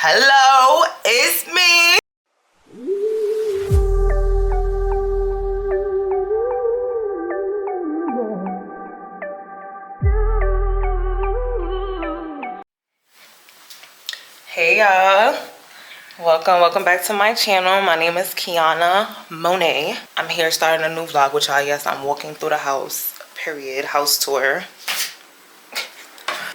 Hello, it's me. Hey y'all, welcome back to my channel. My name is Kiana Monet. I'm here starting a new vlog with y'all. Yes, I'm walking through the house, period, house tour.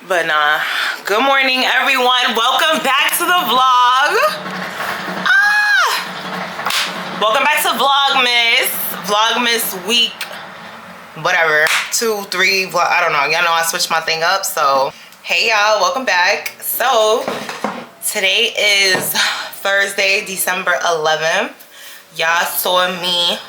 But nah, good morning everyone. Welcome back to the vlog. Welcome back to Vlogmas week, whatever, 2, 3, I don't know. Y'all know I switched my thing up. So hey y'all, welcome back. So today is Thursday, December 11th. Y'all saw me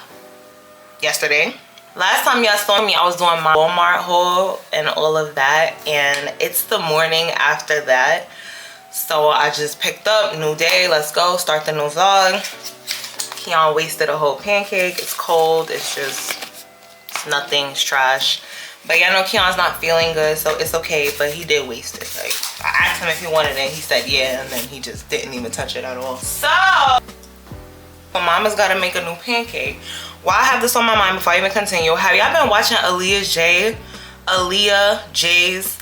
yesterday. Last time y'all saw me, I was doing my Walmart haul and all of that, and it's the morning after that. So I just picked up, new day, let's go, start the new vlog. Keon wasted a whole pancake. It's cold, it's nothing, it's trash. But y'all know Keon's not feeling good, so it's okay, but he did waste it. Like, I asked him if he wanted it, he said yeah, and then he just didn't even touch it at all. So mama's gotta make a new pancake. While I have this on my mind, before I even continue, have y'all been watching Aaliyah J's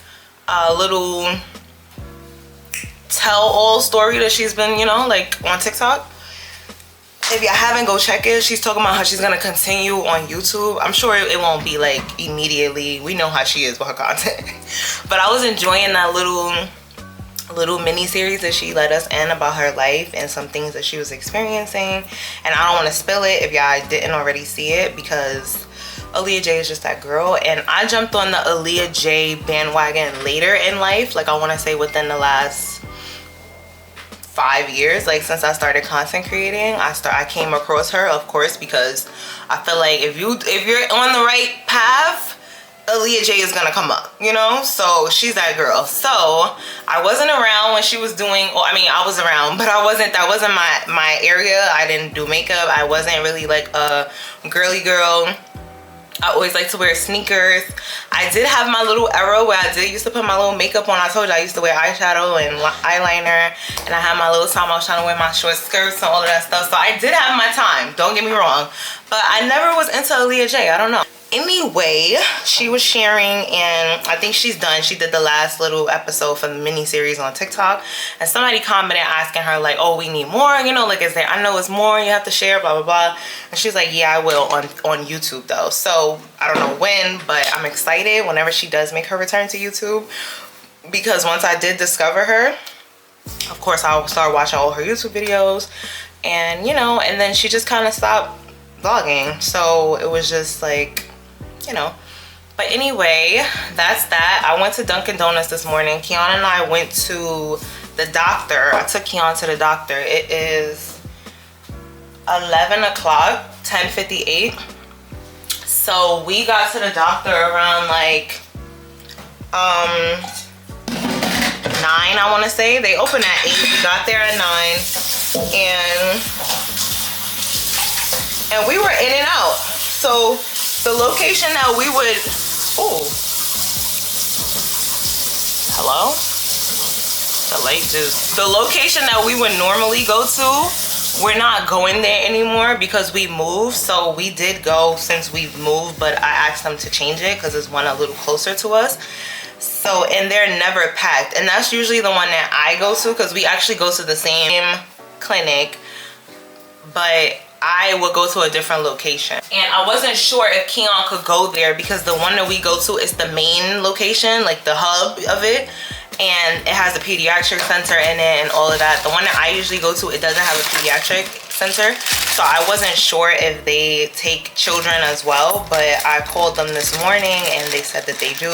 little tell-all story that she's been, you know, like on TikTok? If y'all haven't, go check it. She's talking about how she's gonna continue on YouTube. I'm sure it won't be like immediately. We know how she is with her content. But I was enjoying that little mini series that she let us in about her life and some things that she was experiencing. And I don't want to spill it if y'all didn't already see it, because Aaliyah J is just that girl. And I jumped on the Aaliyah J bandwagon later in life, like I want to say within the last 5 years, like since I started content creating. I came across her, of course, because I feel like if you're on the right path, Aaliyah J is gonna come up, you know? So she's that girl. So I wasn't around when she was doing, well, I mean, I was around, but that wasn't my area. I didn't do makeup. I wasn't really like a girly girl. I always like to wear sneakers. I did have my little era where I did used to put my little makeup on. I told you I used to wear eyeshadow and eyeliner, and I had my little time I was trying to wear my short skirts and all of that stuff. So I did have my time, don't get me wrong, but I never was into Aaliyah J. I don't know. Anyway, she was sharing, and I think she's done. She did the last little episode for the mini series on TikTok, and somebody commented asking her like, oh, we need more, you know, like, is there, I know it's more, you have to share, blah blah blah. And she's like, yeah, I will on YouTube though. So I don't know when, but I'm excited whenever she does make her return to YouTube, because once I did discover her, of course I'll start watching all her YouTube videos, and you know, and then she just kind of stopped vlogging. So it was just like, you know. But anyway, that's that. I went to Dunkin' Donuts this morning. Keon and I went to the doctor. I took Keon to the doctor. It is 11 o'clock, 10:58. So we got to the doctor around like 9, I want to say. They open at 8. We got there at 9, and we were in and out. So the location that we would, ooh, hello? The location that we would normally go to, we're not going there anymore because we moved. So we did go since we've moved, but I asked them to change it because there's one a little closer to us. So, and they're never packed. And that's usually the one that I go to, because we actually go to the same clinic, but I would go to a different location. And I wasn't sure if Keon could go there because the one that we go to is the main location, like the hub of it. And it has a pediatric center in it and all of that. The one that I usually go to, it doesn't have a pediatric center. So I wasn't sure if they take children as well, but I called them this morning and they said that they do.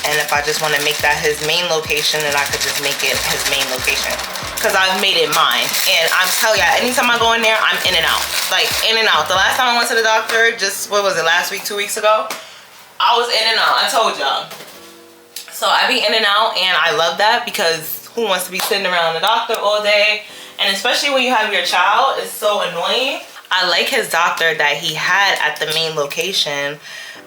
And if I just want to make that his main location, then I could just make it his main location, because I've made it mine. And I'm telling y'all, anytime I go in there, I'm in and out, like in and out. The last time I went to the doctor, just, what was it, last week, 2 weeks ago, I was in and out. I told y'all. So I be in and out, and I love that, because who wants to be sitting around the doctor all day? And especially when you have your child, it's so annoying. I like his doctor that he had at the main location.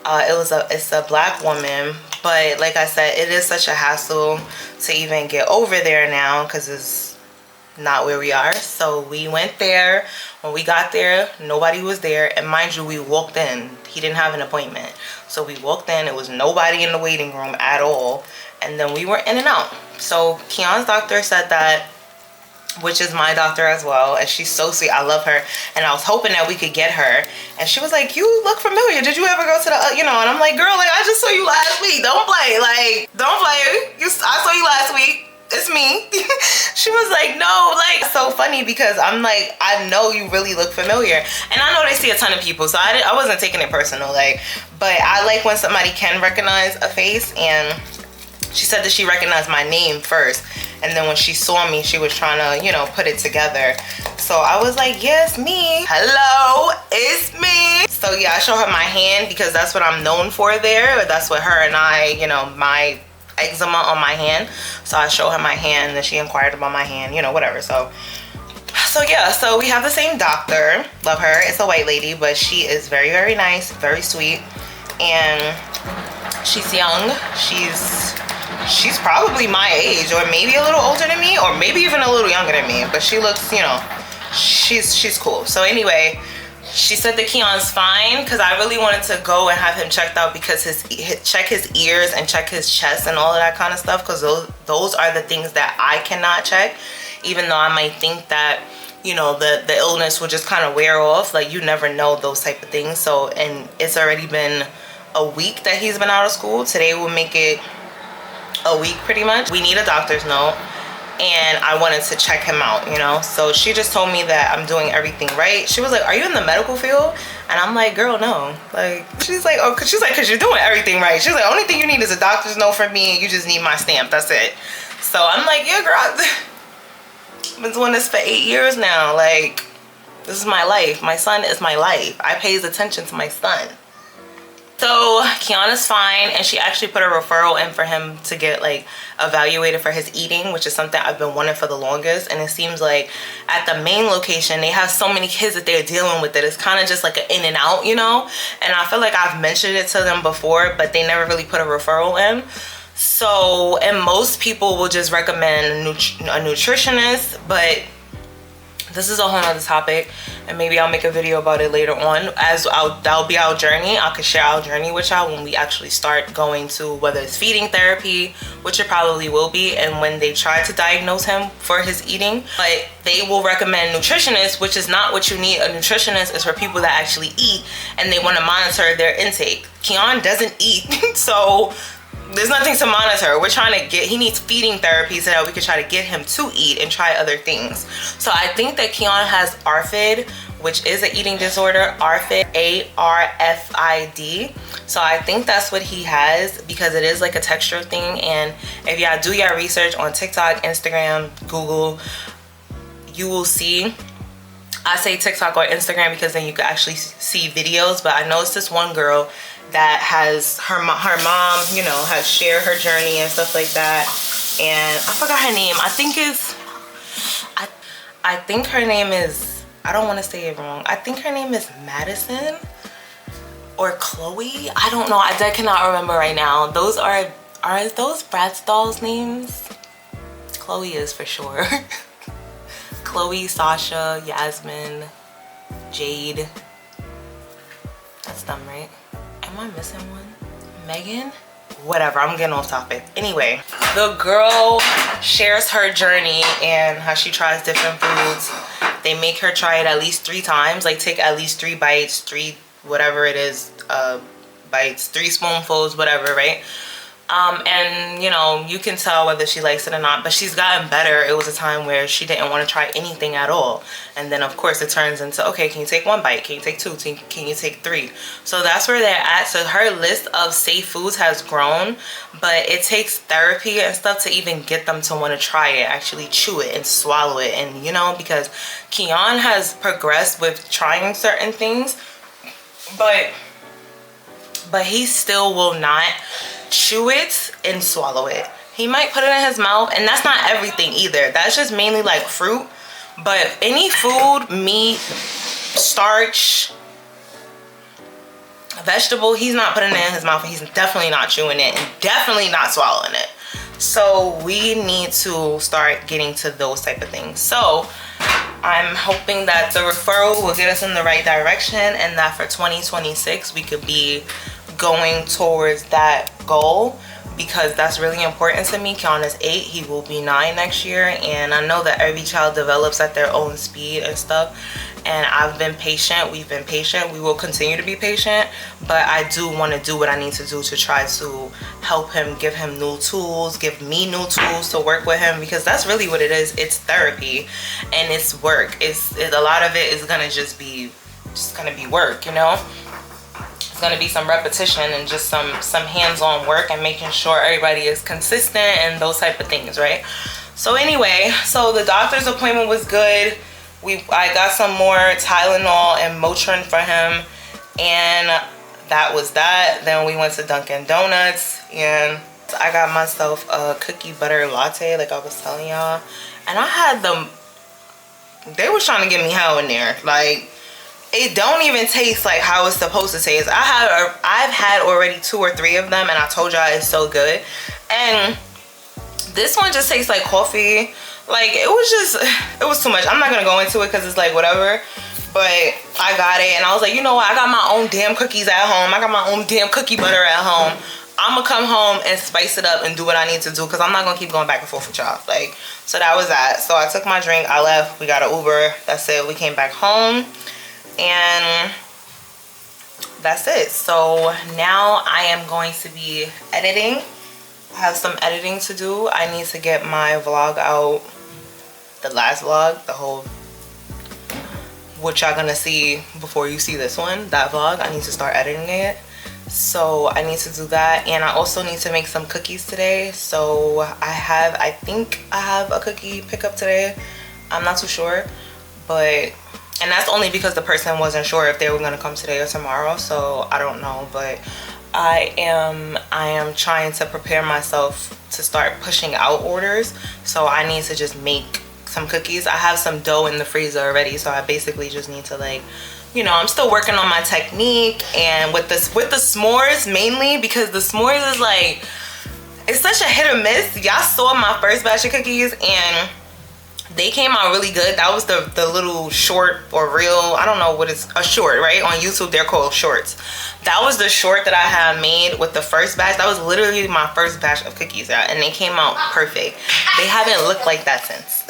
It's a black woman, but like I said, it is such a hassle to even get over there now, because it's not where we are. So we went there. When we got there, nobody was there. And mind you, we walked in. He didn't have an appointment. So we walked in. It was nobody in the waiting room at all. And then we were in and out. So Keon's doctor said that, which is my doctor as well, and she's so sweet. I love her, and I was hoping that we could get her. And she was like, you look familiar. Did you ever go to the, you know? And I'm like, girl, like, I just saw you last week. Don't play. Like, don't play. I saw you last week. It's me. She was like, no, like, so funny because I'm like, I know you really look familiar. And I know they see a ton of people, so I wasn't taking it personal, like, but I like when somebody can recognize a face. And she said that she recognized my name first, and then when she saw me, she was trying to, you know, put it together. So I was like, yes, me. Hello, it's me. So yeah, I show her my hand because that's what I'm known for there. That's what her and I, you know, my eczema on my hand. So I show her my hand, and she inquired about my hand, you know, whatever. So yeah, so we have the same doctor. Love her. It's a white lady, but she is very, very nice, very sweet, and she's young. She's probably my age, or maybe a little older than me, or maybe even a little younger than me, but she looks, you know, she's cool. So anyway, she said that Keon's fine, because I really wanted to go and have him checked out, because check his ears and check his chest and all of that kind of stuff, because those are the things that I cannot check, even though I might think that, you know, the illness will just kind of wear off. Like, you never know those type of things. So, and it's already been a week that he's been out of school. Today will make it a week pretty much. We need a doctor's note, and I wanted to check him out, you know. So she just told me that I'm doing everything right. She was like, are you in the medical field? And I'm like, girl, no. Like, she's like, oh, cause you're doing everything right. She's like, only thing you need is a doctor's note from me, and you just need my stamp. That's it. So I'm like, yeah, girl, I've been doing this for 8 years now. Like, this is my life. My son is my life. I pays attention to my son. So Keon is fine, and she actually put a referral in for him to get like evaluated for his eating, which is something I've been wanting for the longest. And it seems like at the main location, they have so many kids that they're dealing with that it's kind of just like an in and out, you know. And I feel like I've mentioned it to them before, but they never really put a referral in. So, and most people will just recommend a nutritionist, but this is a whole nother topic, and maybe I'll make a video about it later on. That'll be our journey. I could share our journey with y'all when we actually start going to, whether it's feeding therapy, which it probably will be, and when they try to diagnose him for his eating. But they will recommend nutritionists, which is not what you need. A nutritionist is for people that actually eat, and they want to monitor their intake. Keon doesn't eat, so there's nothing to monitor. We're trying to he needs feeding therapy so that we can try to get him to eat and try other things. So I think that Keon has ARFID, which is an eating disorder. ARFID, ARFID. So I think that's what he has, because it is like a texture thing. And if y'all do your research on TikTok, Instagram, Google, you will see. I say TikTok or Instagram because then you can actually see videos. But I know it's this one girl that has her mom, you know, has shared her journey and stuff like that. And I forgot her name. I think her name is, I don't want to say it wrong. I think her name is Madison or Chloe. I don't know. I cannot remember right now. Those are those Bratz dolls' names? Chloe is for sure. Chloe, Sasha, Yasmin, Jade. That's them, right? Am I missing one? Megan? Whatever, I'm getting off topic. Anyway, the girl shares her journey and how she tries different foods. They make her try it at least 3 times, like take at least 3 bites, 3 whatever it is, bites, 3 spoonfuls, whatever, right? And you know, you can tell whether she likes it or not, but she's gotten better. It was a time where she didn't want to try anything at all, and then of course it turns into, okay, can you take 1 bite, can you take 2, can you take 3? So that's where they're at. So her list of safe foods has grown, but it takes therapy and stuff to even get them to want to try it, actually chew it and swallow it. And you know, because Keon has progressed with trying certain things, but he still will not chew it and swallow it. He might put it in his mouth, and that's not everything either. That's just mainly like fruit. But any food, meat, starch, vegetable, he's not putting it in his mouth, and he's definitely not chewing it and definitely not swallowing it. So we need to start getting to those type of things. So I'm hoping that the referral will get us in the right direction, and that for 2026 we could be going towards that goal, because that's really important to me. Keon is 8, he will be 9 next year, and I know that every child develops at their own speed and stuff, and I've been patient, we've been patient, we will continue to be patient, but I do want to do what I need to do to try to help him, give him new tools, give me new tools to work with him, because that's really what it is. It's therapy and it's work. It's a lot of it is gonna just be work, you know. It's gonna be some repetition and just some hands-on work and making sure everybody is consistent and those type of things, right? So anyway, so the doctor's appointment was good. I got some more Tylenol and Motrin for him, and that was that. Then we went to Dunkin' Donuts and I got myself a cookie butter latte like I was telling y'all, and I had them, they was trying to get me hell in there. Like, it don't even taste like how it's supposed to taste. I've had already 2 or 3 of them, and I told y'all it's so good. And this one just tastes like coffee. Like, it was too much. I'm not gonna go into it because it's like whatever, but I got it and I was like, you know what, I got my own damn cookies at home, I got my own damn cookie butter at home. I'm gonna come home and spice it up and do what I need to do, because I'm not gonna keep going back and forth with y'all. Like, so that was that. So I took my drink, I left, we got an Uber, that's it. We came back home and that's it. So now I am going to be editing. I have some editing to do. I need to get my vlog out, the last vlog, the whole, what y'all gonna see before you see this one, that vlog. I need to start editing it. So I need to do that, and I also need to make some cookies today. So I think I have a cookie pickup today. I'm not too sure, but, and that's only because the person wasn't sure if they were gonna come today or tomorrow, so I don't know. But I am trying to prepare myself to start pushing out orders. So I need to just make some cookies. I have some dough in the freezer already, so I basically just need to, like, you know, I'm still working on my technique, and with the s'mores mainly, because the s'mores is like, it's such a hit or miss. Y'all saw my first batch of cookies and they came out really good. That was the little short or reel, I don't know what it's, a short, right? On YouTube they're called shorts. That was the short that I had made with the first batch. That was literally my first batch of cookies, and they came out perfect. They haven't looked like that since.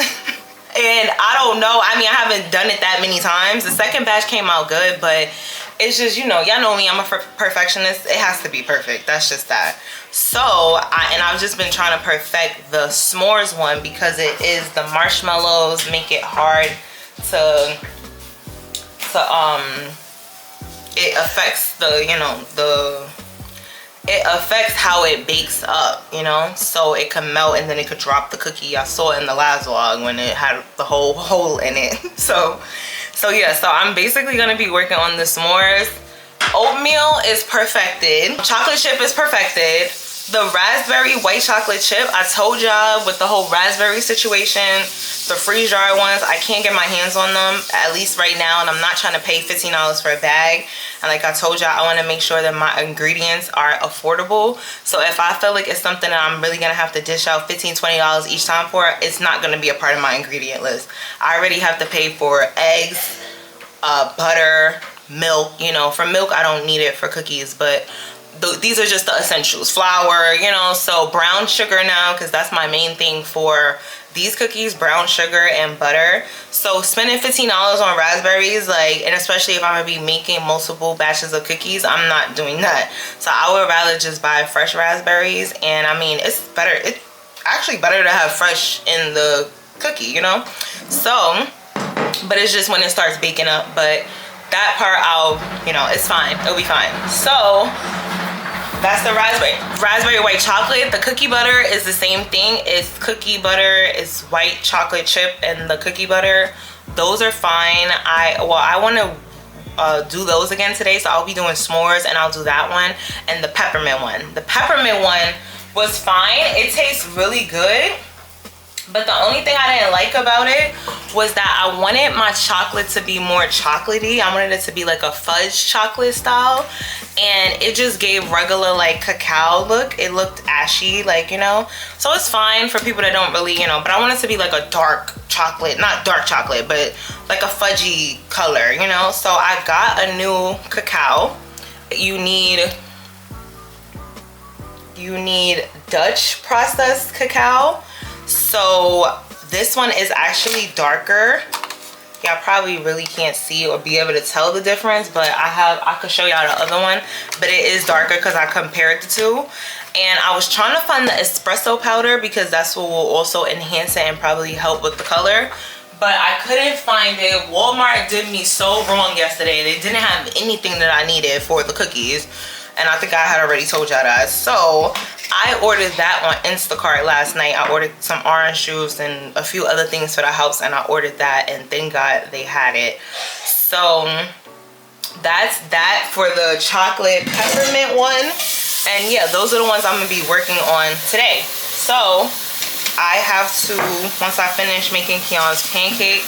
And I don't know, I mean, I haven't done it that many times. The second batch came out good, but it's just, you know, y'all know me, I'm a perfectionist. It has to be perfect, that's just that. So I've just been trying to perfect the s'mores one, because it is the marshmallows make it hard to it affects the, you know, it affects how it bakes up, you know, so it can melt and then it could drop the cookie. I saw it in the last vlog when it had the whole hole in it. So yeah, so I'm basically gonna be working on the s'mores. Oatmeal is perfected, chocolate chip is perfected. The raspberry white chocolate chip, I told y'all with the whole raspberry situation, the freeze dry ones, I can't get my hands on them, at least right now, and I'm not trying to pay $15 for a bag. And like I told y'all, I want to make sure that my ingredients are affordable. So if I feel like it's something that I'm really going to have to dish out $15, $20 each time for, it's not going to be a part of my ingredient list. I already have to pay for eggs, butter, milk. You know, for milk, I don't need it for cookies, but these are just the essentials. Flour, you know, so brown sugar now, because that's my main thing for these cookies, brown sugar and butter. So spending $15 on raspberries, like, and especially if I'm gonna be making multiple batches of cookies, I'm not doing that. So I would rather just buy fresh raspberries. And I mean, it's better, it's actually better to have fresh in the cookie, you know. So, but it's just when it starts baking up. But that part, I'll, you know, it's fine, it'll be fine. So that's the raspberry white chocolate. The cookie butter is the same thing. It's cookie butter, it's white chocolate chip, and the cookie butter, those are fine. I want to do those again today, so I'll be doing s'mores, and I'll do that one and the peppermint one. The peppermint one was fine. It tastes really good, but the only thing I didn't like about it was that I wanted my chocolate to be more chocolatey. I wanted it to be like a fudge chocolate style, and it just gave regular like cacao look. It looked ashy, like, you know, so it's fine for people that don't really, you know, but I want it to be like a dark chocolate, not dark chocolate, but like a fudgy color, you know. So I got a new cacao. You need Dutch processed cacao. So this one is actually darker. Y'all probably really can't see or be able to tell the difference, but I could show y'all the other one, but it is darker because I compared the two. And I was trying to find the espresso powder because that's what will also enhance it and probably help with the color, but I couldn't find it. Walmart did me so wrong yesterday. They didn't have anything that I needed for the cookies, and I think I had already told y'all that. So I ordered that on Instacart last night. I ordered some orange juice and a few other things for the house, and I ordered that, and thank God they had it. So that's that for the chocolate peppermint one. And yeah, those are the ones I'm gonna be working on today. So I have to, once I finish making Keon's pancake,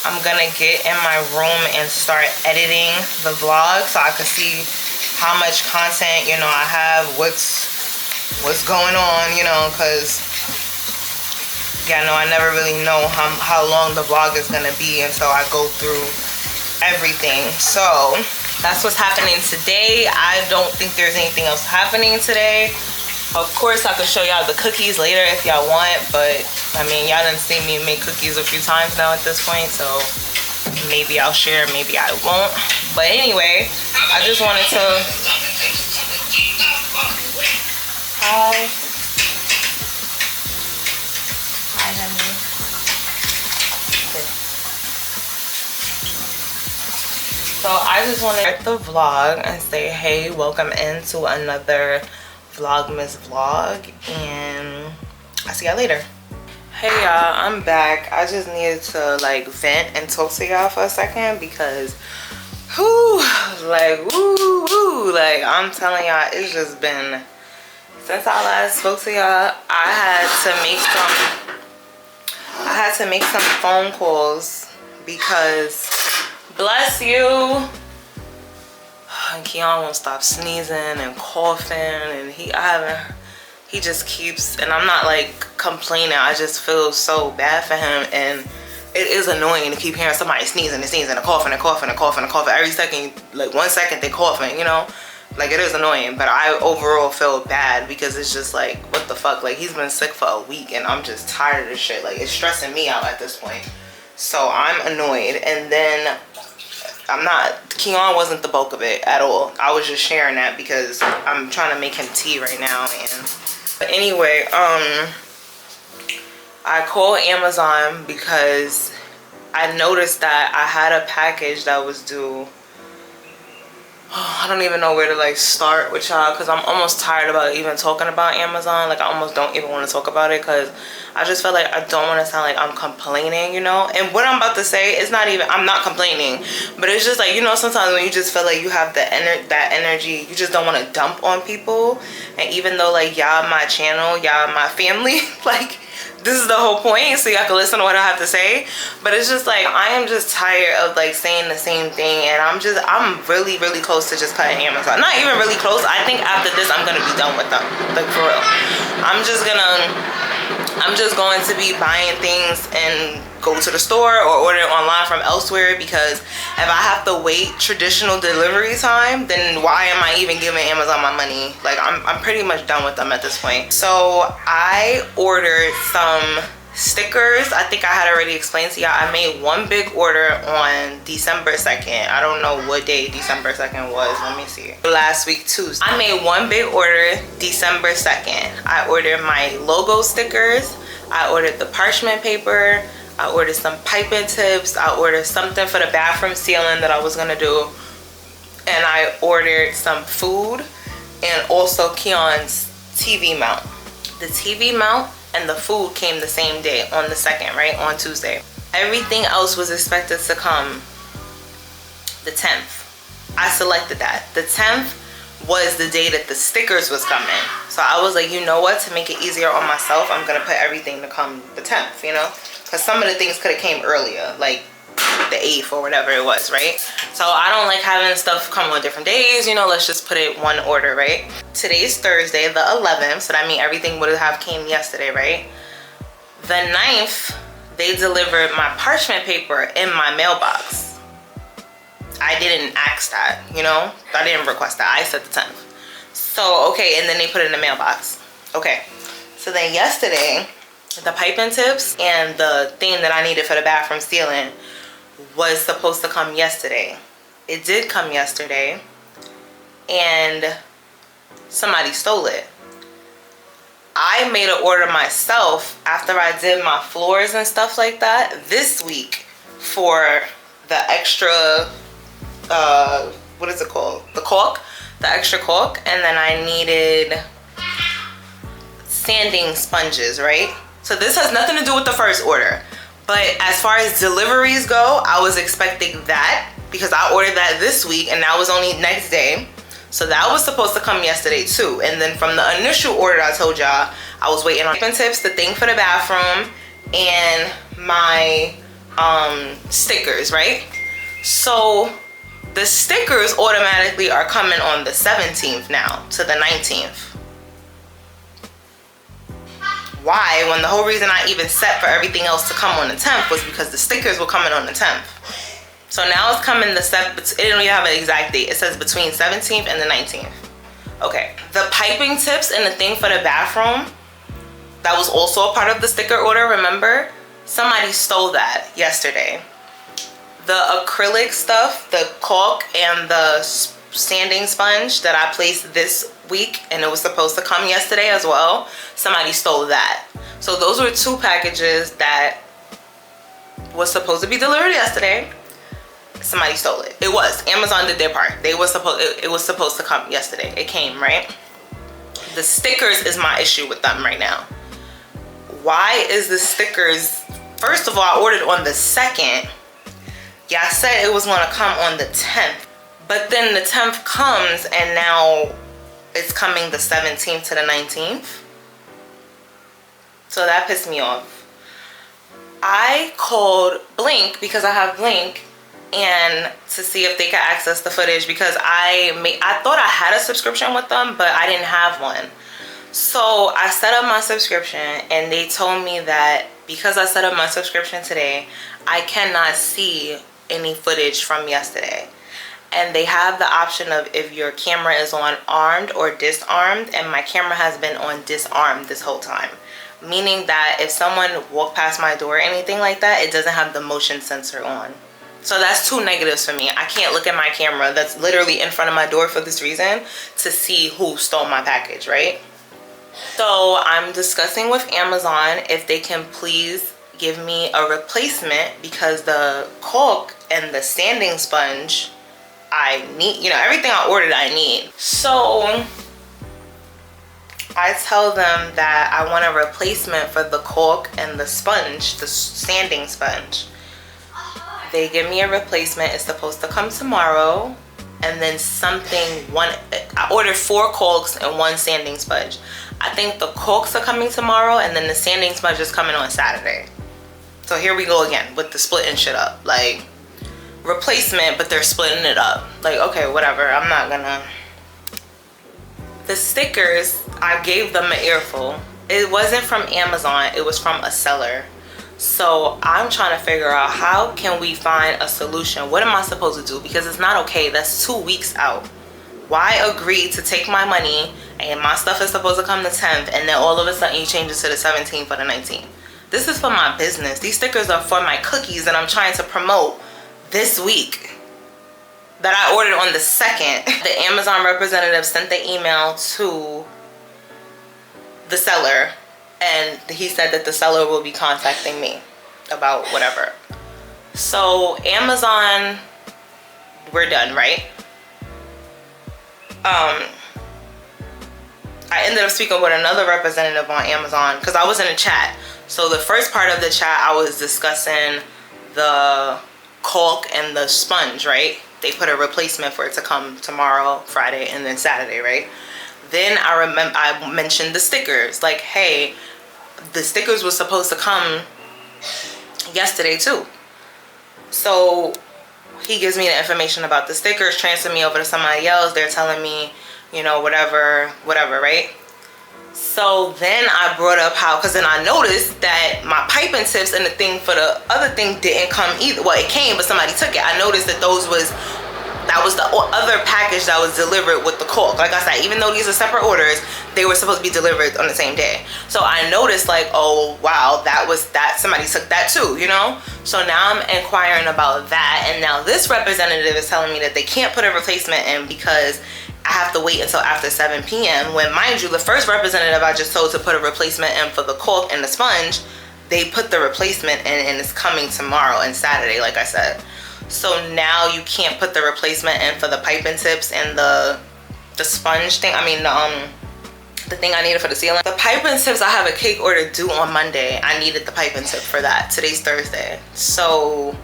I'm gonna get in my room and start editing the vlog so I can see how much content, you know, I have, what's going on, you know, because yeah, no, I never really know how long the vlog is gonna be until I go through everything. So that's what's happening today. I don't think there's anything else happening today. Of course, I could show y'all the cookies later if y'all want, but I mean, y'all done seen me make cookies a few times now at this point, so maybe I'll share, maybe I won't. But anyway, I just wanted to... Hi. Hi, honey. So I just want to start the vlog and say, hey, welcome into another Vlogmas vlog, and I'll see y'all later. Hey y'all, I'm back. I just needed to like vent and talk to y'all for a second because whoo, like I'm telling y'all, it's just been, since I last spoke to y'all, I had to make some phone calls because bless you, and Keon won't stop sneezing and coughing, and he just keeps, and I'm not like complaining, I just feel so bad for him, and it is annoying to keep hearing somebody sneezing and sneezing and coughing and coughing and coughing and coughing every second. Like 1 second they coughing, you know, like it is annoying. But I overall feel bad because it's just like, what the fuck, like he's been sick for a week and I'm just tired of this shit. Like it's stressing me out at this point, so I'm annoyed. And then Keon wasn't the bulk of it at all. I was just sharing that because I'm trying to make him tea right now. But anyway, I called Amazon because I noticed that I had a package that was due. I don't even know where to like start with y'all because I'm almost tired about even talking about Amazon. Like I almost don't even want to talk about it because I just feel like I don't want to sound like I'm complaining, you know. And what I'm about to say is not even, I'm not complaining, but it's just like, you know, sometimes when you just feel like you have that energy, you just don't want to dump on people. And even though like y'all my channel, y'all my family, like this is the whole point, so y'all can listen to what I have to say. But it's just like, I am just tired of like saying the same thing, and I'm really close to just cutting Amazon. Not even really close. I think after this I'm gonna be done with them, like for real. I'm just going to be buying things and go to the store or order it online from elsewhere, because if I have to wait traditional delivery time, then why am I even giving Amazon my money? Like I'm pretty much done with them at this point. So I ordered some stickers. I think I had already explained to y'all, I made one big order on December 2nd. I don't know what day December 2nd was. Let me see. Last week, Tuesday. I made one big order December 2nd. I ordered my logo stickers. I ordered the parchment paper. I ordered some piping tips. I ordered something for the bathroom ceiling that I was gonna do. And I ordered some food and also Keon's TV mount. The TV mount and the food came the same day on the 2nd, right? On Tuesday. Everything else was expected to come the 10th. I selected that. The 10th was the day that the stickers was coming. So I was like, you know what? To make it easier on myself, I'm gonna put everything to come the 10th, you know? because some of the things could have came earlier, like the 8th or whatever it was, right? So I don't like having stuff come on different days, you know. Let's just put it one order, right? Today's Thursday, the 11th, so that means everything would have came yesterday, right? The 9th, they delivered my parchment paper in my mailbox. I didn't ask that, you know. I didn't request that. I said the 10th. So okay, and then they put it in the mailbox. Okay, so then yesterday, the piping tips and the thing that I needed for the bathroom ceiling was supposed to come yesterday. It did come yesterday, and somebody stole it. I made an order myself after I did my floors and stuff like that this week for the extra, what is it called? The caulk, the extra caulk, and then I needed sanding sponges, right? So this has nothing to do with the first order. But as far as deliveries go, I was expecting that because I ordered that this week and that was only next day. So that was supposed to come yesterday too. And then from the initial order I told y'all, I was waiting on piping tips, the thing for the bathroom, and my stickers, right? So the stickers automatically are coming on the 17th now to the 19th. Why? When the whole reason I even set for everything else to come on the 10th was because the stickers were coming on the 10th. So now it's coming the 7th. It don't even have an exact date. It says between 17th and the 19th. Okay. The piping tips and the thing for the bathroom, that was also a part of the sticker order, remember? Somebody stole that yesterday. The acrylic stuff, the caulk and the sanding sponge that I placed this week, and it was supposed to come yesterday as well, somebody stole that. So those were 2 packages that was supposed to be delivered yesterday. Somebody stole it. It was. Amazon did their part. It was supposed to come yesterday. It came, right? The stickers is my issue with them right now. Why is the stickers, first of all, I ordered on the 2nd. Yeah, I said it was going to come on the 10th. But then the 10th comes and now it's coming the 17th to the 19th. So that pissed me off. I called Blink because I have Blink and to see if they could access the footage because I thought I had a subscription with them, but I didn't have one. So I set up my subscription and they told me that because I set up my subscription today, I cannot see any footage from yesterday. And they have the option of if your camera is on armed or disarmed, and my camera has been on disarmed this whole time. Meaning that if someone walked past my door or anything like that, it doesn't have the motion sensor on. So that's 2 negatives for me. I can't look at my camera that's literally in front of my door for this reason to see who stole my package, right? So I'm discussing with Amazon if they can please give me a replacement because the caulk and the sanding sponge I need, you know, everything I ordered I need. So I tell them that I want a replacement for the caulk and the sponge, the sanding sponge. They give me a replacement. It's supposed to come tomorrow. And then I ordered 4 caulks and 1 sanding sponge. I think the caulks are coming tomorrow and then the sanding sponge is coming on Saturday. So here we go again with the splitting shit up. Like, replacement, but they're splitting it up. Like, okay, whatever. I'm not gonna. The stickers, I gave them an earful. It wasn't from Amazon. It was from a seller. So I'm trying to figure out how can we find a solution. What am I supposed to do? Because it's not okay. That's 2 weeks out. Why agree to take my money and my stuff is supposed to come the 10th and then all of a sudden you change it to the 17th or the 19th? This is for my business. These stickers are for my cookies that I'm trying to promote this week that I ordered on the 2nd. The Amazon representative sent the email to the seller and he said that the seller will be contacting me about whatever. So Amazon, we're done, right? I ended up speaking with another representative on Amazon because I was in a chat. So the first part of the chat, I was discussing the caulk and the sponge, right? They put a replacement for it to come tomorrow, Friday, and then Saturday, right? Then I mentioned the stickers. Like, hey, the stickers were supposed to come yesterday too. So he gives me the information about the stickers, transfer me over to somebody else. They're telling me, you know, whatever, right? So then I brought up how, because then I noticed that my piping tips and the thing for the other thing didn't come either. Well, it came, but somebody took it. I noticed that that was the other package that was delivered with the cork. Like I said, even though these are separate orders, they were supposed to be delivered on the same day. So I noticed like, oh wow, somebody took that too, you know? So now I'm inquiring about that, and now this representative is telling me that they can't put a replacement in because I have to wait until after 7 p.m. when, mind you, the first representative I just told to put a replacement in for the cork and the sponge, they put the replacement in and it's coming tomorrow and Saturday, like I said. So now you can't put the replacement in for the piping tips and the sponge thing. I mean, the thing I needed for the ceiling. The piping tips, I have a cake order due on Monday. I needed the piping tip for that. Today's Thursday. So,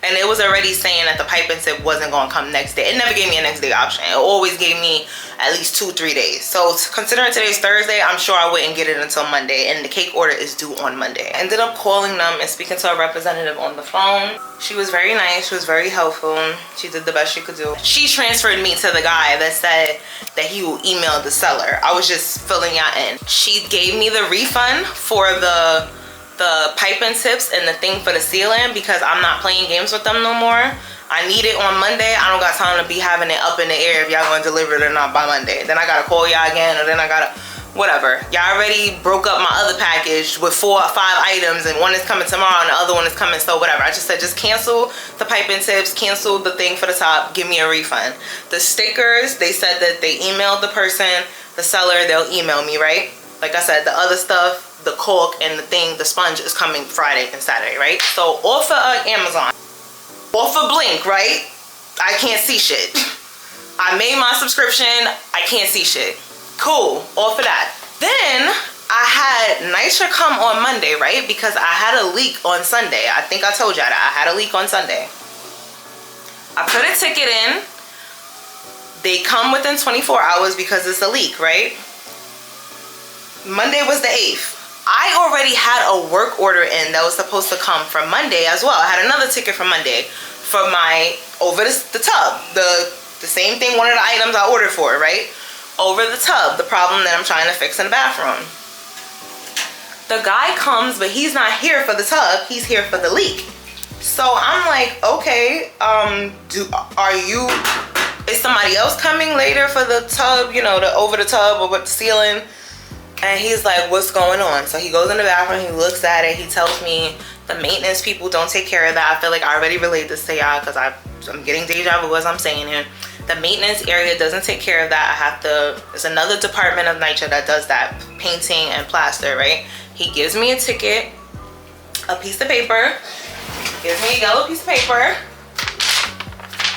and it was already saying that the piping tip wasn't going to come next day. It never gave me a next day option. It always gave me at least 2-3 days. So considering today's Thursday, I'm sure I wouldn't get it until Monday, and the cake order is due on Monday. I ended up calling them and speaking to a representative on the phone. She was very nice. She was very helpful. She did the best she could do. She transferred me to the guy that said that he will email the seller. I was just filling y'all in. She gave me the refund for the piping tips and the thing for the ceiling because I'm not playing games with them no more. I need it on Monday. I don't got time to be having it up in the air if y'all gonna deliver it or not by Monday. Then I gotta call y'all again, or then I gotta, whatever. Y'all already broke up my other package with 4 or 5 items, and one is coming tomorrow and the other one is coming, so whatever. I just said just cancel the piping tips, cancel the thing for the top, give me a refund. The stickers, they said that they emailed the person, the seller, they'll email me, right? Like I said, the other stuff, the cork and the thing, the sponge is coming Friday and Saturday, right? So off of Amazon, off of Blink, right? I can't see shit. I made my subscription, I can't see shit. Cool, off of that. Then I had Nitra come on Monday, right? Because I had a leak on Sunday. I think I told y'all that I had a leak on Sunday. I put a ticket in. They come within 24 hours because it's a leak, right? Monday was the 8th. I already had a work order in that was supposed to come from Monday as well. I had another ticket from Monday for my, over the tub. The same thing, one of the items I ordered for, right? Over the tub, the problem that I'm trying to fix in the bathroom. The guy comes, but he's not here for the tub, he's here for the leak. So I'm like, okay, is somebody else coming later for the tub, you know, the over the tub or with the ceiling? And he's like, what's going on? So he goes in the bathroom, he looks at it, he tells me the maintenance people don't take care of that. I feel like I already relayed this to y'all because I'm getting deja vu as I'm saying it. The maintenance area doesn't take care of that. There's another department of Nitra that does that, painting and plaster, right? He gives me a ticket, a piece of paper, gives me a yellow piece of paper,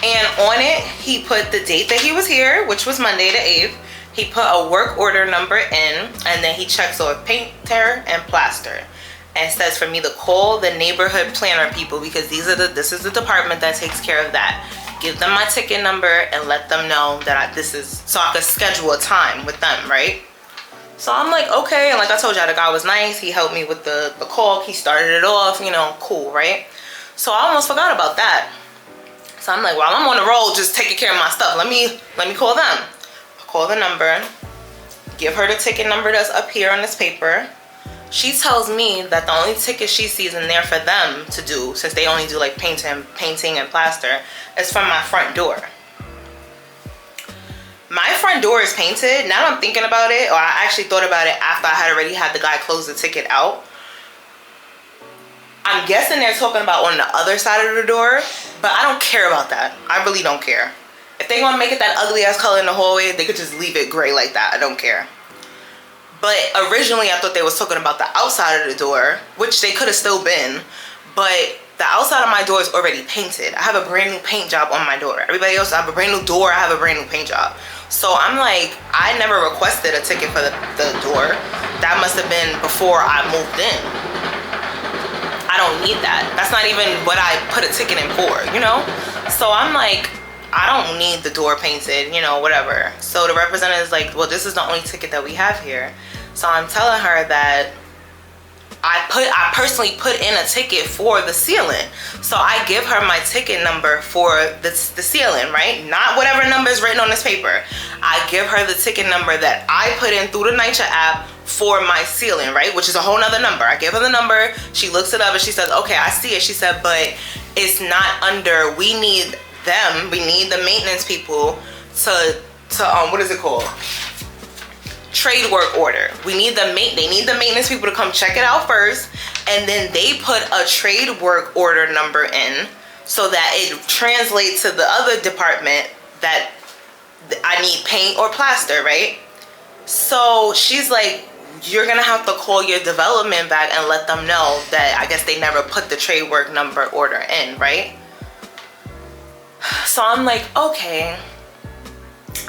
and on it, he put the date that he was here, which was Monday the 8th. He put a work order number in, and then he checks off painter and plaster, and says for me to call the neighborhood planner people because this is the department that takes care of that. Give them my ticket number and let them know that so I could schedule a time with them, right? So I'm like, okay, and like I told y'all, the guy was nice. He helped me with the caulk. He started it off, you know, cool, right? So I almost forgot about that. So I'm like, well, I'm on the road just taking care of my stuff. Let me call them. Call the number, give her the ticket number that's up here on this paper. She tells me that the only ticket she sees in there for them to do, since they only do like painting and plaster, is from my front door. My front door is painted. Now that I'm thinking about it, or I actually thought about it after I had already had the guy close the ticket out. I'm guessing they're talking about on the other side of the door, but I don't care about that. I really don't care. If they want to make it that ugly ass color in the hallway, they could just leave it gray like that. I don't care. But originally I thought they was talking about the outside of the door, which they could have still been, but the outside of my door is already painted. I have a brand new paint job on my door. Everybody else, I have a brand new door, I have a brand new paint job. So I'm like, I never requested a ticket for the door. That must have been before I moved in. I don't need that. That's not even what I put a ticket in for, you know? So I'm like, I don't need the door painted, you know, whatever. So the representative is like, well, this is the only ticket that we have here. So I'm telling her that I personally put in a ticket for the ceiling. So I give her my ticket number for the ceiling, right? Not whatever number is written on this paper. I give her the ticket number that I put in through the NYC app for my ceiling, right? Which is a whole nother number. I give her the number, she looks it up and she says, okay, I see it. She said, but it's not under, we need them, we need the maintenance people to what is it called? Trade work order. They need the maintenance people to come check it out first, and then they put a trade work order number in so that it translates to the other department that I need paint or plaster, right? So she's like, you're gonna have to call your development back and let them know that I guess they never put the trade work number order in, right? So I'm like, okay.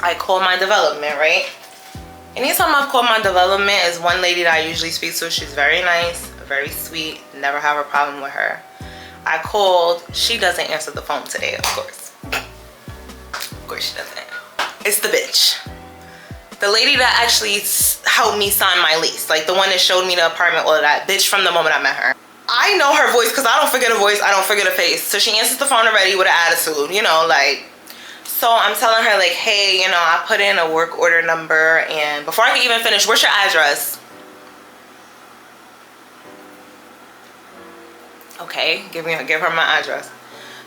I call my development, right? Anytime I've called my development is one lady that I usually speak to. She's very nice, very sweet, never have a problem with her. I called, she doesn't answer the phone today, of course. Of course she doesn't. It's the bitch. The lady that actually helped me sign my lease, like the one that showed me the apartment, all of that, bitch from the moment I met her. I know her voice because I don't forget a voice, I don't forget a face. So she answers the phone already with an attitude, you know, like. So I'm telling her like, hey, you know, I put in a work order number, and before I can even finish, what's your address? Okay, give her my address.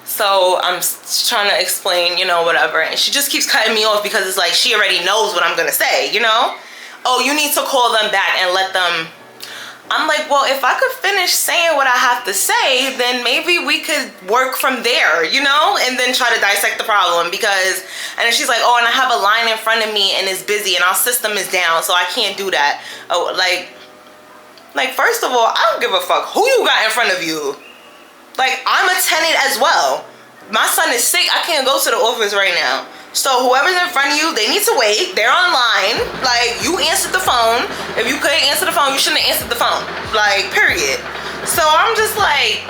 So I'm trying to explain, you know, whatever, and she just keeps cutting me off because it's like she already knows what I'm gonna say, you know? Oh, you need to call them back and let them. I'm like, well, if I could finish saying what I have to say, then maybe we could work from there, you know, and then try to dissect the problem. Because, and then she's like, oh, and I have a line in front of me and it's busy and our system is down, so I can't do that. Oh, like first of all, I don't give a fuck who you got in front of you. Like, I'm a tenant as well. My son is sick. I can't go to the office right now. So whoever's in front of you, they need to wait. They're online. Like, you answered the phone. If you couldn't answer the phone, you shouldn't have answered the phone. Like, period. So I'm just like,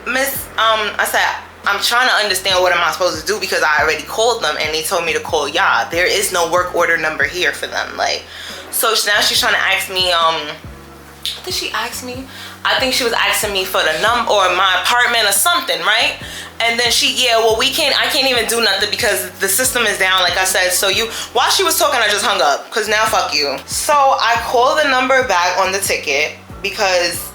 miss, I said, I'm trying to understand what am I supposed to do because I already called them and they told me to call y'all. There is no work order number here for them. Like, so now she's trying to ask me, what did she ask me? I think she was asking me for the number or my apartment or something, right? And then I can't even do nothing because the system is down, like I said. So while she was talking, I just hung up because now fuck you. So I called the number back on the ticket because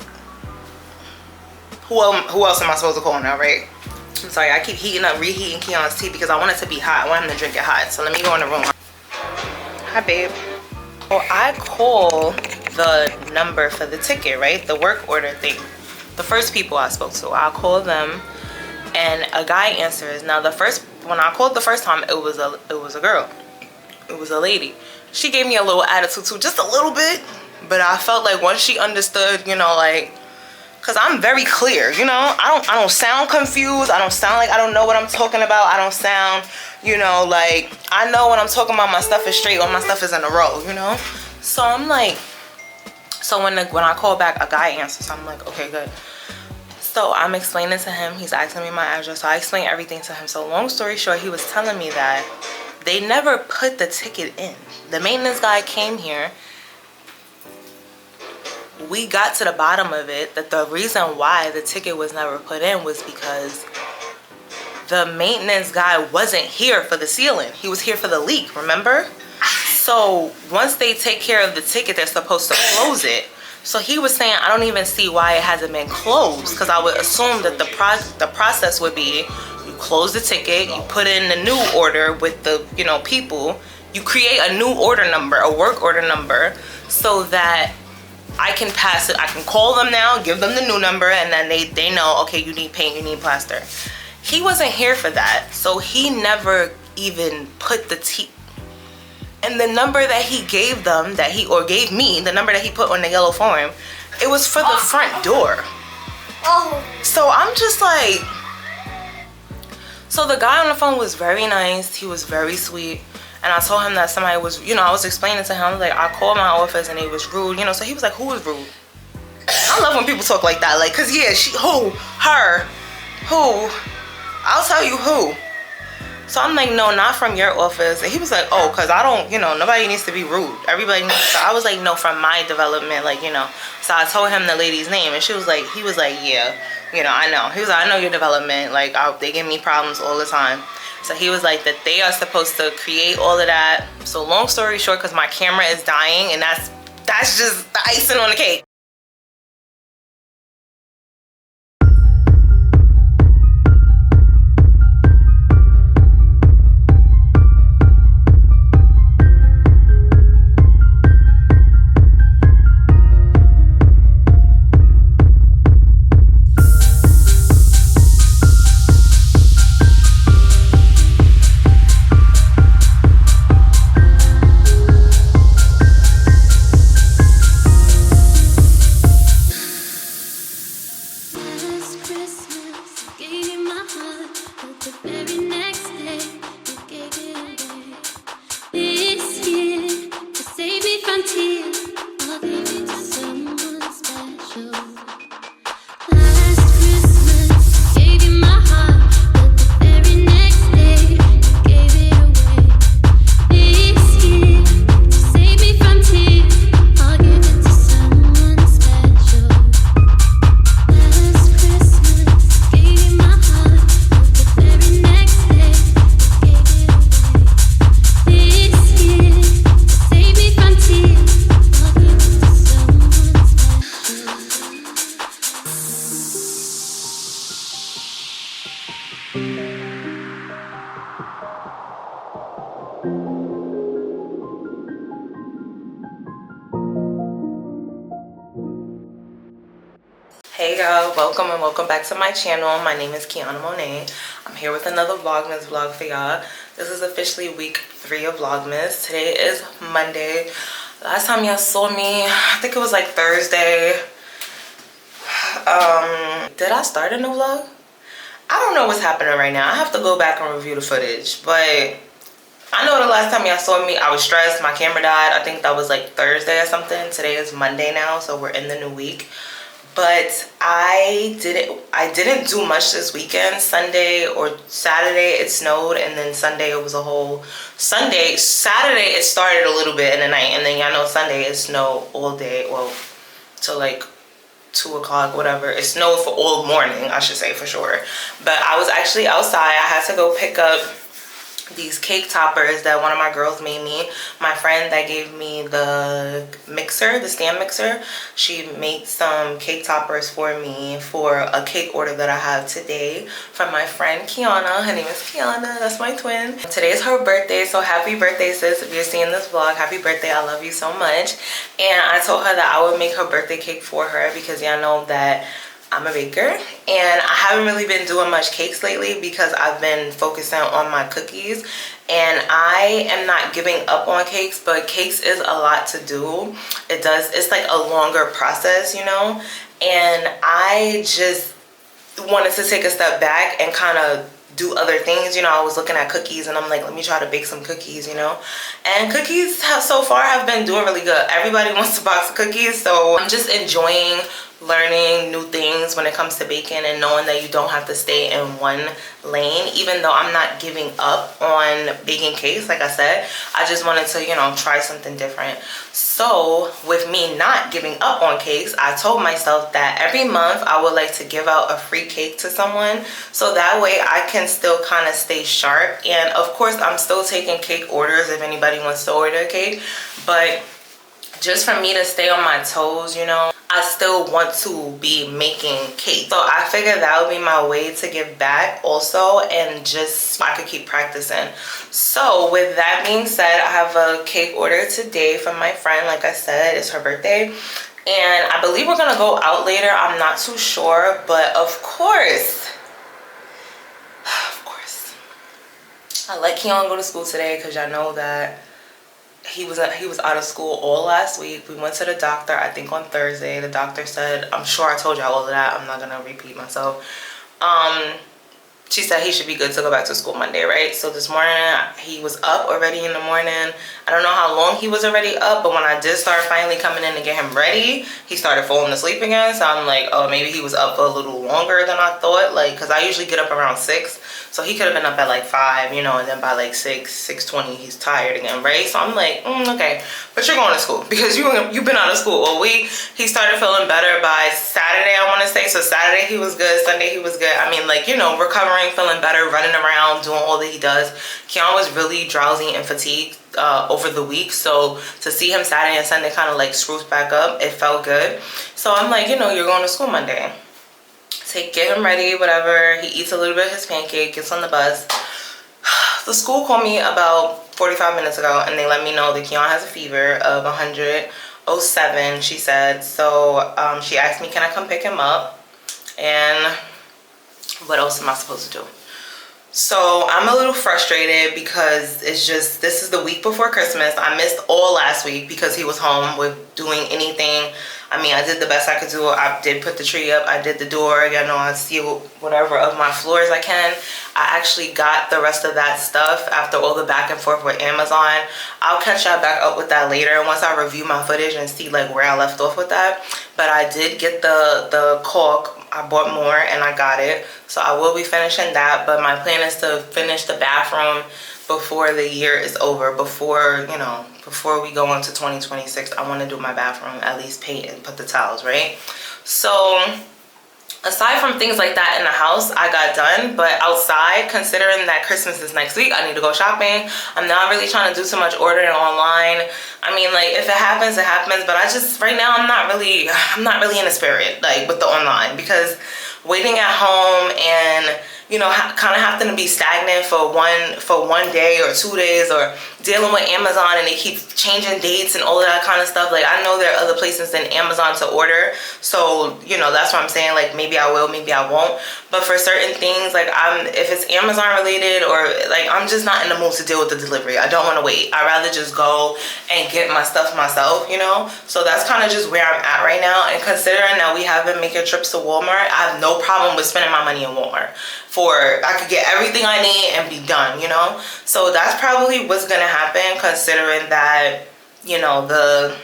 who else am I supposed to call now, right? I'm sorry, I keep reheating Keon's tea because I want it to be hot. I want him to drink it hot. So let me go in the room. Hi, babe. Well, I call the number for the ticket, right? The work order thing. The first people I spoke to, I called them and a guy answers. Now when I called the first time, it was a girl. It was a lady. She gave me a little attitude too, just a little bit. But I felt like once she understood, you know, like, cause I'm very clear, you know? I don't sound confused. I don't sound like I don't know what I'm talking about. I don't sound, you know, like I know when I'm talking about my stuff is straight or my stuff is in a row, you know? So I'm like, so when I call back, a guy answers. So I'm like, okay, good. So I'm explaining to him, he's asking me my address. So I explained everything to him. So long story short, he was telling me that they never put the ticket in. The maintenance guy came here. We got to the bottom of it, that the reason why the ticket was never put in was because the maintenance guy wasn't here for the ceiling. He was here for the leak, remember? So once they take care of the ticket, they're supposed to close it. So he was saying, I don't even see why it hasn't been closed, because I would assume that the process would be you close the ticket, you put in the new order with the, you know, people, you create a new order number, a work order number, so that I can pass it. I can call them now, give them the new number, and then they know, okay, you need paint, you need plaster. He wasn't here for that, so he never even put and the number that he gave them, or gave me, the number that he put on the yellow form, it was for the front door. So I'm just like, so the guy on the phone was very nice, he was very sweet. And I told him that somebody was, you know, I was explaining to him, like, I called my office and they was rude, you know, so he was like, who was rude? I love when people talk like that, like, cause yeah, who, I'll tell you who. So I'm like, no, not from your office. And he was like, oh, because I don't, you know, nobody needs to be rude. Everybody needs to. I was like, no, from my development, like, you know. So I told him the lady's name, and he was like, yeah, you know, I know. He was like, I know your development. Like, they give me problems all the time. So he was like that they are supposed to create all of that. So long story short, because my camera is dying, and that's just the icing on the cake. Hey y'all, welcome and welcome back to my channel. My name is Keon Monet. I'm here with another Vlogmas vlog for y'all. This is officially week 3 of Vlogmas. Today is Monday. Last time y'all saw me, I think it was like Thursday. Did I start a new vlog? I don't know what's happening right now. I have to go back and review the footage, but I know the last time y'all saw me, I was stressed. My camera died. I think that was like Thursday or something. Today is Monday now, so we're in the new week. But I didn't do much this weekend. Sunday or Saturday it snowed, and then Sunday it was a whole Sunday. Saturday it started a little bit in the night, and then y'all know Sunday it snowed all day, well, till like 2 o'clock, whatever. It snowed for all morning, I should say, for sure. But I was actually outside. I had to go pick up these cake toppers that one of my girls made me. My friend that gave me the mixer, the stand mixer, she made some cake toppers for me for a cake order that I have today from my friend Kiana. Her name is Kiana, that's my twin. Today is her birthday, so happy birthday, sis. If you're seeing this vlog, happy birthday. I love you so much. And I told her that I would make her birthday cake for her because y'all know that I'm a baker, and I haven't really been doing much cakes lately because I've been focusing on my cookies, and I am not giving up on cakes, but cakes is a lot to do. It's like a longer process, you know, and I just wanted to take a step back and kind of do other things. You know, I was looking at cookies and I'm like, let me try to bake some cookies, you know, and cookies so far have been doing really good. Everybody wants a box of cookies, so I'm just enjoying learning new things when it comes to baking and knowing that you don't have to stay in one lane. Even though I'm not giving up on baking cakes, like I said, I just wanted to, you know, try something different. So with me not giving up on cakes, I told myself that every month I would like to give out a free cake to someone, so that way I can still kind of stay sharp. And of course I'm still taking cake orders if anybody wants to order a cake, but just for me to stay on my toes, you know, I still want to be making cake. So I figured that would be my way to give back also, and just I could keep practicing. So with that being said, I have a cake order today from my friend. Like I said, it's her birthday, and I believe we're gonna go out later. I'm not too sure, but of course, I let Keon go to school today because y'all know that he was out of school all last week. We went to the doctor, I think on Thursday. The doctor said, I'm sure I told y'all all of that, I'm not gonna repeat myself. she said he should be good to go back to school Monday, right? So this morning, he was up already in the morning. I don't know how long he was already up, but when I did start finally coming in to get him ready, he started falling asleep again. So I'm like, oh, maybe he was up for a little longer than I thought. Like, because I usually get up around 6. So he could have been up at like 5, you know, and then by like 6:20, he's tired again, right? So I'm like, okay, but you're going to school because you've been out of school all week. He started feeling better by Saturday, I want to say. So Saturday he was good, Sunday he was good. I mean, like, you know, recovering, feeling better, running around, doing all that he does. Keon was really drowsy and fatigued over the week, so to see him Saturday and Sunday kind of like spruce back up, it felt good. So I'm like, you know, you're going to school Monday. Get him ready, whatever. He eats a little bit of his pancake, gets on the bus. The school called me about 45 minutes ago and they let me know that Keon has a fever of 107, she said. So she asked me, can I come pick him up? And what else am I supposed to do? So I'm a little frustrated because it's just, this is the week before Christmas. I missed all last week because he was home with doing anything. I mean, I did the best I could do. I did put the tree up. I did the door. You know, I sealed whatever of my floors I can. I actually got the rest of that stuff after all the back and forth with Amazon. I'll catch y'all back up with that later once I review my footage and see like where I left off with that. But I did get the caulk. I bought more and I got it. So I will be finishing that. But my plan is to finish the bathroom before the year is over, before, you know, before we go into 2026. I want to do my bathroom, at least paint and put the tiles, right? So aside from things like that in the house, I got done. But outside, considering that Christmas is next week, I need to go shopping. I'm not really trying to do too much ordering online. I mean, like, if it happens, it happens. But I just, right now, I'm not really in the spirit, like, with the online. Because waiting at home and, you know, kind of having to be stagnant for one day or 2 days, or dealing with Amazon and they keep changing dates and all of that kind of stuff. Like, I know there are other places than Amazon to order, so, you know, that's what I'm saying. Like, maybe I will, maybe I won't. But for certain things, like, if it's Amazon related, or like, I'm just not in the mood to deal with the delivery. I don't want to wait. I'd rather just go and get my stuff myself, you know. So that's kind of just where I'm at right now. And considering that we have been making trips to Walmart, I have no problem with spending my money in Walmart. I could get everything I need and be done, you know. So that's probably what's gonna happen, considering that, you know, the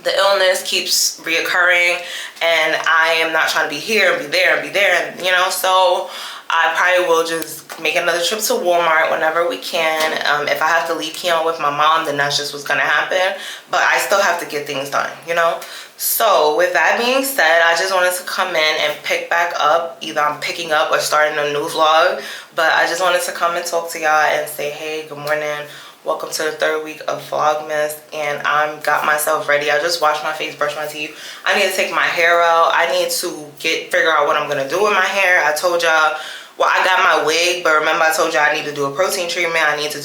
illness keeps reoccurring and I am not trying to be here and be there and be there, and, you know. So I probably will just make another trip to Walmart whenever we can. If I have to leave Keon with my mom, then that's just what's gonna happen. But I still have to get things done, you know. So with that being said, I just wanted to come in and pick back up. Either I'm picking up or starting a new vlog. But I just wanted to come and talk to y'all and say, hey, good morning. Welcome to the 3rd week of Vlogmas. And I got myself ready. I just washed my face, brushed my teeth. I need to take my hair out. I need to figure out what I'm gonna do with my hair. I told y'all, well, I got my wig, but remember I told you I need to do a protein treatment. I need to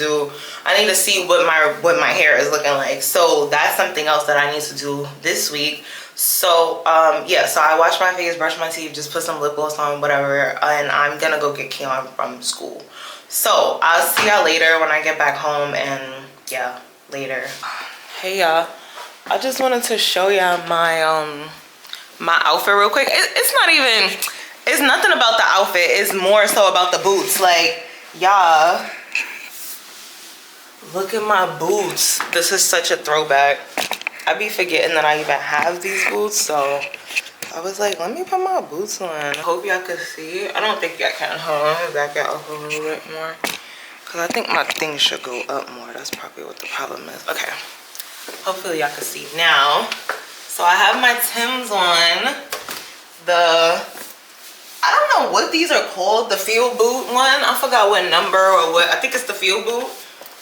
see what my hair is looking like. So that's something else that I need to do this week. So yeah, so I washed my face, brushed my teeth, just put some lip gloss on, whatever, and I'm gonna go get Keon from school. So I'll see y'all later when I get back home, and yeah, later. Hey y'all, I just wanted to show y'all my my outfit real quick. It's nothing about the outfit. It's more so about the boots. Like, y'all, look at my boots. This is such a throwback. I be forgetting that I even have these boots. So I was like, let me put my boots on. I hope y'all can see. I don't think y'all can. Hold on, let me back y'all up a little bit more. Because I think my thing should go up more. That's probably what the problem is. Okay. Hopefully y'all can see now. So I have my Timbs on. I don't know what these are called, the field boot one. I forgot what number or what. I think it's the field boot.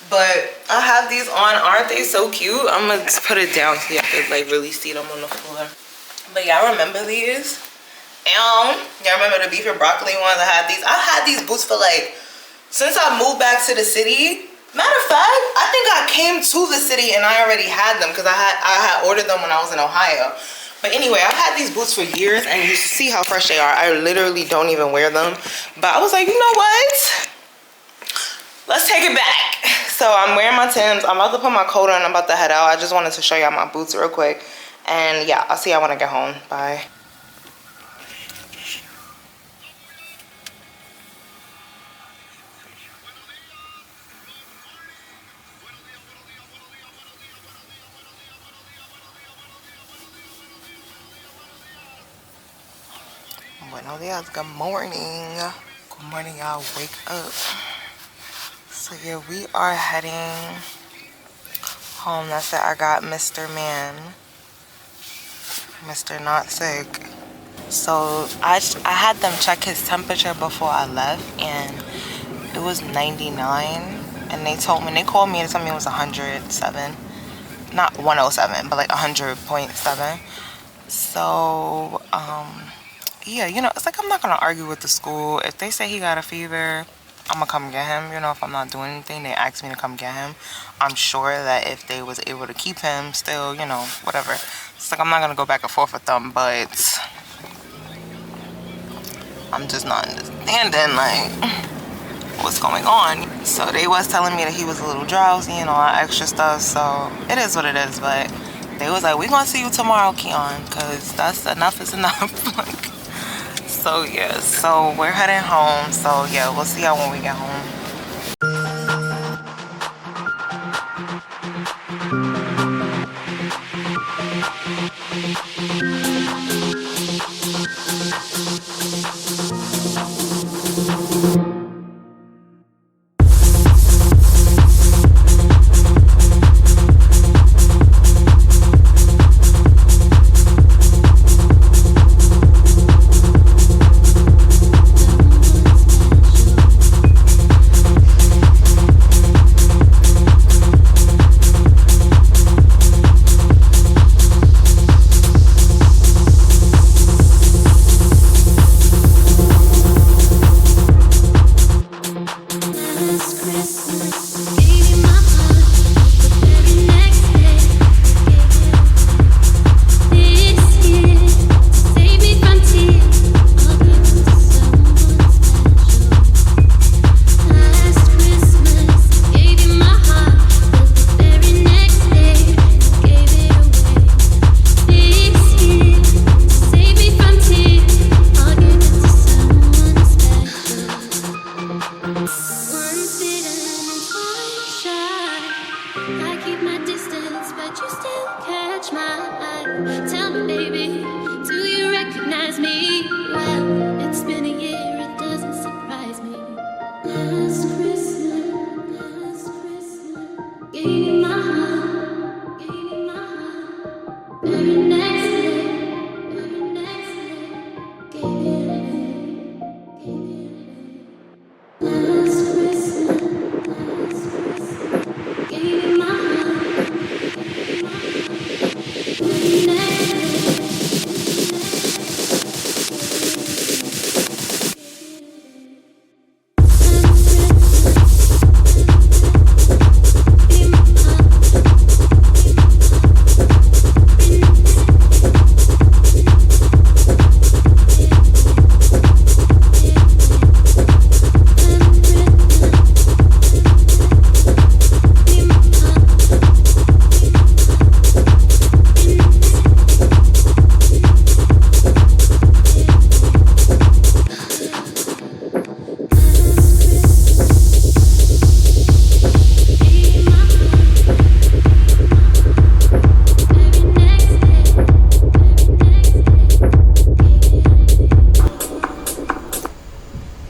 But I have these on. Aren't they so cute? I'm going to put it down so y'all can like really see them on the floor. But y'all remember these? Y'all remember the beef and broccoli ones? I had these boots for like, since I moved back to the city. Matter of fact, I think I came to the city and I already had them because I had ordered them when I was in Ohio. But anyway, I've had these boots for years and you see how fresh they are. I literally don't even wear them. But I was like, you know what? Let's take it back. So I'm wearing my Timbs. I'm about to put my coat on. I'm about to head out. I just wanted to show y'all my boots real quick. And yeah, I'll see y'all when I get home. Bye. Buenos dias. Good morning. Good morning, y'all. Wake up. So yeah, we are heading home. That's it. I got Mr. Man, Mr. Not Sick. So I had them check his temperature before I left, and it was 99. And they called me and told me it was 107, not 107, but like 100.7. So yeah, you know, it's like I'm not gonna argue with the school. If they say he got a fever, I'm gonna come get him. You know, if I'm not doing anything, they ask me to come get him. I'm sure that if they was able to keep him still, you know, whatever. It's like I'm not gonna go back and forth with them, but I'm just not understanding like what's going on. So they was telling me that he was a little drowsy and all that extra stuff. So it is what it is. But they was like, we gonna see you tomorrow, Keon, because that's enough is enough. Like, so yeah, so we're heading home. So yeah, we'll see y'all when we get home.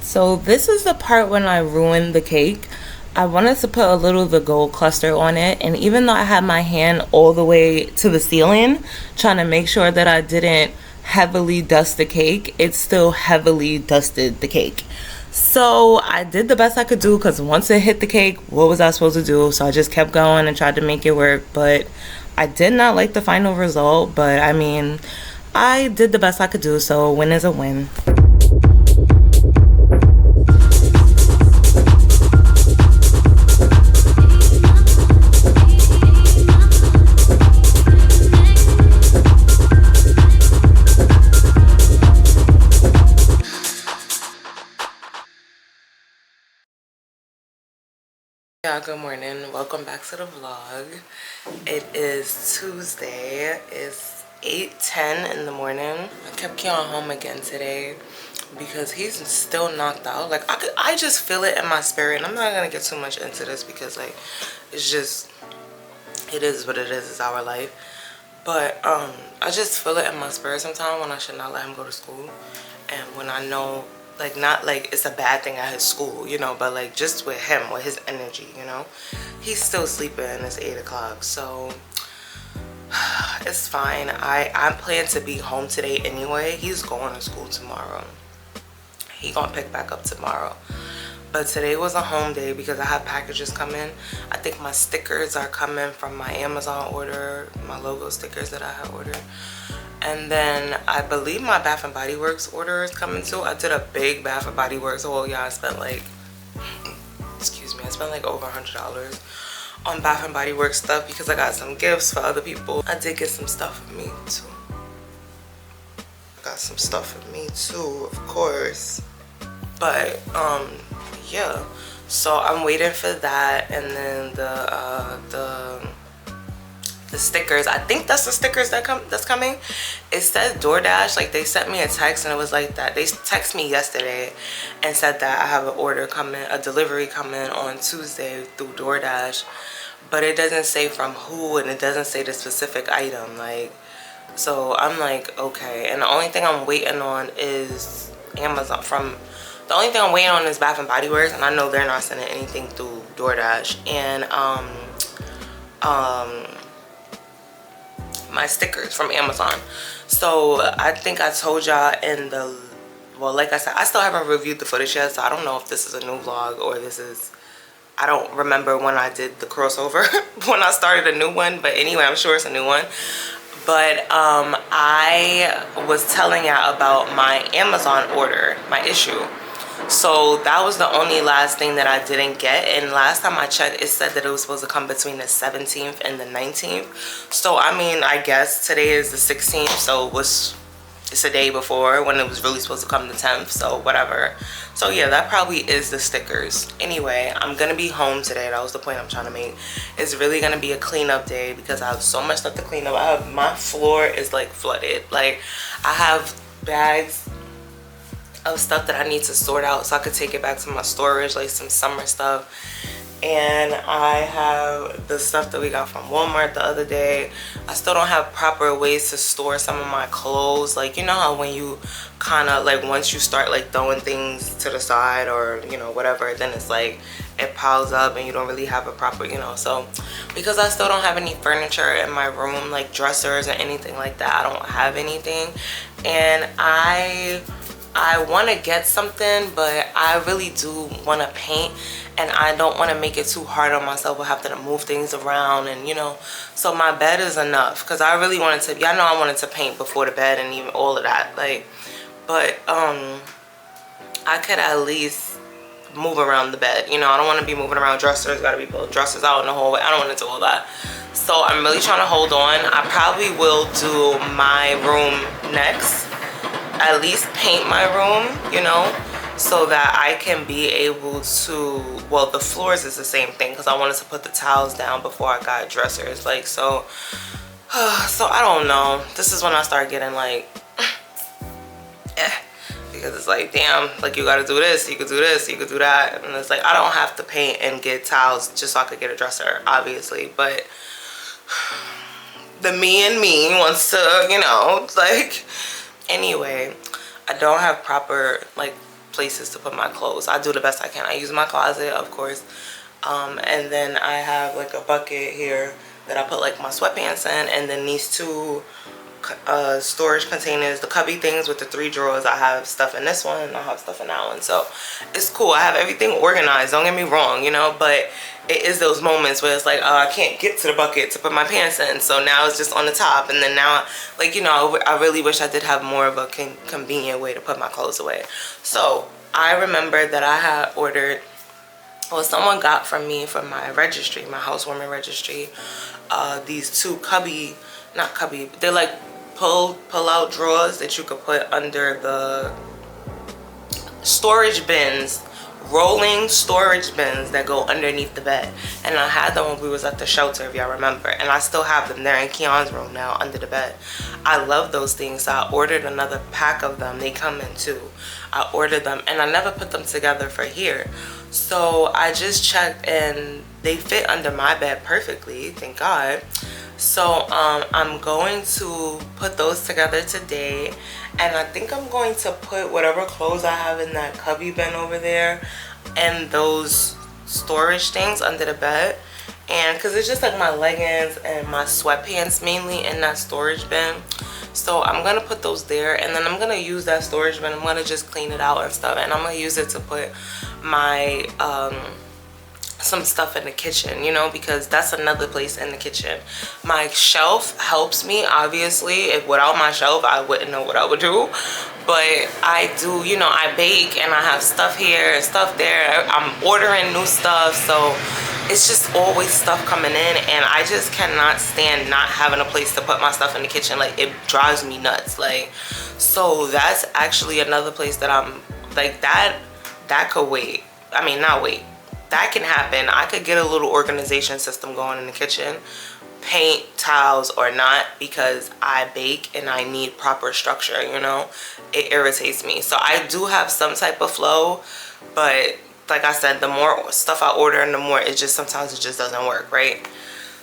So this is the part when I ruined the cake. I wanted to put a little of the gold cluster on it, and even though I had my hand all the way to the ceiling trying to make sure that I didn't heavily dust the cake, it still heavily dusted the cake. So I did the best I could do, because once it hit the cake, what was I supposed to do? So I just kept going and tried to make it work, but I did not like the final result. But I mean, I did the best I could do, so a win is a win. Yeah, good morning. Welcome back to the vlog. It is Tuesday. It's 8:10 in the morning. I kept Keon home again today because he's still knocked out. Like I just feel it in my spirit. And I'm not gonna get too much into this because like it's just, it is what it is. It's our life. But I just feel it in my spirit sometimes when I should not let him go to school. And when I know, like, not like it's a bad thing at his school, you know, but like just with him, with his energy, you know, he's still sleeping and it's 8 o'clock, so it's fine. I plan to be home today anyway. He's going to school tomorrow. He gonna pick back up tomorrow. But today was a home day because I have packages coming. I think my stickers are coming from my Amazon order, my logo stickers that I had ordered. And then I believe my Bath and Body Works order is coming too. I did a big Bath and Body Works haul. Yeah, I spent like, excuse me, I spent like over $100 on Bath and Body Works stuff because I got some gifts for other people. I did get some stuff for me too. I got some stuff for me too, of course. But yeah, so I'm waiting for that, and then the stickers. I think that's the stickers that's coming. It said DoorDash. Like, they sent me a text and it was like that. They texted me yesterday and said that I have an order coming, a delivery coming on Tuesday through DoorDash, but it doesn't say from who, and it doesn't say the specific item. Like, so I'm like, okay. And the only thing I'm waiting on is Amazon. The only thing I'm waiting on is Bath and Body Works, and I know they're not sending anything through DoorDash. And my stickers from Amazon. So I think I told y'all in the, well, like I said, I still haven't reviewed the footage yet, so I don't know if this is a new vlog or this is, I don't remember when I did the crossover when I started a new one, but anyway, I'm sure it's a new one. But I was telling y'all about my Amazon order, my issue. So that was the only last thing that I didn't get, and last time I checked, it said that it was supposed to come between the 17th and the 19th. So I mean, I guess today is the 16th, so it's a day before when it was really supposed to come the 10th, so whatever. So yeah, that probably is the stickers. Anyway, I'm gonna be home today. That was the point I'm trying to make. It's really gonna be a cleanup day because I have so much stuff to clean up. My floor is like flooded. Like, I have bags of stuff that I need to sort out so I could take it back to my storage, like some summer stuff. And I have the stuff that we got from Walmart the other day. I still don't have proper ways to store some of my clothes. Like, you know how when you kind of like, once you start like throwing things to the side or, you know, whatever, then it's like it piles up and you don't really have a proper, you know. So because I still don't have any furniture in my room, like dressers or anything like that, I don't have anything. And I want to get something, but I really do want to paint, and I don't want to make it too hard on myself. I have to move things around, and you know, so my bed is enough because I really wanted to, y'all know I wanted to paint before the bed and even all of that, like, but I could at least move around the bed, you know. I don't want to be moving around dressers, gotta be pulling dressers out in the hallway. I don't want to do all that, so I'm really trying to hold on. I probably will do my room next, at least paint my room, you know, so that I can be able to, well, the floors is the same thing because I wanted to put the towels down before I got dressers, like, so I don't know. This is when I start getting like because it's like, damn, like, you gotta do this, you could do this, you could do that, and it's like I don't have to paint and get towels just so I could get a dresser, obviously, but the me in me wants to, you know, like, anyway, I don't have proper like places to put my clothes. I do the best I can. I use my closet, of course, and then I have like a bucket here that I put like my sweatpants in, and then these two storage containers, the cubby things with the 3 drawers. I have stuff in this one and I have stuff in that one, so it's cool. I have everything organized, don't get me wrong, you know, but it is those moments where it's like, oh, I can't get to the bucket to put my pants in, so now it's just on the top, and then now, like, you know, I really wish I did have more of a convenient way to put my clothes away. So I remember that I had ordered, well, someone got from me from my registry, my housewarming registry, these 2 cubby, not cubby, they're like pull out drawers that you could put under the storage bins, rolling storage bins that go underneath the bed. And I had them when we was at the shelter, if y'all remember, and I still have them. They're in Keon's room now under the bed. I love those things, so I ordered another pack of them. They come in 2. I ordered them and I never put them together for here, so I just checked and they fit under my bed perfectly, thank God. So I'm going to put those together today, and I think I'm going to put whatever clothes I have in that cubby bin over there and those storage things under the bed. And because it's just like my leggings and my sweatpants mainly in that storage bin, so I'm gonna put those there, and then I'm gonna use that storage bin. I'm gonna just clean it out and stuff, and I'm gonna use it to put my some stuff in the kitchen, you know, because that's another place in the kitchen. My shelf helps me, obviously. If without my shelf, I wouldn't know what I would do. But I do, you know, I bake and I have stuff here and stuff there. I'm ordering new stuff, so it's just always stuff coming in, and I just cannot stand not having a place to put my stuff in the kitchen. Like, it drives me nuts. Like, so that's actually another place that I'm like, that could wait. I mean, not wait. That can happen. I could get a little organization system going in the kitchen, paint, tiles or not, because I bake and I need proper structure, you know. It irritates me. So I do have some type of flow, but like I said, the more stuff I order and the more it just sometimes it just doesn't work, right?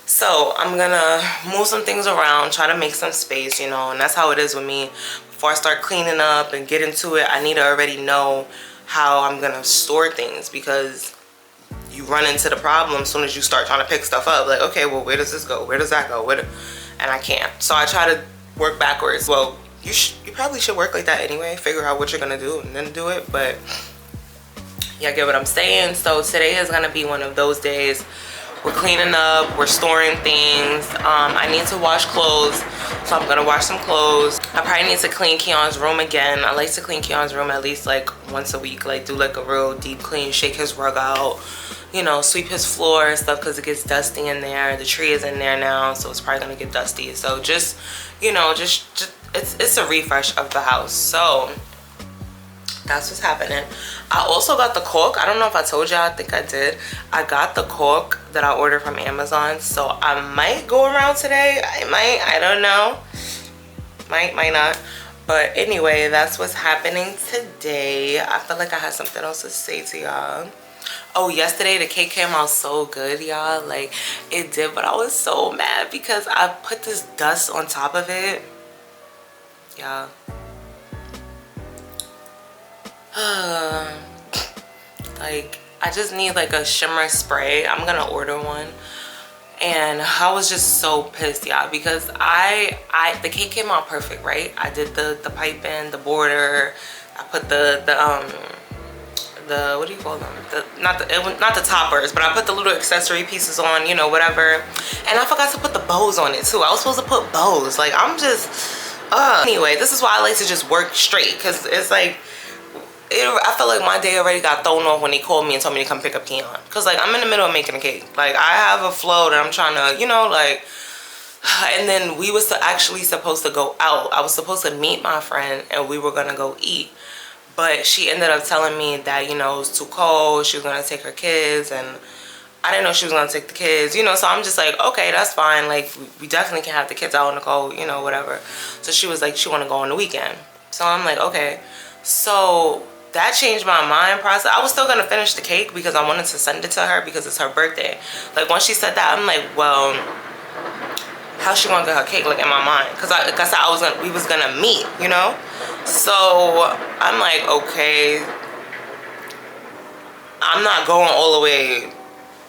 So I'm gonna move some things around, try to make some space, you know, and that's how it is with me. Before I start cleaning up and get into it, I need to already know how I'm gonna store things, because you run into the problem as soon as you start trying to pick stuff up. Like, okay, well, where does this go? Where does that go? And I can't. So I try to work backwards. Well, you probably should work like that anyway. Figure out what you're gonna do and then do it. But yeah, get what I'm saying? So today is gonna be one of those days. We're cleaning up, we're storing things. I need to wash clothes, so I'm gonna wash some clothes. I probably need to clean Keon's room again. I like to clean Keon's room at least like once a week, like do like a real deep clean, shake his rug out, you know, sweep his floor and stuff, because it gets dusty in there. The tree is in there now, so it's probably gonna get dusty. So just, you know, just it's a refresh of the house. So that's what's happening. I also got the cork. I don't know if I told y'all. I think I did. I got the cork that I ordered from Amazon, so I might go around today. I don't know. Might not. But anyway, that's what's happening today. I feel like I had something else to say to y'all. Oh, yesterday the cake came out so good, y'all. Like, it did, but I was so mad because I put this dust on top of it. Y'all. Like, I just need like a shimmer spray. I'm gonna order one. And I was just so pissed, y'all, because the cake came out perfect, right? I did the piping, the border. I put the what do you call them? Not the toppers, but I put the little accessory pieces on, you know, whatever. And I forgot to put the bows on it too. I was supposed to put bows. Like, I'm just anyway, this is why I like to just work straight, because it's like I felt like my day already got thrown off when they called me and told me to come pick up Keon. Because, like, I'm in the middle of making a cake. Like, I have a flow that I'm trying to, you know, like, and then we was actually supposed to go out. I was supposed to meet my friend and we were going to go eat. But she ended up telling me that, you know, it was too cold. She was going to take her kids, and I didn't know she was going to take the kids, you know. So I'm just like, okay, that's fine. Like, we definitely can have the kids out in the cold, you know, whatever. So she was like, she want to go on the weekend. So I'm like, okay. So that changed my mind process. I was still gonna finish the cake because I wanted to send it to her because it's her birthday. Like, once she said that, I'm like, well, how's she gonna get her cake? Like, in my mind, because like I said, we was gonna meet, you know. So I'm like, okay, I'm not going all the way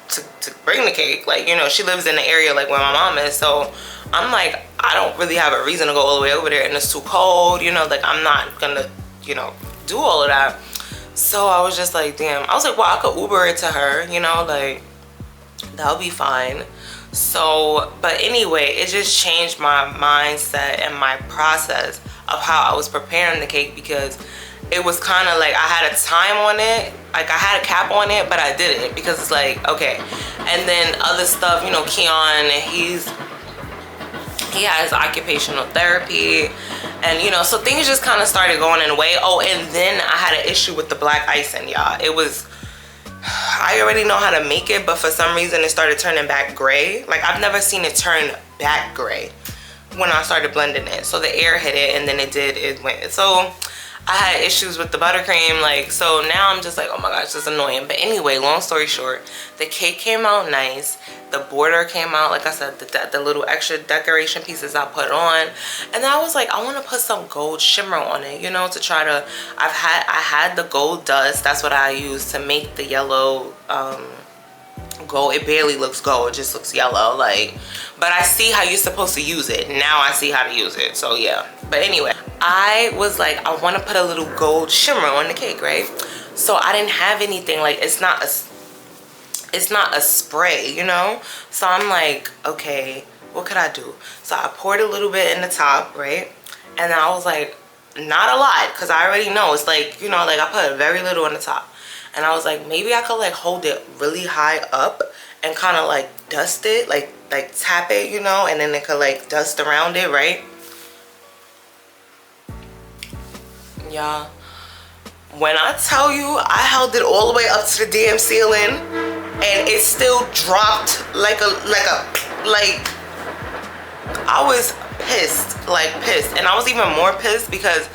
to bring the cake. Like, you know, she lives in the area like where my mom is, so I'm like, I don't really have a reason to go all the way over there, and it's too cold, you know. Like, I'm not gonna, you know, do all of that. So I was just like, damn. I was like, well, I could Uber it to her, you know, like, that'll be fine. So, but anyway, it just changed my mindset and my process of how I was preparing the cake, because it was kind of like I had a time on it, like I had a cap on it, but I didn't, because it's like, okay. And then other stuff, you know, Keon, he has occupational therapy, and you know, so things just kind of started going in a way. Oh, and then I had an issue with the black icing, y'all. It was, I already know how to make it, but for some reason it started turning back gray. Like, I've never seen it turn back gray when I started blending it. So the air hit it, and then it went. So I had issues with the buttercream, like, so now I'm just like, oh my gosh, this is annoying. But anyway, long story short, the cake came out nice. The border came out, like I said, the little extra decoration pieces I put on. And then I was like, I want to put some gold shimmer on it, you know, to try to, I had the gold dust. That's what I used to make the yellow, gold. It barely looks gold, it just looks yellow, like, but I see how you're supposed to use it. Now I see how to use it, so yeah. But anyway, I was like, I want to put a little gold shimmer on the cake, right? So I didn't have anything, like, it's not a spray, you know? So I'm like, okay, what could I do? So I poured a little bit in the top, right? And then I was like, not a lot, because I already know it's like, you know, like I put very little on the top. And I was like, maybe I could like hold it really high up and kind of like dust it, like tap it, you know, and then it could like dust around it, right? Yeah. When I tell you, I held it all the way up to the damn ceiling and it still dropped like I was pissed, like pissed. And I was even more pissed because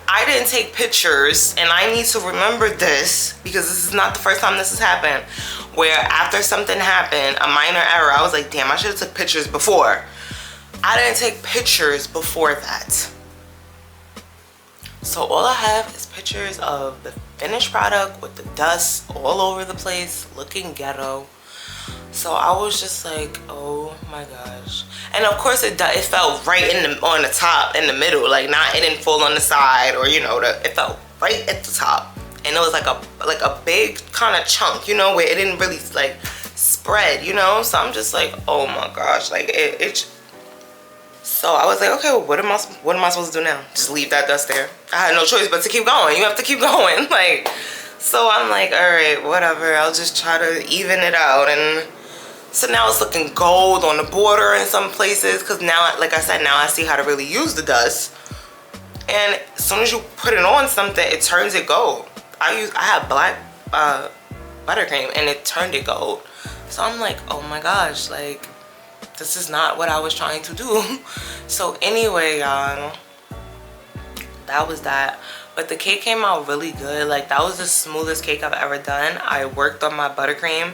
I didn't take pictures, and I need to remember this because this is not the first time this has happened, where after something happened, a minor error, I was like, damn, I should have took pictures before. I didn't take pictures before that. So all I have is pictures of the finished product with the dust all over the place, looking ghetto. So I was just like, oh my gosh. And of course it fell right on the top, in the middle, like it didn't fall on the side, or you know, it fell right at the top. And it was like a big kind of chunk, you know, where it didn't really like spread, you know. So I'm just like, oh my gosh, like so I was like, okay, well, what am I supposed to do now? Just leave that dust there? I had no choice but to keep going. You have to keep going. Like, so I'm like, all right, whatever, I'll just try to even it out. And so now it's looking gold on the border in some places, because now, like I said, now I see how to really use the dust. And as soon as you put it on something, it turns it gold. I have black buttercream and it turned it gold. So I'm like, oh my gosh, like, this is not what I was trying to do. So anyway, y'all, that was that. But the cake came out really good. Like, that was the smoothest cake I've ever done. I worked on my buttercream.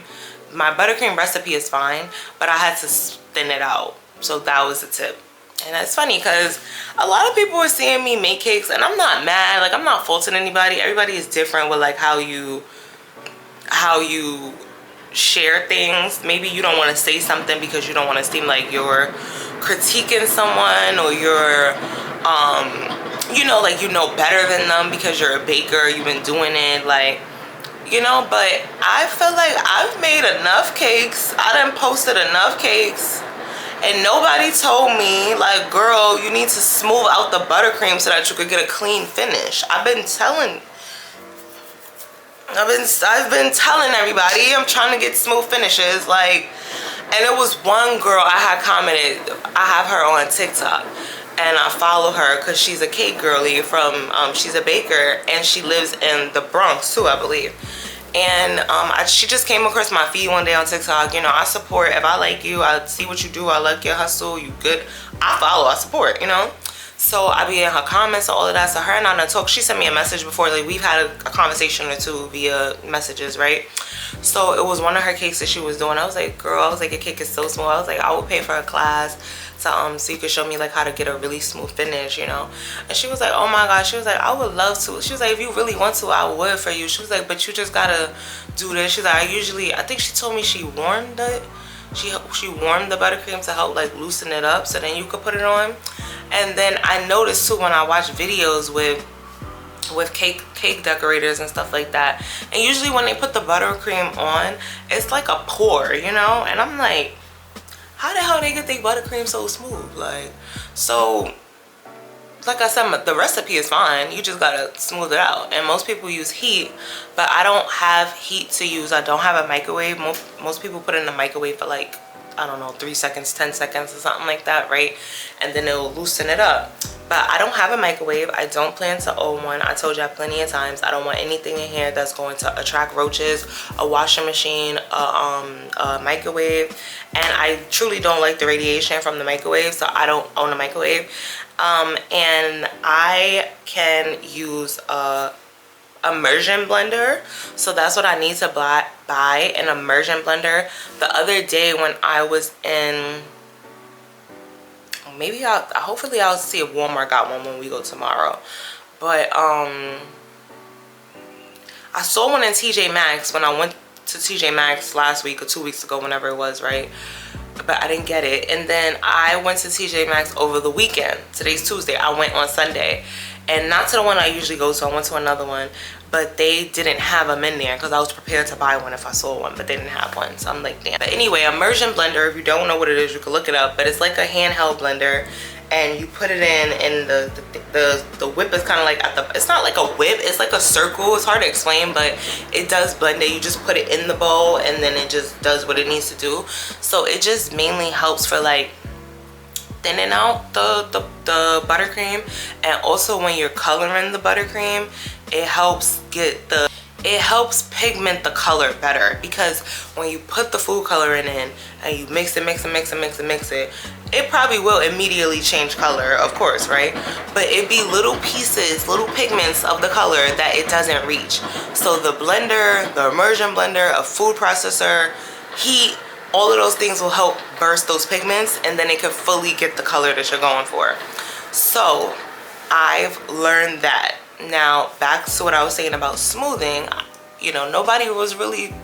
My buttercream recipe is fine, but I had to thin it out. So that was the tip. And that's funny because a lot of people were seeing me make cakes, and I'm not mad. Like, I'm not faulting anybody. Everybody is different with like how you share things. Maybe you don't want to say something because you don't want to seem like you're critiquing someone, or you're you know, like you know better than them because you're a baker, you've been doing it, like, you know. But I feel like I've made enough cakes, I done posted enough cakes, and nobody told me, like, girl, you need to smooth out the buttercream so that you could get a clean finish. I've been telling everybody I'm trying to get smooth finishes, like. And it was one girl I had commented, I have her on TikTok, and I follow her because she's a cake girly from, she's a baker, and she lives in the Bronx too, I believe. And she just came across my feed one day on TikTok. You know, I support. If I like you, I see what you do, I like your hustle, you good, I follow, I support, you know. So I be in her comments and all of that. So her and I done talk. She sent me a message before, like we've had a conversation or two via messages, right? So it was one of her cakes that she was doing. I was like, girl, I was like, your cake is so smooth. I was like, I would pay for a class to, so you could show me like how to get a really smooth finish, you know. And she was like, oh my gosh, she was like, I would love to. She was like, if you really want to, I would for you. She was like, but you just gotta do this. She's like, I think she told me she warmed it. She warmed the buttercream to help like loosen it up so then you could put it on. And then I noticed too when I watch videos with cake decorators and stuff like that, and usually when they put the buttercream on, it's like a pour, you know. And I'm like, how the hell they get their buttercream so smooth? Like, so like I said, the recipe is fine, you just gotta smooth it out. And most people use heat, but I don't have heat to use. I don't have a microwave. Most people put it in the microwave for like, I don't know, 3 seconds, 10 seconds or something like that, right? And then it'll loosen it up. But I don't have a microwave. I don't plan to own one. I told y'all plenty of times, I don't want anything in here that's going to attract roaches. A washing machine, a microwave, and I truly don't like the radiation from the microwave, so I don't own a microwave. And I can use a immersion blender. So that's what I need to buy, an immersion blender. The other day when I was in, maybe hopefully I'll see if Walmart got one when we go tomorrow. But I saw one in TJ Maxx when I went to TJ Maxx last week or 2 weeks ago, whenever it was, right? But I didn't get it. And then I went to TJ Maxx over the weekend. Today's Tuesday. I went on Sunday. And not to the one I usually go to. I went to another one. But they didn't have them in there because I was prepared to buy one if I saw one. But they didn't have one. So I'm like, damn. But anyway, immersion blender, if you don't know what it is, you can look it up. But it's like a handheld blender. And you put it in, and the whip is kind of like at the, it's not like a whip, it's like a circle. It's hard to explain, but it does blend it. You just put it in the bowl and then it just does what it needs to do. So it just mainly helps for like thinning out the buttercream, and also when you're coloring the buttercream, it helps pigment the color better, because when you put the food coloring in and you mix it, it probably will immediately change color, of course, right? But it be little pieces, little pigments of the color that it doesn't reach. So the blender, the immersion blender, a food processor, heat, all of those things will help burst those pigments, and then it can fully get the color that you're going for. So I've learned that. Now back to what I was saying about smoothing, you know, nobody was really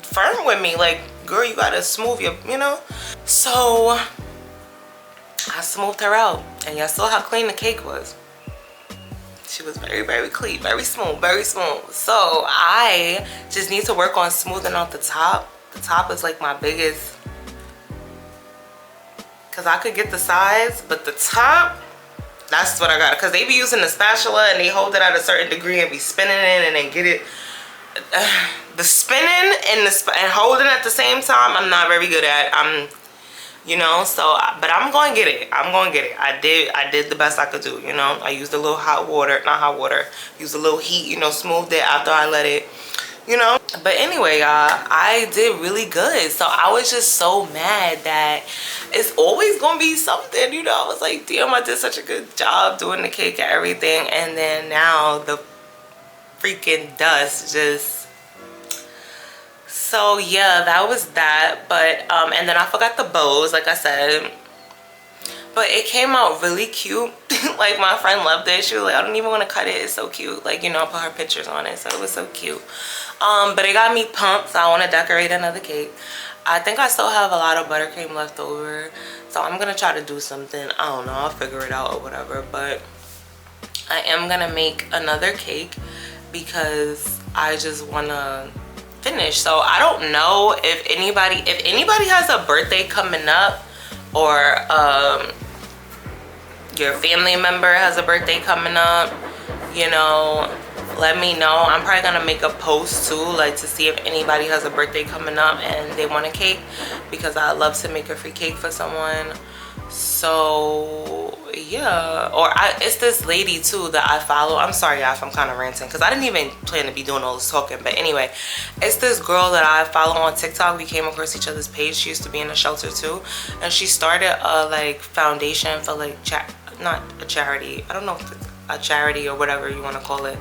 firm with me, like, girl, you gotta smooth your, you know. So I smoothed her out, and y'all saw how clean the cake was. She was very, very clean, very smooth, very smooth. So I just need to work on smoothing out the top. The top is like my biggest, because I could get the sides, but the top, that's what I got. Because they be using the spatula and they hold it at a certain degree and be spinning it and then get it. The spinning and holding at the same time, I'm not very good at. You know, so, but I'm going to get it. I'm going to get it. I did the best I could do, you know. I used a little hot water, not hot water, used a little heat, you know, smoothed it after I let it, you know. But anyway, y'all, I did really good. So I was just so mad that it's always gonna be something, you know. I was like, damn, I did such a good job doing the cake and everything, and then now the freaking dust just. So yeah, that was that. But and then I forgot the bows, like I said, but it came out really cute. Like, my friend loved it. She was like, I don't even want to cut it, it's so cute. Like, you know, I put her pictures on it, so it was so cute. But it got me pumped, so I want to decorate another cake. I think I still have a lot of buttercream left over, so I'm gonna try to do something. I don't know, I'll figure it out or whatever. But I am gonna make another cake because I just want to finish. So I don't know if anybody has a birthday coming up, or your family member has a birthday coming up, you know, let me know. I'm probably gonna make a post too, like, to see if anybody has a birthday coming up and they want a cake, because I love to make a free cake for someone. So yeah, or it's this lady too that I follow. I'm sorry if I'm kind of ranting, because I didn't even plan to be doing all this talking, but anyway, it's this girl that I follow on TikTok. We came across each other's page. She used to be in a shelter too, and she started a like foundation for like not a charity, I don't know if it's a charity or whatever you want to call it.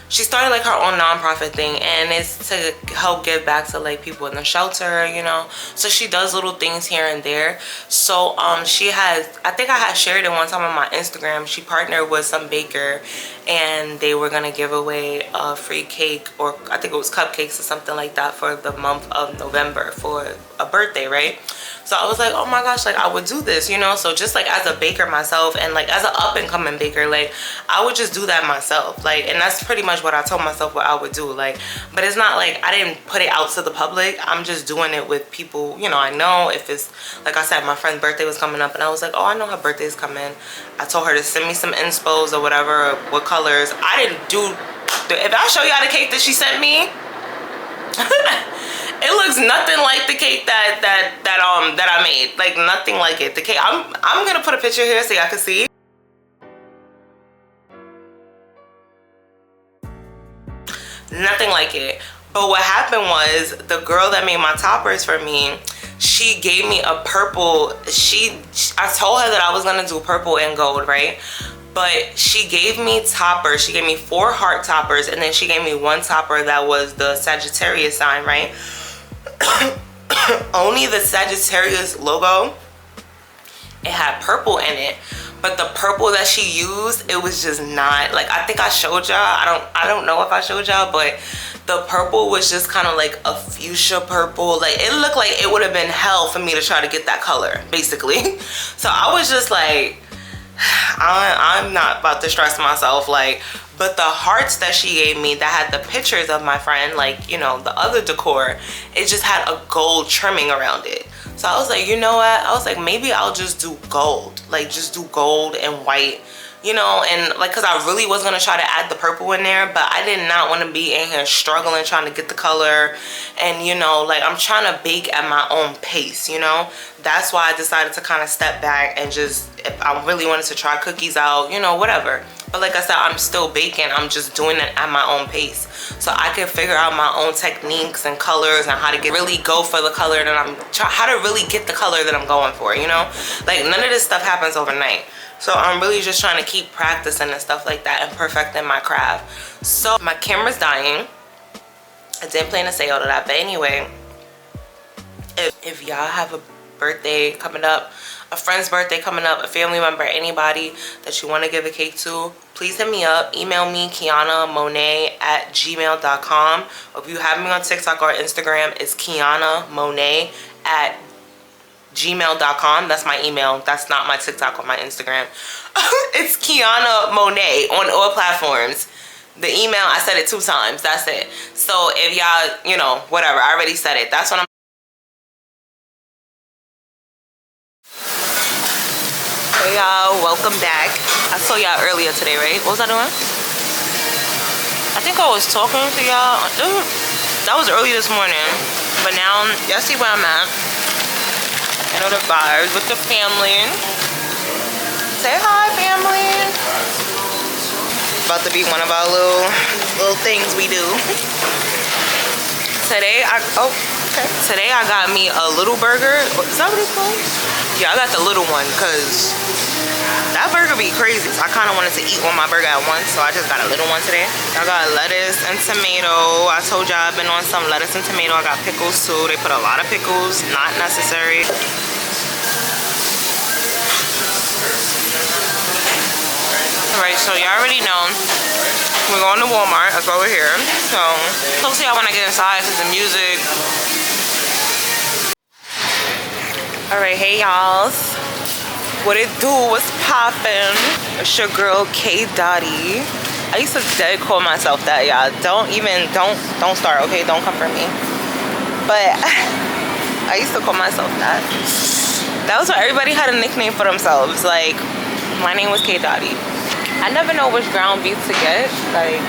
She started like her own nonprofit thing, and it's to help give back to like people in the shelter, you know. So she does little things here and there. So she has, I think I had shared it one time on my Instagram, she partnered with some baker, and they were gonna give away a free cake, or I think it was cupcakes or something like that, for the month of November for a birthday, right? So I was like, oh my gosh, like, I would do this, you know. So just like as a baker myself, and like as an up and coming baker, like, I would just do that myself, like, and that's pretty much what I told myself what I would do, like. But it's not like I didn't put it out to the public. I'm just doing it with people, you know. I know if it's, like I said, my friend's birthday was coming up, and I was like, oh, I know her birthday's coming. I told her to send me some inspos or whatever, or what colors. I didn't do, if I show y'all the cake that she sent me, it looks nothing like the cake that I made. Like, nothing like it. The cake, I'm gonna put a picture here so y'all can see. Nothing like it. But what happened was, the girl that made my toppers for me, she gave me a purple. I told her that I was gonna do purple and gold, right? But she gave me toppers. She gave me 4 heart toppers, and then she gave me 1 topper that was the Sagittarius sign, right? Only the Sagittarius logo, it had purple in it, but the purple that she used, it was just not like, I think I showed y'all, I don't know if I showed y'all, but the purple was just kind of like a fuchsia purple. Like, it looked like it would have been hell for me to try to get that color, basically. So I was just like, I'm not about to stress myself. Like, but the hearts that she gave me that had the pictures of my friend, like, you know, the other decor, it just had a gold trimming around it. So I was like, you know what? I was like, maybe I'll just do gold. Like, just do gold and white, you know? And like, cause I really was gonna try to add the purple in there, but I did not want to be in here struggling trying to get the color. And you know, like, I'm trying to bake at my own pace, you know? That's why I decided to kind of step back and just, if I really wanted to try cookies out, you know, whatever. But like I said, I'm still baking. I'm just doing it at my own pace. So I can figure out my own techniques and colors and how to really go for the color that how to really get the color that I'm going for, you know? Like, none of this stuff happens overnight. So I'm really just trying to keep practicing and stuff like that and perfecting my craft. So my camera's dying. I didn't plan to say all of that, but anyway, if y'all have a birthday coming up, a friend's birthday coming up, a family member, anybody that you want to give a cake to, please hit me up. Email me, kianamonet@gmail.com. Or if you have me on TikTok or Instagram, it's kianamonet@gmail.com. That's my email. That's not my TikTok or my Instagram. It's Kiana Monet on all platforms. The email, I said it 2 times. That's it. So if y'all, you know, whatever, I already said it. That's what I'm. Hey y'all, welcome back. I saw y'all earlier today, right? What was I doing? I think I was talking to y'all. That was early this morning. But now, y'all see where I'm at. You know, the vibes with the family. Say hi, family. About to be one of our little things we do. Today I got me a little burger. Is that what it's called? Yeah, I got the little one because that burger be crazy. So I kind of wanted to eat one my burger at once, so I just got a little one today. I got lettuce and tomato. I told y'all I've been on some lettuce and tomato. I got pickles too. They put a lot of pickles, not necessary. Alright, so y'all already know we're going to Walmart. That's why we're here. So see y'all when I get inside to the music. Alright, hey y'all. What it do? What's poppin'? It's your girl K Dottie. I used to dead call myself that, y'all. Don't start, okay? Don't come for me. But I used to call myself that. That was why everybody had a nickname for themselves. Like, my name was K Dottie. I never know which ground beef to get. Like,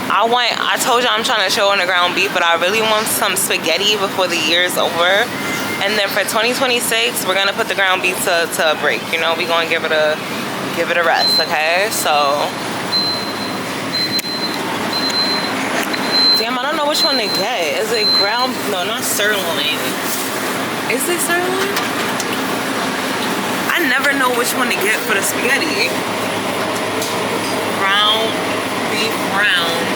I told you I'm trying to show on the ground beef, but I really want some spaghetti before the year's over. And then for 2026, we're gonna put the ground beef to a break. You know, we're gonna give it a rest, okay? So, damn, I don't know which one to get. Is it ground? No, not sirloin. Is it sirloin? I never know which one to get for the spaghetti. Ground beef, round,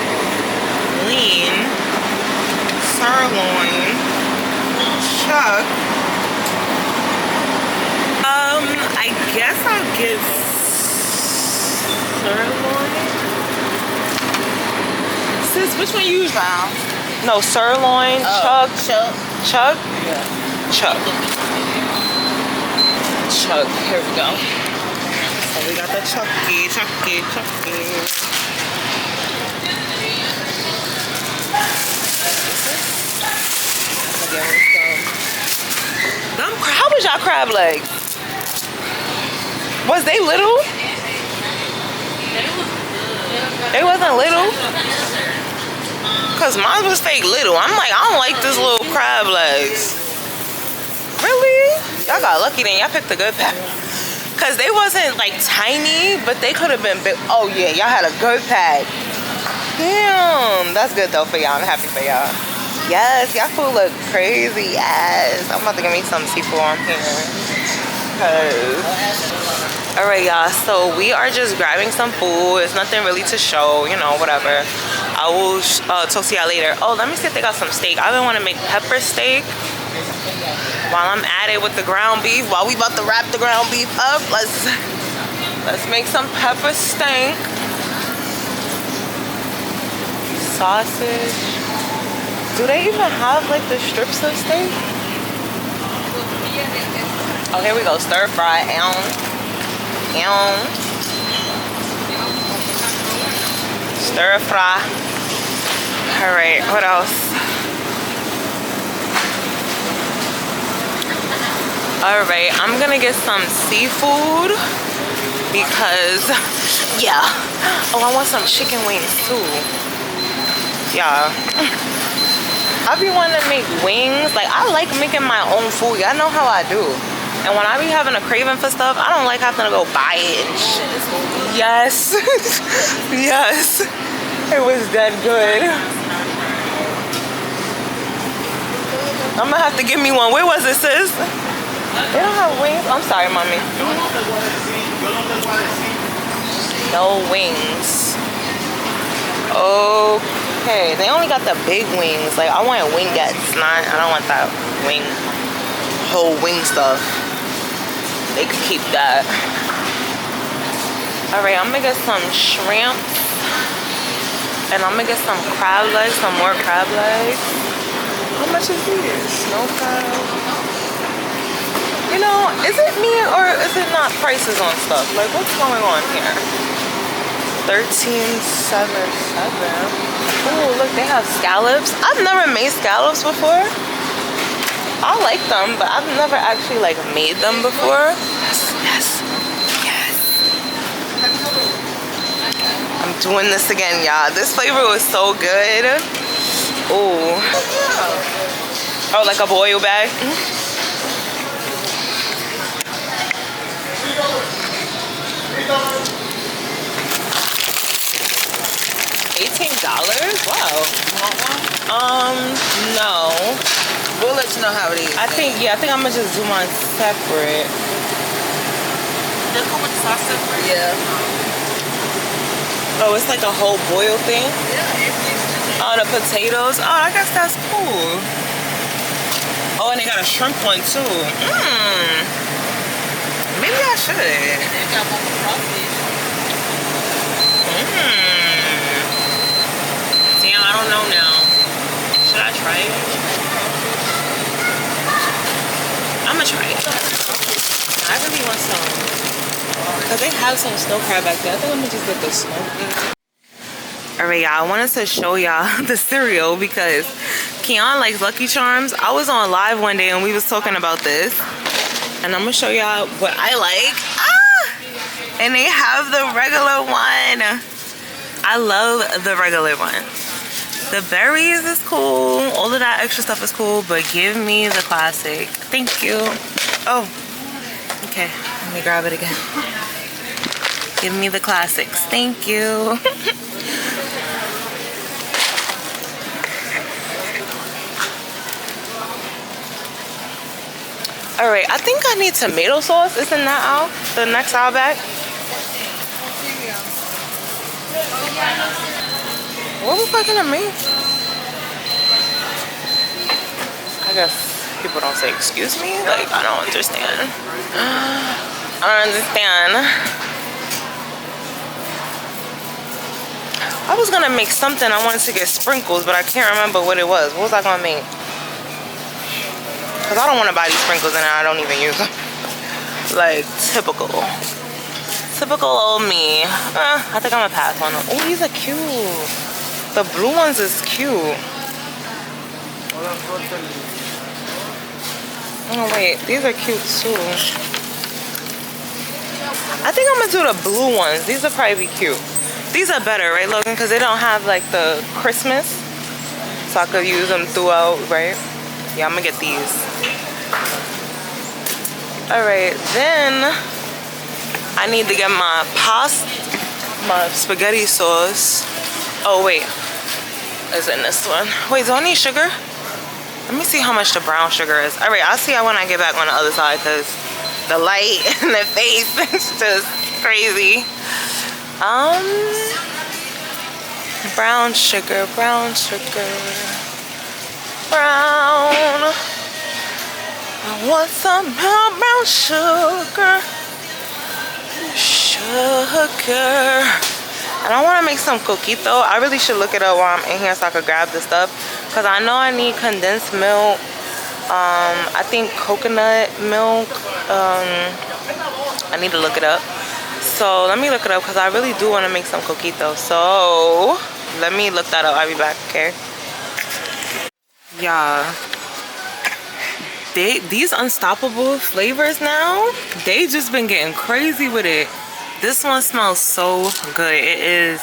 lean, sirloin, chuck. I guess I'll get sirloin. Sis, which one you use now? No, sirloin, chuck. Chuck? Yeah. Chuck. Chuck. Here we go. So we got the chucky. How was y'all crab legs? Was they little? They wasn't little? Cause mine was fake little. I'm like, I don't like this little crab legs. Really? Y'all got lucky then. Y'all picked a good pack. Cause they wasn't like tiny, but they could have been big. Oh yeah, y'all had a good pack. Damn, that's good though for y'all. I'm happy for y'all. Yes, y'all food look crazy. Yes, I'm about to give me some seafood on here. because... Alright, y'all, so we are just grabbing some food. It's nothing really to show, you know, whatever. I will talk to y'all later. Oh, let me see if they got some steak. I've been wanting to make pepper steak while I'm at it with the ground beef. While we about to wrap the ground beef up, let's make some pepper steak. Sausage. Do they even have like the strips of steak? Oh, here we go. Stir fry. Stir fry. All right, what else? All right, I'm gonna get some seafood because, yeah. Oh, I want some chicken wings too. Yeah. I be wanting to make wings. Like, I like making my own food. Y'all know how I do. And when I be having a craving for stuff, I don't like having to go buy it and shit. Yes. Yes. It was that good. I'm gonna have to give me one. Where was it, sis? They don't have wings. I'm sorry, mommy. No wings. Okay. They only got the big wings. Like, I want wingettes. I don't want that whole wing stuff. They could keep that. Alright, I'm gonna get some shrimp. And I'm gonna get some crab legs, some more crab legs. How much is this? No crab. You know, is it me or is it not prices on stuff? Like, what's going on here? $13.77. Oh, look, they have scallops. I've never made scallops before. I like them, but I've never actually like made them before. Yes, yes. I'm doing this again, y'all. This flavor was so good. Oh. Oh, like a boil bag. $18? Wow. No. We'll let you know how it is. I think I'm gonna just do mine separate. They're cool with the sauce separate? Yeah. Oh, it's like a whole boil thing? Yeah. Oh, the potatoes. Oh, I guess that's cool. Oh, and they got a shrimp one too. Maybe I should. And they got one with crawfish. Damn, I don't know now. Should I try it? I'm gonna try it. I really want some. Because they have some snow crab back there. I think I'm gonna just get the snow thing. Alright, y'all. I wanted to show y'all the cereal because Keon likes Lucky Charms. I was on live one day and we was talking about this. And I'm gonna show y'all what I like. Ah! And they have the regular one. I love the regular one. The berries is cool. All of that extra stuff is cool, but give me the classic. Thank you. Oh, okay. Let me grab it again. Give me the classics. Thank you. All right, I think I need tomato sauce. Isn't that out? The next aisle back? What was fucking at me? I guess people don't say excuse me. Like, I don't understand. I don't understand. I was gonna make something. I wanted to get sprinkles, but I can't remember what it was. What was I gonna make? Because I don't want to buy these sprinkles and I don't even use them. Like, typical. Typical old me. I think I'm gonna pass on them. Oh, these are cute. The blue ones is cute. Oh wait, these are cute too. I think I'm gonna do the blue ones. These will probably be cute. These are better, right, Logan? Because they don't have like the Christmas. So I could use them throughout, right? Yeah, I'm gonna get these. Alright, then I need to get my spaghetti sauce. Oh wait, it's in this one. Wait, do I need sugar? Let me see how much the brown sugar is. Alright, I'll see you when I get back on the other side because the light in the face. It's just crazy. Brown sugar, brown sugar, brown. I want some brown sugar, sugar. And I want to make some coquito. I really should look it up while I'm in here so I could grab the stuff, because I know I need condensed milk. I think coconut milk. I need to look it up. So let me look it up, because I really do want to make some coquito. So let me look that up. I'll be back, okay? Yeah. These unstoppable flavors now, they just been getting crazy with it. This one smells so good. It is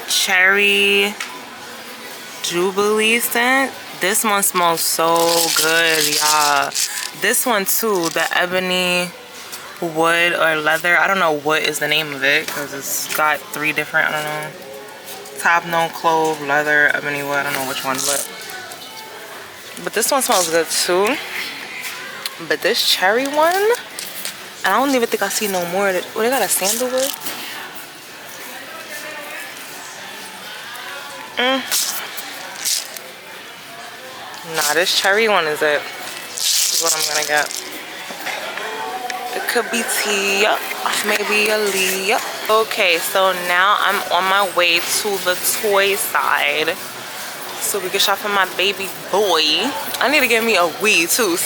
cherry jubilee scent. This one smells so good, y'all. This one too, the ebony wood or leather. I don't know what is the name of it, because it's got 3 different, I don't know. Top note, clove, leather, ebony wood. I don't know which one, but this one smells good too. But this cherry one, and I don't even think I see no more. What, they got a sandalwood? Nah, this cherry one is it. This is what I'm gonna get. It could be tea, maybe a lee. Okay, so now I'm on my way to the toy side, so we can shop for my baby boy. I need to get me a Wii too.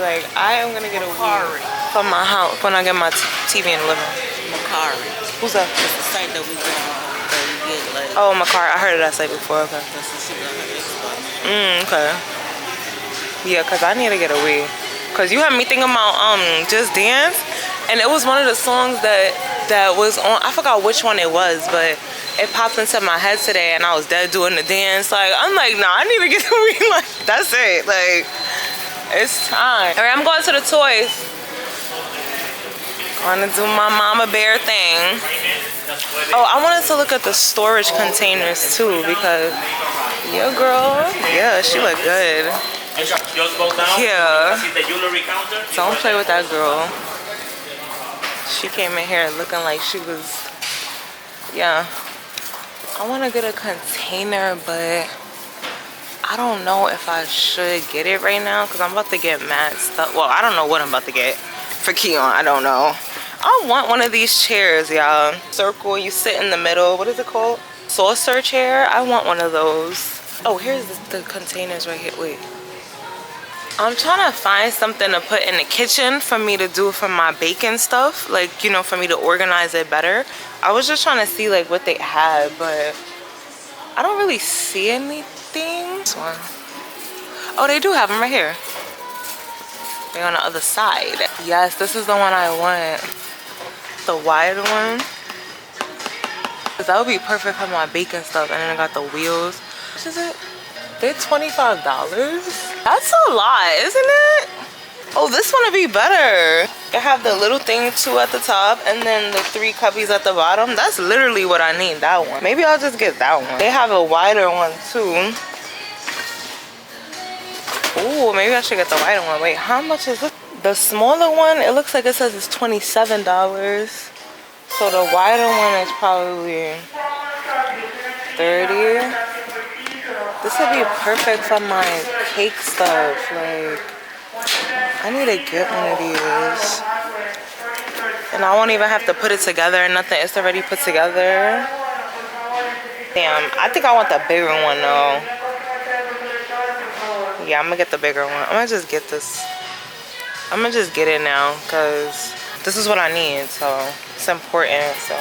Like, I am gonna get a Wii for my house when I get my TV in the living room. Macari. Who's that? It's the site that we go on. Like, oh, Macari. I heard of that site before. Okay. Okay. Yeah, cause I need to get a Wii. Cause you had me thinking about Just Dance, and it was one of the songs that was on. I forgot which one it was, but it popped into my head today, and I was dead doing the dance. Like, I'm like, nah, I need to get the Wii. Like, that's it. Like, it's time. All right, I'm going to the toys. Going to do my mama bear thing. Oh, I wanted to look at the storage containers too, because your girl, yeah, she look good. Yeah. Don't play with that girl. She came in here looking like she was, yeah. I want to get a container, but I don't know if I should get it right now, because I'm about to get mad stuff. Well, I don't know what I'm about to get for Keon. I don't know. I want one of these chairs, y'all. Circle, you sit in the middle. What is it called? Saucer chair. I want one of those. Oh, here's the containers right here. Wait. I'm trying to find something to put in the kitchen for me to do for my baking stuff. Like, you know, for me to organize it better. I was just trying to see, like, what they had, but I don't really see anything. This one. Oh, they do have them right here. They're on the other side. Yes, this is the one I want. The wide one. That would be perfect for my baking stuff. And then I got the wheels. What is it? They're $25. That's a lot, isn't it? Oh, this one would be better. I have the little thing too at the top, and then the 3 cubbies at the bottom. That's literally what I need, that one. Maybe I'll just get that one. They have a wider one too. Ooh, maybe I should get the wider one. Wait, how much is this? The smaller one, it looks like it says it's $27. So the wider one is probably $30. This would be perfect for my cake stuff. Like, I need to get one of these. And I won't even have to put it together or nothing. It's already put together. Damn, I think I want the bigger one though. Yeah, I'm gonna get the bigger one. I'm gonna just get this. I'm gonna just get it now, because this is what I need, so it's important. So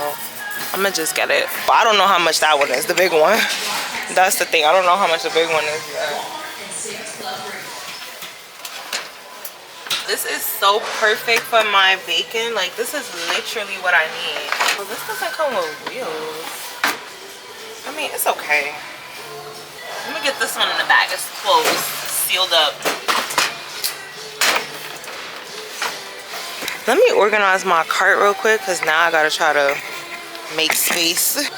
I'm gonna just get it. But I don't know how much that one is, the big one. That's the thing. I don't know how much the big one is yet. This is so perfect for my baking. Like, this is literally what I need. Well, this doesn't come with wheels. I mean, it's okay. Let me get this one in the back. It's closed, sealed up. Let me organize my cart real quick, because now I gotta try to make space.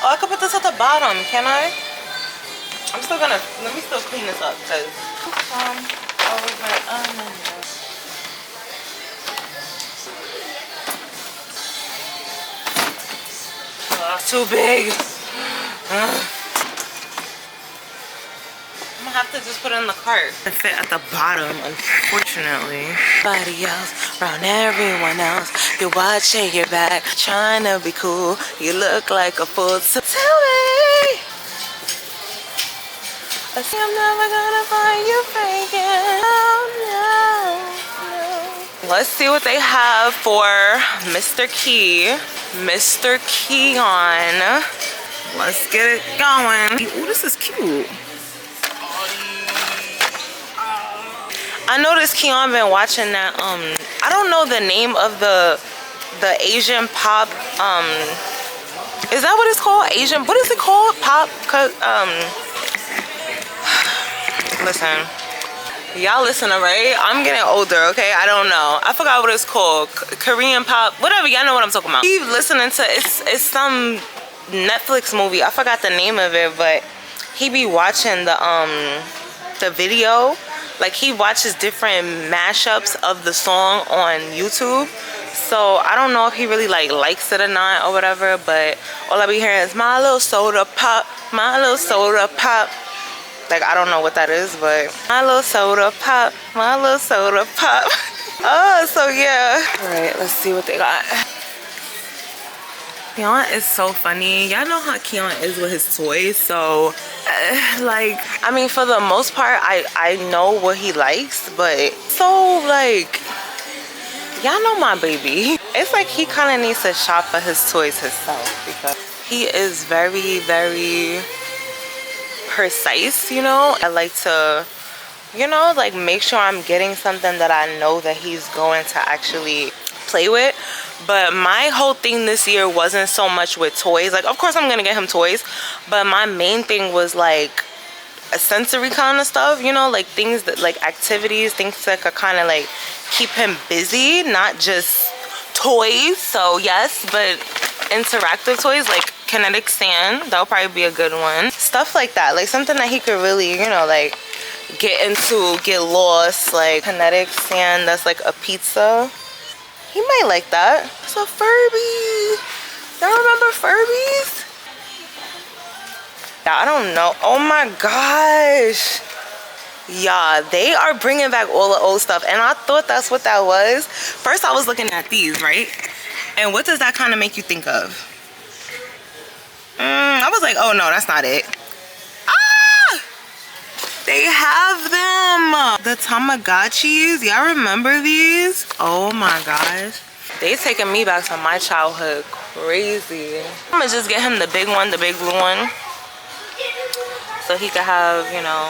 Oh, I could put this at the bottom, can I? I'm still gonna, let me still clean this up because too big. I'm gonna have to just put it in the cart. It fit at the bottom, unfortunately. Everybody else, around everyone else, you're watching your back, trying to be cool. You look like a fool. So tell me, I see I'm never gonna find you faking. No. Let's see what they have for Mr. Mr. Keon. Let's get it going. Ooh, this is cute. I noticed Keon been watching that, I don't know the name of the Asian pop, is that what it's called? Asian, what is it called? Pop, listen, y'all listening, right? I'm getting older, okay? I don't know. I forgot what it's called. Korean pop, whatever, y'all know what I'm talking about. Keep listening to, it's some Netflix movie. I forgot the name of it, but he be watching the video. Like, he watches different mashups of the song on YouTube. So I don't know if he really likes it or not or whatever, but all I be hearing is my little soda pop, my little soda pop. Like, I don't know what that is, but my little soda pop, my little soda pop. Oh, so yeah. All right, let's see what they got. Keon is so funny. Y'all know how Keon is with his toys, so like, I mean, for the most part, I know what he likes, but so like, y'all know my baby. It's like he kind of needs to shop for his toys himself because he is very, very precise, you know. I like to, you know, like make sure I'm getting something that I know that he's going to actually play with. But my whole thing this year wasn't so much with toys. Like, of course I'm gonna get him toys, but my main thing was like a sensory kind of stuff, you know, like things that, like activities, things that could kind of like keep him busy, not just toys. So yes, but interactive toys like kinetic sand, that'll probably be a good one. Stuff like that, like something that he could really, you know, like get into, get lost. Like kinetic sand that's like a pizza. He might like that. It's a Furby. Y'all remember Furbies? Yeah, I don't know. Oh my gosh. Yeah, they are bringing back all the old stuff. And I thought that's what that was. First, I was looking at these, right? And what does that kind of make you think of? I was like, oh no, that's not it. They have them. The Tamagotchis. Y'all remember these? Oh my gosh. They taking me back to my childhood. Crazy. I'm gonna just get him the big one, the big blue one. So he could have, you know.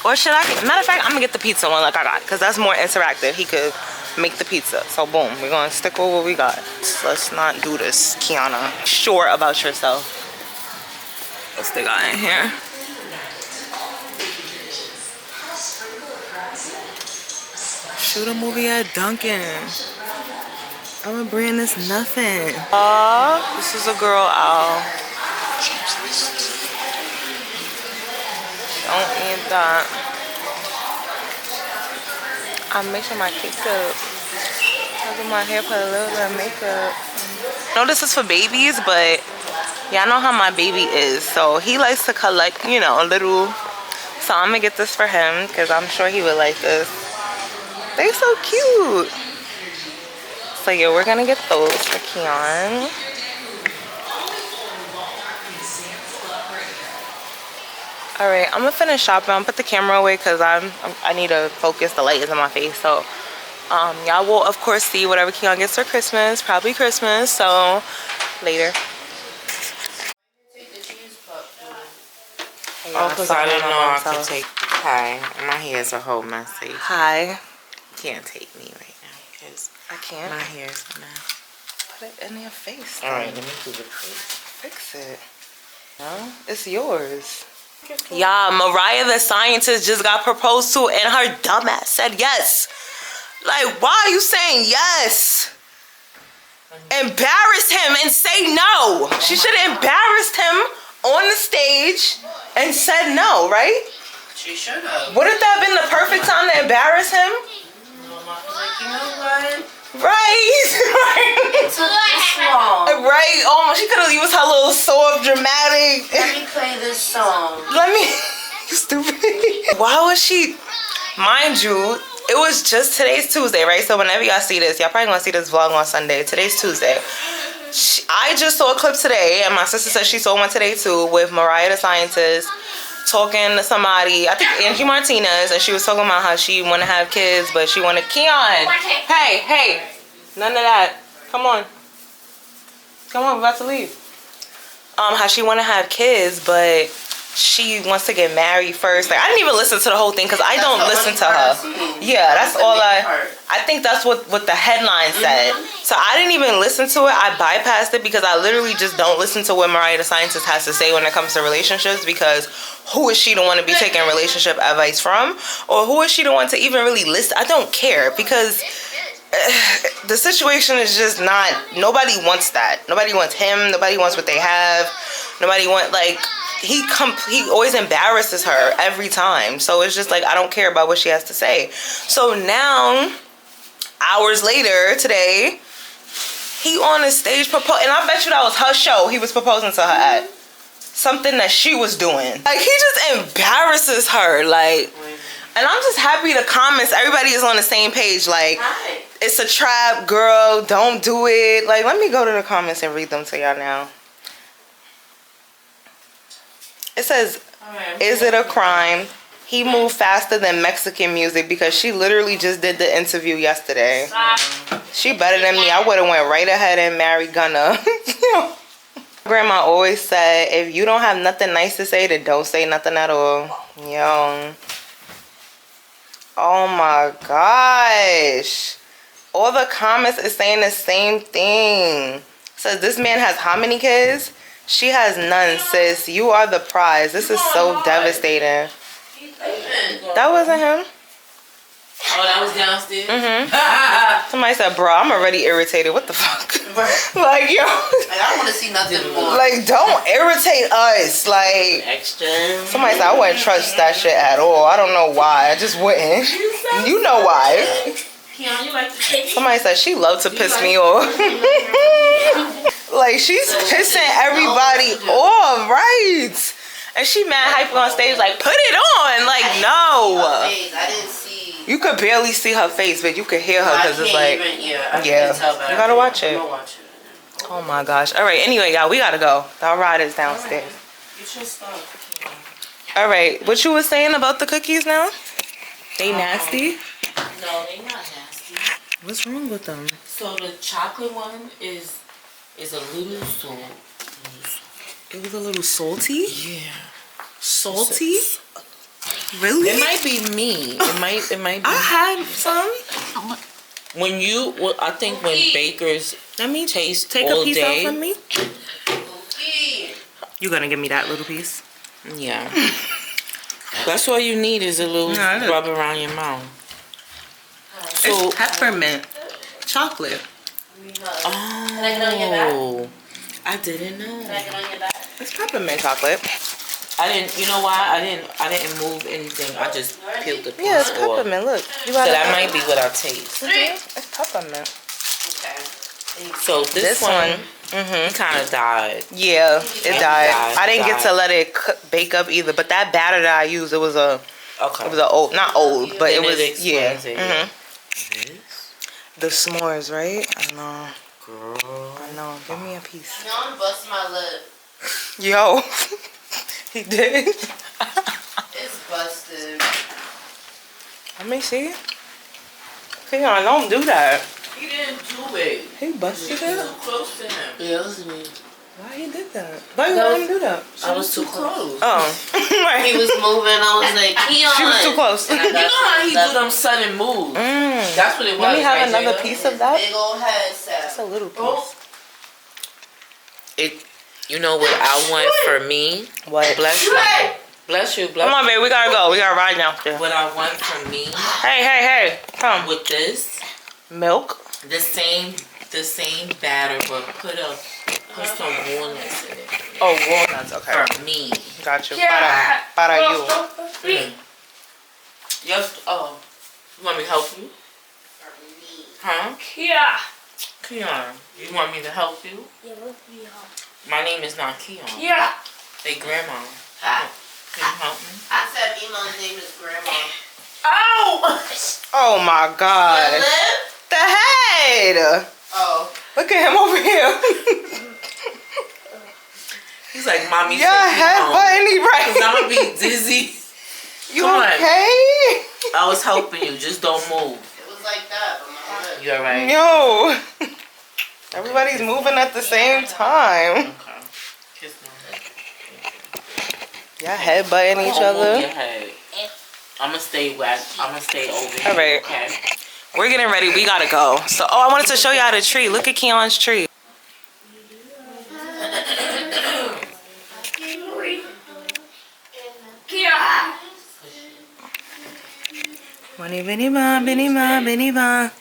Or should I? Matter of fact, I'm gonna get the pizza one like I got. Because that's more interactive. He could make the pizza. So boom. We're gonna stick with what we got. Let's not do this, Kiana. Sure about yourself. What's they got in here? Shoot a movie at Dunkin'. I'm gonna bring this nothing. This is a girl owl. Don't need that. I'm making my cake up. Having my hair, put a little bit of makeup. I know this is for babies, but y'all know how my baby is. So he likes to collect, you know, a little. So I'm gonna get this for him because I'm sure he would like this. They're so cute. So yeah, we're gonna get those for Keon. All right, I'm gonna finish shopping. I'm gonna put the camera away because I need to focus. The light is in my face. So y'all will of course see whatever Keon gets for Christmas, probably Christmas. So later. Oh, because I didn't know I could take. Hi, my hair's a whole messy. Hi. Can't take me right now because I can't. my hair's a mess. Put it in your face. All right, let me do the face. Fix it. No, it's yours. Yeah, Mariah the scientist just got proposed to and her dumbass said yes. Like, why are you saying yes? Embarrass him and say no. She should have embarrassed him on the stage and said no, right? She should have. Wouldn't that have been the perfect time to embarrass him? No, Mom was like, you know what? Right. It took this long. Right. Oh, she could have used her little soft, dramatic. Let me play this song. Let me. You stupid. Why was she? Mind you, it was just today's Tuesday, right? So whenever y'all see this, y'all probably gonna see this vlog on Sunday. Today's Tuesday. I just saw a clip today, and my sister said she saw one today too, with Mariah the Scientist talking to somebody, I think Angie Martinez, and she was talking about how she want to have kids, but she wanted Keon. Hey, none of that. Come on, we're about to leave. How she want to have kids, but she wants to get married first. Like, I didn't even listen to the whole thing because I don't listen to her. Yeah, that's all I think that's what the headline said. So I didn't even listen to it. I bypassed it because I literally just don't listen to what Mariah the Scientist has to say when it comes to relationships, because who is she to want to be taking relationship advice from? Or who is she to want to even really listen? I don't care, because the situation is just not, nobody wants that. Nobody wants him. Nobody wants what they have. Nobody wants, like, he always embarrasses her every time. So it's just like, I don't care about what she has to say. So now, hours later today, he on the stage proposing, and I bet you that was her show he was proposing to her at. Something that she was doing. Like, he just embarrasses her, like. And I'm just happy the comments, everybody is on the same page. Like, it's a trap, girl, don't do it. Like, let me go to the comments and read them to y'all now. It says, is it a crime? He moved faster than Mexican music, because she literally just did the interview yesterday. She better than me. I would have went right ahead and married Gunna. Grandma always said, if you don't have nothing nice to say, then don't say nothing at all. Yo. Oh my gosh. All the comments is saying the same thing. Says, this man has how many kids? She has none, sis. You are the prize. This is so devastating. That wasn't him. Oh, that was downstairs? Somebody said, bro, I'm already irritated. What the fuck? Like, yo. Like, I don't want to see nothing more. Like, don't irritate us. Like, extra. Somebody said, I wouldn't trust that shit at all. I don't know why. I just wouldn't. You know why. Keon, you like to take Somebody said she loved to piss me off. Like, she's pissing everybody off, right? And she mad hype on stage, like, put it on. Like, no. I didn't see. You could barely see her face, but you could hear her, because it's like, yeah, you gotta watch it. Oh my gosh. All right, anyway, y'all, we gotta go. Our ride is downstairs. All right, what you was saying about the cookies now? They nasty? No, they not nasty. What's wrong with them? So the chocolate one is a little salt. It was a little salty? Yeah. Salty? Really? It might be me. It might be. I had some. I think when bakers taste take all a piece day, out from me. You gonna give me that little piece? Yeah. That's all you need is a little rub around your mouth. So, it's peppermint chocolate. Oh, I didn't know. It's peppermint chocolate. I didn't. You know why? I didn't move anything. I just peeled the piece Yeah, it's off. peppermint. Look, So that might be what I taste. It's peppermint. Okay. So this one kind of died. Yeah, it died. I didn't get to let it bake up either. But that batter that I used, it was a old, not old, but it was The s'mores, right? I know. Girl. I know. Give me a piece. No, I'm busting my lip. Yo. He did. It's busted. Let me see. Keon, don't do that. He didn't do it. He busted it? Too close to him. Yeah, it was me. Why he did that? Why you let him do that? I was too close. Oh. He was moving. I was like, Keon. She was too close. You know how he do them sudden moves. That's what it was. Let me have another piece of that. Big old head set. That's a little piece. You know what I want for me? What? Bless you. Bless you. Bless Come on, baby. We gotta go. We gotta ride now. What I want for me. Hey. Come. With this. Milk. The same batter, but put some walnuts in it. Oh, walnuts. Okay. For me. Got you. Yeah. Para you. Yes. Oh. You want me to help you? Huh? Yeah. Keon, you want me to help you? Yeah, My name is not Keon. yeah. Hey, Grandma. Can you help me? I said Emo's name is Grandma. Oh! Oh my God. You live? The head. Oh. Look at him over here. He's like, Mommy, Your head button, Because right? I'm going to be dizzy. You Come on. okay? I was helping you. Just don't move. It was like that, but my lip. You're right. Yo. Everybody's moving at the same time. Okay. Kiss me. Y'all headbutting each Don't move other. your head. I'm going to stay wet. I'm going to stay over here. All right. Okay. We're getting ready. We gotta go. So, oh, I wanted to show y'all the tree. Look at Keon's tree. Yeah. Benny ba, Benny ba, Benny ba.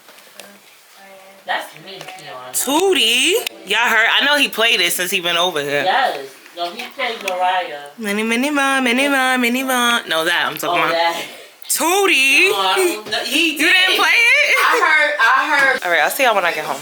That's me, Keon. Tootie. Y'all heard? I know he played it since he been over here. Yes. No, he played Mariah. Benny, Benny ba, Benny ba, Benny ba. No, that I'm talking about. that. Tootie. No, he You didn't play it? I heard. All right, I'll see y'all when I get home.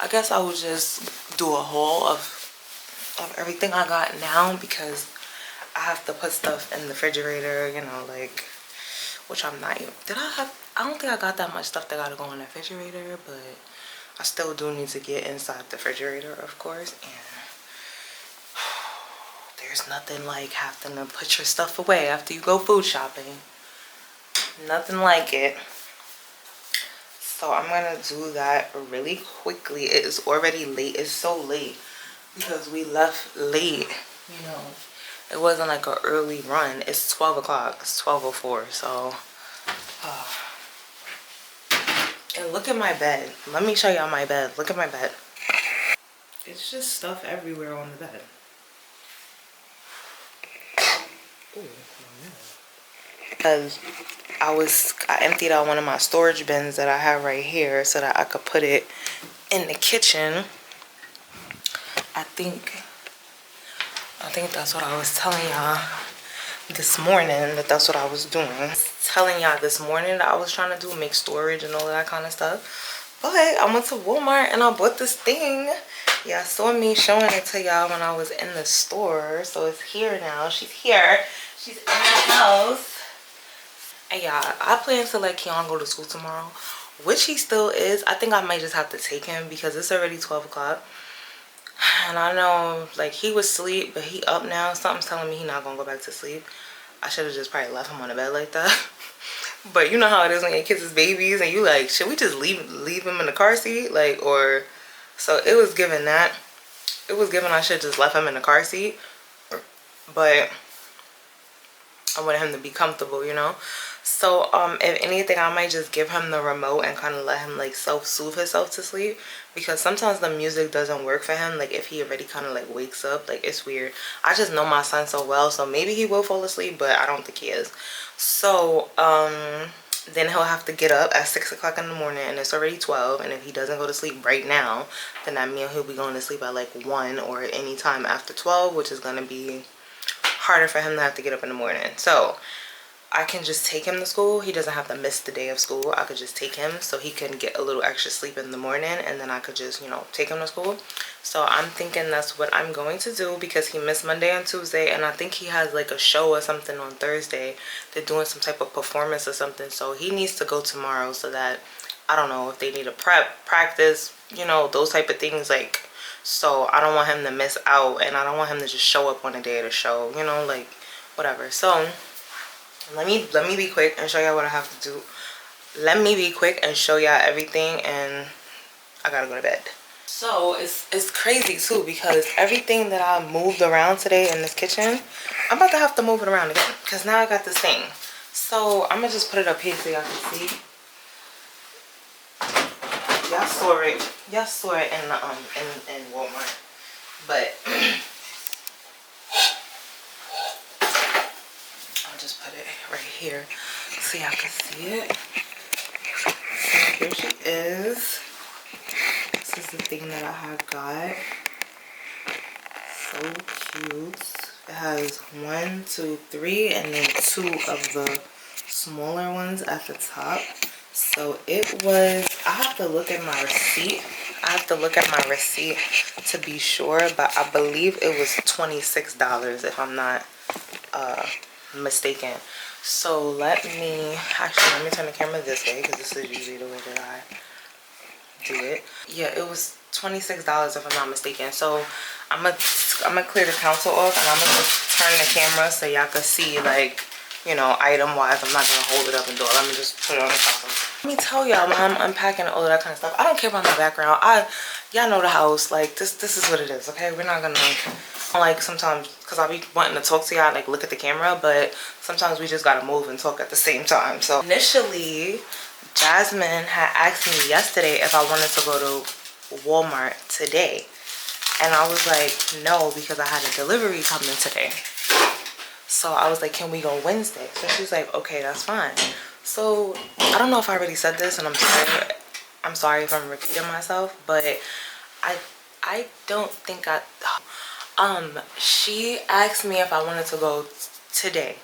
I guess I will just do a haul of everything I got now because I have to put stuff in the refrigerator, you know, like, which I'm not even, I don't think I got that much stuff that gotta go in the refrigerator, but I still do need to get inside the refrigerator, of course, and there's nothing like having to put your stuff away after you go food shopping. Nothing like it. So I'm gonna do that really quickly. It is already late. It's so late because we left late, you know. It wasn't like an early run. It's 12 o'clock. It's 12:04. So, and look at my bed. Let me show y'all my bed. Look at my bed. It's just stuff everywhere on the bed. Ooh, because I emptied out one of my storage bins that I have right here so that I could put it in the kitchen. I think that's what I was telling y'all this morning, that's what I was doing. Telling y'all this morning that I was trying to do, make storage and all that kind of stuff. But I went to Walmart and I bought this thing. Y'all saw me showing it to y'all when I was in the store. So it's here now. She's here. She's in the house. And y'all, I plan to let Keon go to school tomorrow, which he still is. I think I might just have to take him because it's already 12 o'clock. And I know, like, he was asleep, but he up now. Something's telling me he's not going to go back to sleep. I should have just probably left him on the bed like that. But you know how it is when your kids is babies and you like, should we just leave him in the car seat? Like, or, so it was given that. It was given I should just left him in the car seat. But I want him to be comfortable, you know. So if anything, I might just give him the remote and kind of let him like self-soothe himself to sleep, because sometimes the music doesn't work for him. Like if he already kind of like wakes up, like it's weird. I just know my son so well, so maybe he will fall asleep, but I don't think he is. So then he'll have to get up at 6 o'clock in the morning, and it's already 12. And if he doesn't go to sleep right now, then that means he'll be going to sleep at like 1 or any time after 12, which is gonna be harder for him to have to get up in the morning. So I can just take him to school. He doesn't have to miss the day of school. I could just take him so he can get a little extra sleep in the morning, and then I could just, you know, take him to school. So I'm thinking that's what I'm going to do, because he missed Monday and Tuesday, and I think he has like a show or something on Thursday. They're doing some type of performance or something, so he needs to go tomorrow, so that, I don't know, if they need a practice, you know, those type of things, like, so I don't want him to miss out, and I don't want him to just show up on the day of the show, you know, like, whatever. So let me be quick and show y'all what I have to do. Let me be quick and show y'all everything, and I gotta go to bed. So it's crazy too, because everything that I moved around today in this kitchen, I'm about to have to move it around again, because now I got this thing. So I'm gonna just put it up here so y'all can see. Y'all saw it in the in Walmart, but just put it right here so y'all can see it. So here she is. This is the thing that I had got. So cute. It has 1, 2, 3, and then 2 of the smaller ones at the top. So it was, I have to look at my receipt. To be sure, but I believe it was $26 if I'm not mistaken. So let me turn the camera this way, because this is usually the way that I do it. Yeah, it was $26 if I'm not mistaken. So I'm gonna clear the counter off, and I'm gonna just turn the camera so y'all can see, like, you know, item wise. I'm not gonna hold it up and do it. Let me just put it on the counter. Let me tell y'all, when I'm unpacking and all of that kind of stuff, I don't care about the background. Y'all know the house, like, this is what it is, okay? We're not gonna, like, sometimes, because I be wanting to talk to y'all, like, look at the camera, but sometimes we just gotta move and talk at the same time. So initially, Jasmine had asked me yesterday if I wanted to go to Walmart today, and I was like, no, because I had a delivery coming today. So I was like, can we go Wednesday? So she's like, okay, that's fine. So I don't know if I already said this, and I'm sorry if I'm repeating myself, but I don't think she asked me if I wanted to go today.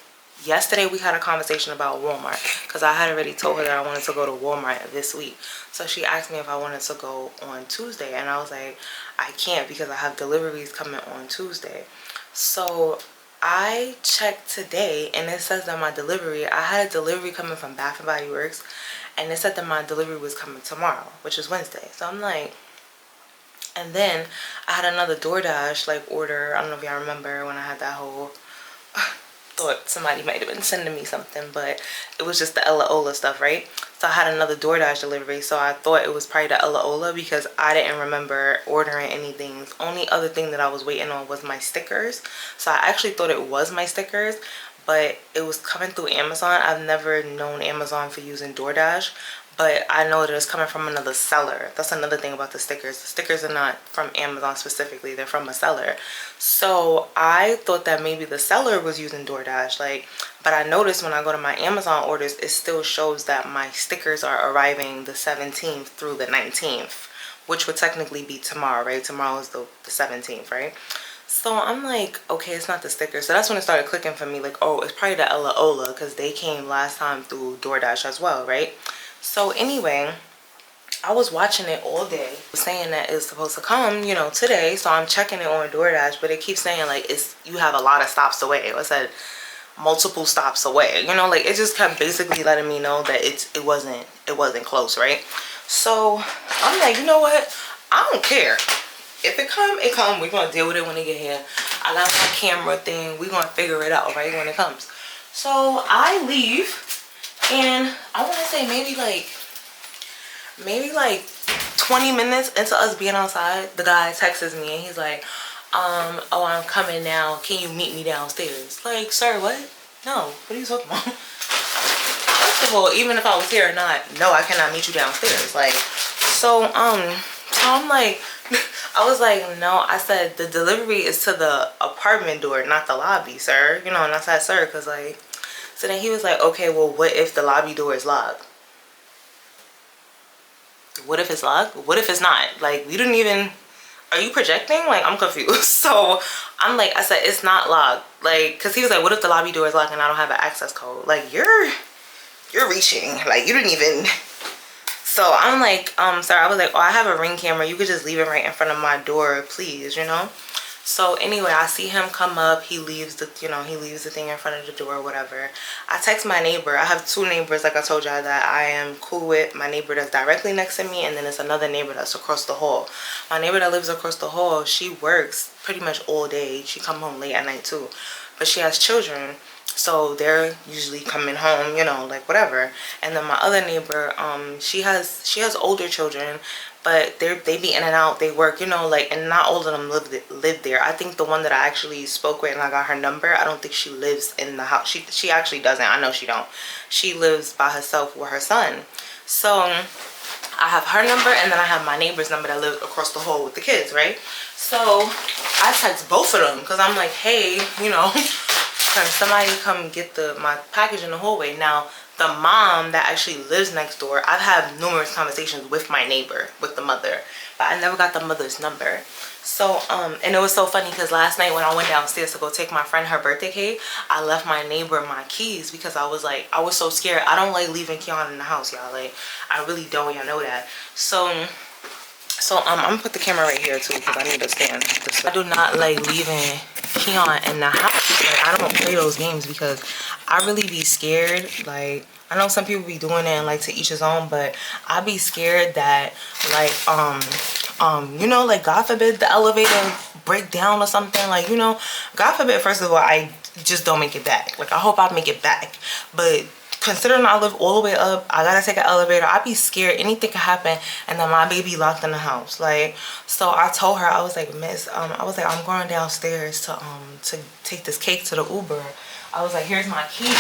Yesterday we had a conversation about Walmart, because I had already told her that I wanted to go to Walmart this week. So she asked me if I wanted to go on Tuesday, and I was like, I can't, because I have deliveries coming on Tuesday. So I checked today, and it says that my delivery, I had a delivery coming from Bath & Body Works, and it said that my delivery was coming tomorrow, which is Wednesday. So I'm like, and then I had another DoorDash like order. I don't know if y'all remember when I had that whole thought somebody might have been sending me something, but it was just the Ella Ola stuff, right? So I had another DoorDash delivery, so I thought it was probably the Ella Ola, because I didn't remember ordering anything. The only other thing that I was waiting on was my stickers. So I actually thought it was my stickers, but it was coming through Amazon. I've never known Amazon for using DoorDash, but I know that it's coming from another seller. That's another thing about the stickers. The stickers are not from Amazon specifically. They're from a seller. So I thought that maybe the seller was using DoorDash. But I noticed when I go to my Amazon orders, it still shows that my stickers are arriving the 17th through the 19th, which would technically be tomorrow, right? Tomorrow is the 17th, right? So I'm like, okay, it's not the sticker. So that's when it started clicking for me, like, oh, it's probably the Ella Ola, because they came last time through DoorDash as well, right? So anyway, I was watching it all day, saying that it's supposed to come, you know, today. So I'm checking it on DoorDash, but it keeps saying, like, you have a lot of stops away. It said multiple stops away, you know, like, it just kept basically letting me know that it wasn't close, right? So I'm like, you know what? I don't care. If it come, it come. We're gonna deal with it when it get here. I got my camera thing. We're gonna figure it out, right, when it comes. So I leave, and I want to say maybe like 20 minutes into us being outside, the guy texts me, and he's like, oh, I'm coming now. Can you meet me downstairs? Like, sir, what? No, what are you talking about? First of all, even if I was here or not, no, I cannot meet you downstairs. Like, so I'm like, I was like, no, I said the delivery is to the apartment door, not the lobby, sir. You know, and I said, sir, because like, so then he was like, okay, well, what if the lobby door is locked? What if it's locked? What if it's not? Like, we didn't even, are you projecting? Like, I'm confused. So I'm like, I said, it's not locked. Like, because he was like, what if the lobby door is locked and I don't have an access code? Like, you're reaching. Like, you didn't even. So I'm like, sir, I was like, oh, I have a Ring camera. You could just leave it right in front of my door, please, you know? So anyway, I see him come up. He leaves the, you know, he leaves the thing in front of the door or whatever. I text my neighbor. I have 2 neighbors, like I told y'all, that I am cool with. My neighbor that's directly next to me, and then there's another neighbor that's across the hall. My neighbor that lives across the hall, she works pretty much all day. She come home late at night too. But she has children. So they're usually coming home, you know, like whatever. And then my other neighbor, she has older children, but they be in and out. They work, you know, like, and not all of them live there. I think the one that I actually spoke with and I got her number, I don't think she lives in the house. She actually doesn't. I know she don't. She lives by herself with her son. So I have her number, and then I have my neighbor's number that lives across the hall with the kids, right? So I text both of them because I'm like, hey, you know, can somebody come get my package in the hallway? Now, the mom that actually lives next door, I've had numerous conversations with my neighbor, with the mother, but I never got the mother's number. So, and it was so funny because last night when I went downstairs to go take my friend her birthday cake, I left my neighbor my keys because I was like, I was so scared. I don't like leaving Keon in the house, y'all. Like, I really don't. Y'all know that. So I'm gonna put the camera right here too because I need to stand. I do not like leaving Keon in the house. Like, I don't play those games because I really be scared. Like, I know some people be doing it and like to each his own, but I be scared that like you know, like God forbid the elevator break down or something. Like, you know, God forbid, first of all, I just don't make it back. Like, I hope I make it back, but considering I live all the way up, I gotta take an elevator. I be scared anything could happen and then my baby locked in the house. Like, so I told her, I was like, miss, I was like, I'm going downstairs to take this cake to the Uber. I was like, here's my keys.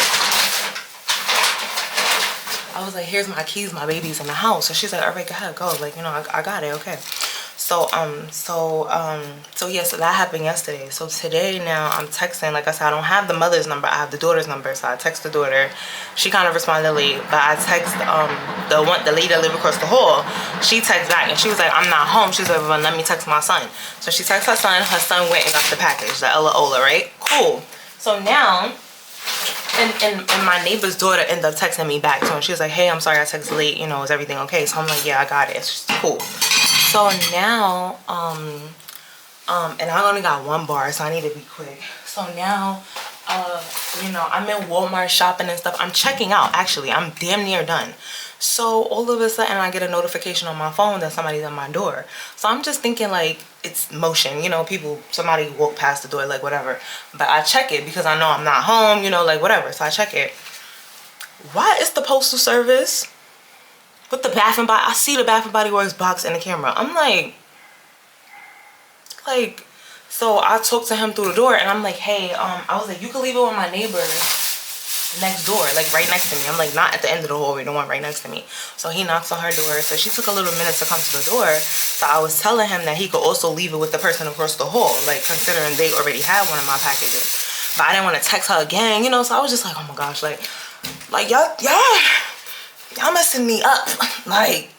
I was like, here's my keys, my baby's in the house. So she's like, all right, go ahead, go. Like, you know, I got it, okay. So yeah, so that happened yesterday. So today now I'm texting, like I said, I don't have the mother's number, I have the daughter's number. So I text the daughter. She kind of responded late, but I text the lady that lived across the hall. She texted back and she was like, I'm not home. She's like, well, let me text my son. So she texted her son went and got the package, the Ella Ola, right? Cool. So now and my neighbor's daughter ended up texting me back. So she was like, hey, I'm sorry I texted late, you know, is everything okay? So I'm like, yeah, I got it. It's just cool. So now, and I only got 1 bar, so I need to be quick. So now, you know, I'm in Walmart shopping and stuff. I'm checking out, actually. I'm damn near done. So all of a sudden, I get a notification on my phone that somebody's at my door. So I'm just thinking, like, it's motion. You know, somebody walk past the door, like, whatever. But I check it because I know I'm not home, you know, like, whatever. So I check it. Why is the postal service with the Bath and Body? I see the Bath and Body Works box in the camera. I'm like, so I talked to him through the door and I'm like, hey, I was like, you can leave it with my neighbor next door, like right next to me. I'm like, not at the end of the hallway, the one right next to me. So he knocks on her door. So she took a little minute to come to the door. So I was telling him that he could also leave it with the person across the hall, like considering they already had one of my packages. But I didn't want to text her again, you know, so I was just like, oh my gosh, like y'all messing me up. Like,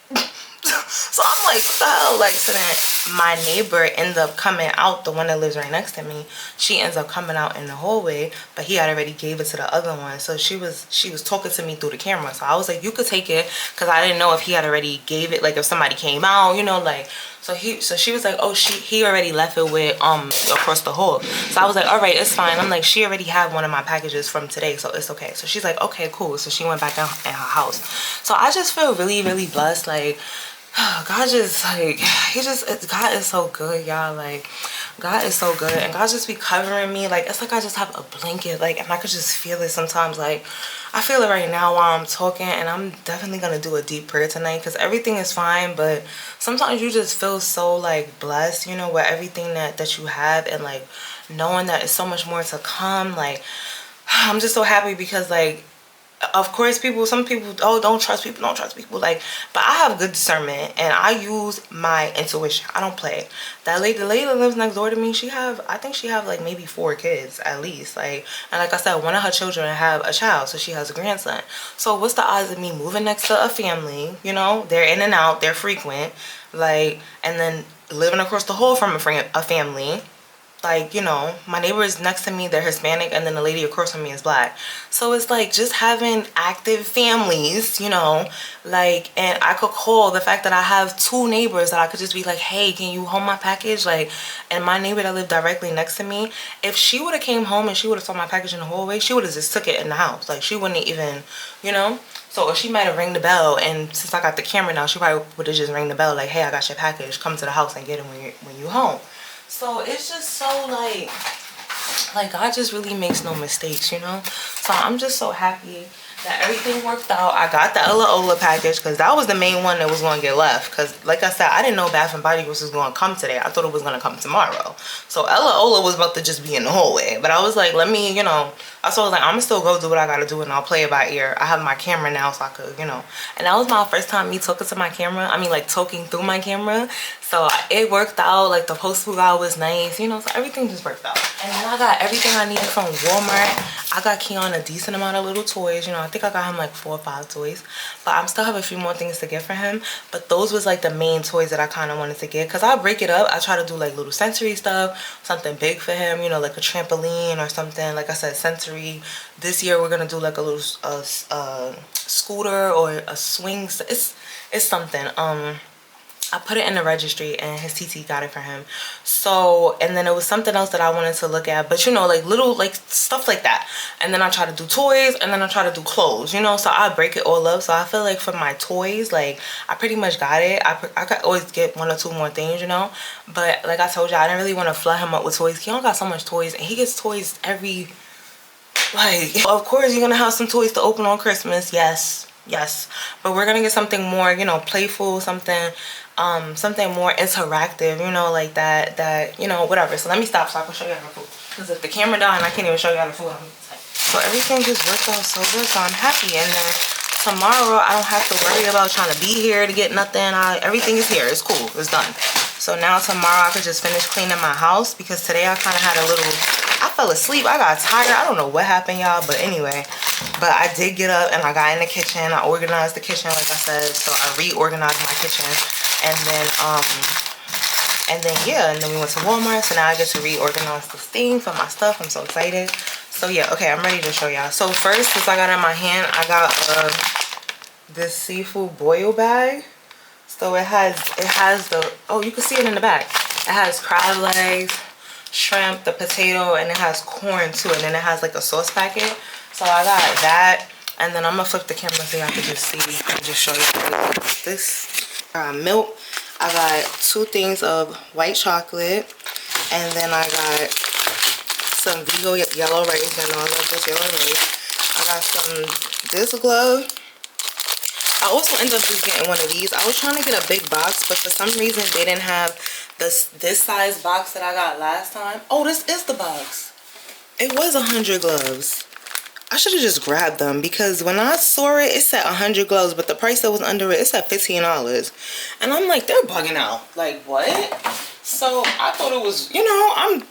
so I'm like, what the hell? Like, so then my neighbor ends up coming out, the one that lives right next to me. She ends up coming out in the hallway, but he had already gave it to the other one. So she was talking to me through the camera. So I was like, you could take it, because I didn't know if he had already gave it, like if somebody came out, you know, like. So she was like, oh, he already left it with across the hall. So I was like, all right, it's fine. I'm like, she already had one of my packages from today, so it's okay. So she's like, okay, cool. So she went back in her house. So I just feel really, really blessed. Like, God just, like, God is so good, y'all. Like, God is so good, and God just be covering me. Like, it's like I just have a blanket, like, and I could just feel it sometimes. Like, I feel it right now while I'm talking, and I'm definitely gonna do a deep prayer tonight, because everything is fine, but sometimes you just feel so, like, blessed, you know, with everything that you have, and, like, knowing that it's so much more to come. Like, I'm just so happy because like, of course some people, oh, don't trust people, like, but I have good discernment and I use my intuition. I don't play. The lady that lives next door to me, I think she have like maybe 4 kids at least, like, and like I said, one of her children have a child, so she has a grandson. So what's the odds of me moving next to a family, you know, they're in and out, they're frequent, like, and then living across the hall from a family. Like, you know, my neighbor is next to me, they're Hispanic, and then the lady across from me is black. So it's like just having active families, you know, like, and I could call the fact that I have 2 neighbors that I could just be like, hey, can you hold my package? Like, and my neighbor that lived directly next to me, if she would have came home and she would have saw my package in the hallway, she would have just took it in the house. Like, she wouldn't even, you know. So, or she might have rang the bell, and since I got the camera now, she probably would have just rang the bell like, hey, I got your package, come to the house and get it when you home. So it's just so like God just really makes no mistakes, you know. So I'm just so happy that everything worked out. I got the Ola package because that was the main one that was going to get left, because like I said, I didn't know Bath and Body Works was going to come today. I thought it was going to come tomorrow. So Ola was about to just be in the hallway, but I was like, let me, you know, I was like, I'm gonna still go do what I gotta do and I'll play it by ear. I have my camera now, so I could, you know. And that was my first time me talking to my camera. I mean, like, talking through my camera. So it worked out. Like, the post out was nice, you know. So everything just worked out. And then I got everything I needed from Walmart. I got Keon a decent amount of little toys. You know, I think I got him like 4 or 5 toys. But I'm still have a few more things to get for him. But those was like the main toys that I kind of wanted to get, because I break it up. I try to do like little sensory stuff, something big for him, you know, like a trampoline or something. Like I said, sensory. This year we're gonna do like a little scooter or a swing. It's something. I put it in the registry and his TT got it for him. So, and then it was something else that I wanted to look at, but you know, like little like stuff like that. And then I try to do toys, and then I try to do clothes, you know. So I break it all up. So I feel like for my toys, like I pretty much got it. I could always get 1 or 2 more things, you know. But like I told you, I didn't really want to flood him up with toys. He don't got so much toys, and he gets toys every, like, of course you're gonna have some toys to open on Christmas, yes, but we're gonna get something more, you know, playful, something more interactive, you know, like that, you know, whatever. So let me stop so I can show you how to food, because if the camera died and I can't even show you how to food, so everything just worked out so good. So I'm happy. And then tomorrow I don't have to worry about trying to be here to get nothing. Everything is here. It's cool. It's done. So now tomorrow I could just finish cleaning my house, because today I kind of had a little, I fell asleep. I got tired. I don't know what happened, y'all, but anyway. But I did get up and I got in the kitchen. I organized the kitchen, like I said. So I reorganized my kitchen. And then yeah, and then we went to Walmart. So now I get to reorganize this thing for my stuff. I'm so excited. So yeah, okay, I'm ready to show y'all. So first, since I got in my hand, I got this seafood boil bag. So it has the, oh, you can see it in the back. It has crab legs, shrimp, the potato, and it has corn too. And then it has like a sauce packet. So I got that. And then I'm gonna flip the camera so y'all can just see and just show you this. Milk. I got 2 things of white chocolate, and then I got some Vigo yellow rice. I know I love this yellow rice. I got this glove. I also ended up just getting one of these. I was trying to get a big box, but for some reason they didn't have this size box that I got last time. Oh, this is the box. It was 100 gloves. I should have just grabbed them, because when I saw it, it said 100 gloves, but the price that was under it, it said $15. And I'm like, they're bugging out. Like, what? So I thought it was, you know, I'm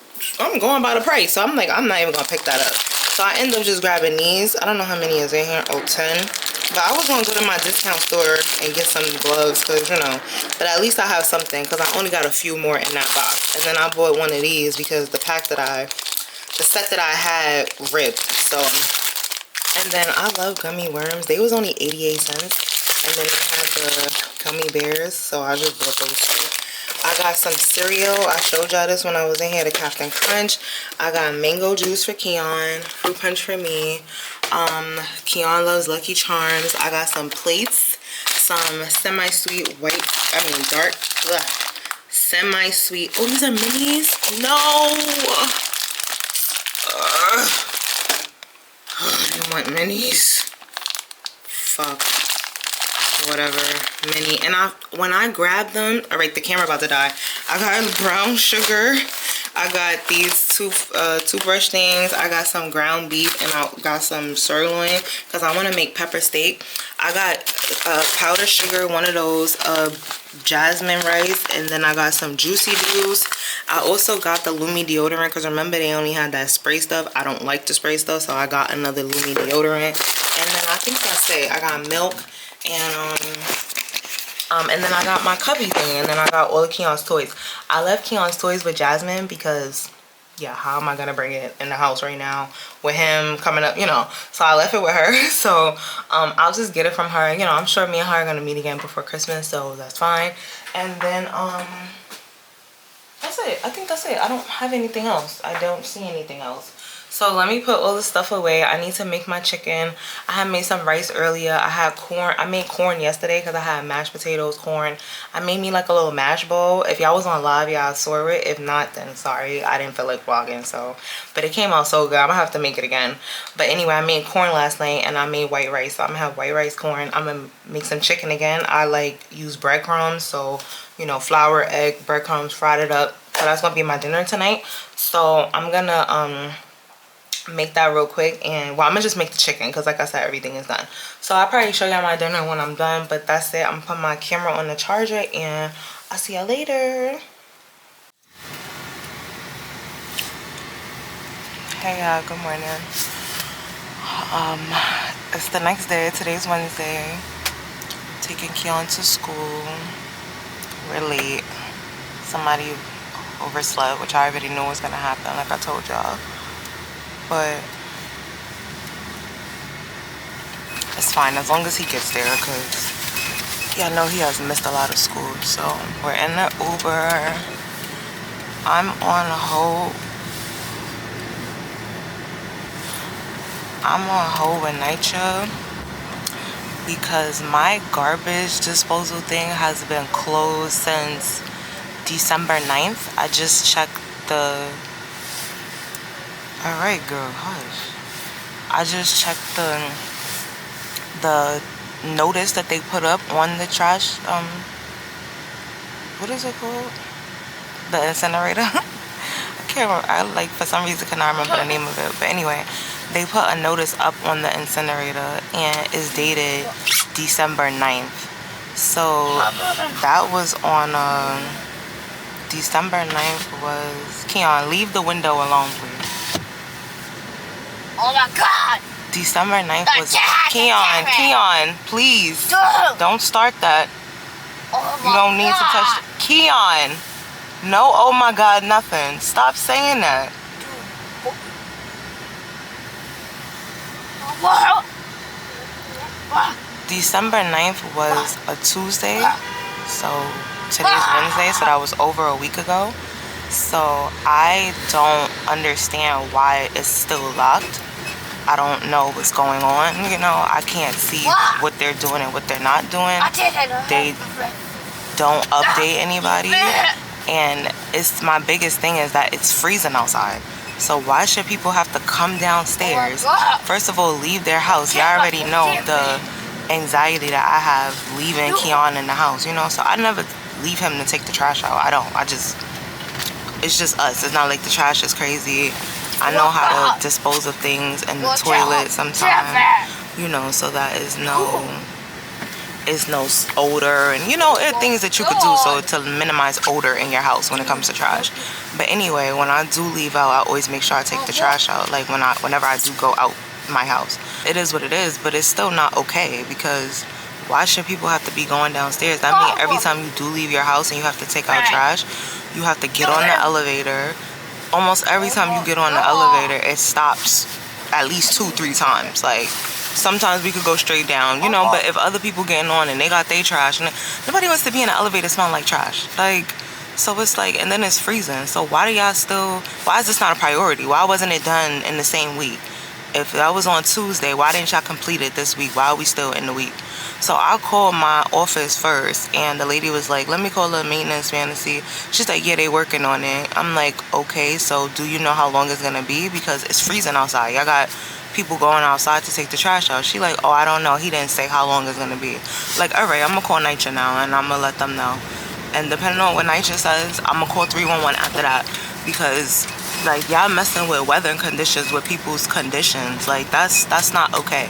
going by the price. So I'm like, I'm not even gonna pick that up. So I ended up just grabbing these. I don't know how many is in here. Oh, 10. But I was gonna go to my discount store and get some gloves, because, you know, but at least I have something, because I only got a few more in that box. And then I bought one of these because the set that I had ripped. So, and then I love gummy worms. They was only 88 cents. And then I had the gummy bears, so I just bought those 2. I got some cereal. I showed y'all this when I was in here, the Captain Crunch. I got mango juice for Keon, fruit punch for me. Keon loves Lucky Charms. I got some plates, some semi-sweet dark, semi-sweet. Oh, these are minis? No! I didn't want minis. Fuck. Whatever. Mini. And when I grabbed them, alright, the camera about to die. I got brown sugar. I got these two toothbrush things. I got some ground beef and I got some sirloin because I want to make pepper steak. I got powdered sugar, one of those, jasmine rice, and then I got some juicy juice. I also got the Lumi deodorant because remember they only had that spray stuff. I don't like the spray stuff, so I got another Lumi deodorant. And then I think that's it. I got milk and then I got my cubby thing, and then I got all of Keon's toys. I left Keon's toys with Jasmine because, yeah, how am I gonna bring it in the house right now with him coming up, you know? So I left it with her. So I'll just get it from her. You know, I'm sure me and her are gonna meet again before Christmas, so that's fine. And then that's it. I think that's it. I don't have anything else. I don't see anything else. So let me put all this stuff away. I need to make my chicken. I had made some rice earlier. I had corn. I made corn yesterday because I had mashed potatoes, corn. I made me like a little mash bowl. If y'all was on live, y'all saw it. If not, then sorry. I didn't feel like vlogging. But it came out so good. I'm going to have to make it again. But anyway, I made corn last night and I made white rice. So I'm going to have white rice, corn. I'm going to make some chicken again. I like use breadcrumbs. So, you know, flour, egg, breadcrumbs, fried it up. So that's going to be my dinner tonight. So I'm going to make that real quick, and well, I'm gonna just make the chicken because like I said, everything is done. So I'll probably show y'all my dinner when I'm done, but that's it. I'm gonna put my camera on the charger and I'll see y'all later. Hey y'all, good morning. It's the next day. Today's Wednesday. Taking Keon to school. We're late. Somebody overslept, which I already knew was gonna happen, like I told y'all. But it's fine as long as he gets there, because yeah, I know he has missed a lot of school. So we're in the Uber. I'm on hold with Nitro because my garbage disposal thing has been closed since December 9th. I just checked the... Alright girl, hush. I just checked the notice that they put up on the trash, what is it called? The incinerator? I can't remember. I like for some reason cannot remember the name of it. But anyway, they put a notice up on the incinerator and it's dated December 9th. So that was on December 9th was... Keon, leave the window alone, please. Oh my God! December 9th was... Keon, please. Don't start that. You don't need to touch... Keon! No, oh my God, nothing. Stop saying that. December 9th was a Tuesday. So today's Wednesday, so that was over a week ago. So I don't understand why it's still locked. I don't know what's going on, you know. I can't see what they're doing and what they're not doing. They don't update anybody. And it's my biggest thing is that it's freezing outside. So why should people have to come downstairs? First of all, leave their house. Y'all already know the anxiety that I have leaving Keon in the house, you know. So I never leave him to take the trash out. I don't. It's just us. It's not like the trash is crazy. I know how to dispose of things in the toilet sometimes, you know, so that is no odor, and you know, things that you could do so to minimize odor in your house when it comes to trash. But anyway, when I do leave out, I always make sure I take the trash out, like whenever I do go out my house. It is what it is, but it's still not okay, because why should people have to be going downstairs? That means every time you do leave your house and you have to take out trash, you have to get on the elevator. Almost every time you get on the elevator, it stops at least 2-3 times. Like, sometimes we could go straight down, you know, but if other people getting on and they got their trash, and nobody wants to be in an elevator smelling like trash. Like, so it's like, and then it's freezing. So why is this not a priority? Why wasn't it done in the same week? If that was on Tuesday, why didn't y'all complete it this week? Why are we still in the week? So I called my office first, and the lady was like, let me call the maintenance man to see. She's like, yeah, they working on it. I'm like, okay, so do you know how long it's gonna be? Because it's freezing outside. Y'all got people going outside to take the trash out. She like, oh, I don't know. He didn't say how long it's gonna be. Like, all right, I'm gonna call NYC now, and I'm gonna let them know. And depending on what NYC says, I'm gonna call 311 after that. because like y'all messing with weather conditions, with people's conditions. Like that's not okay.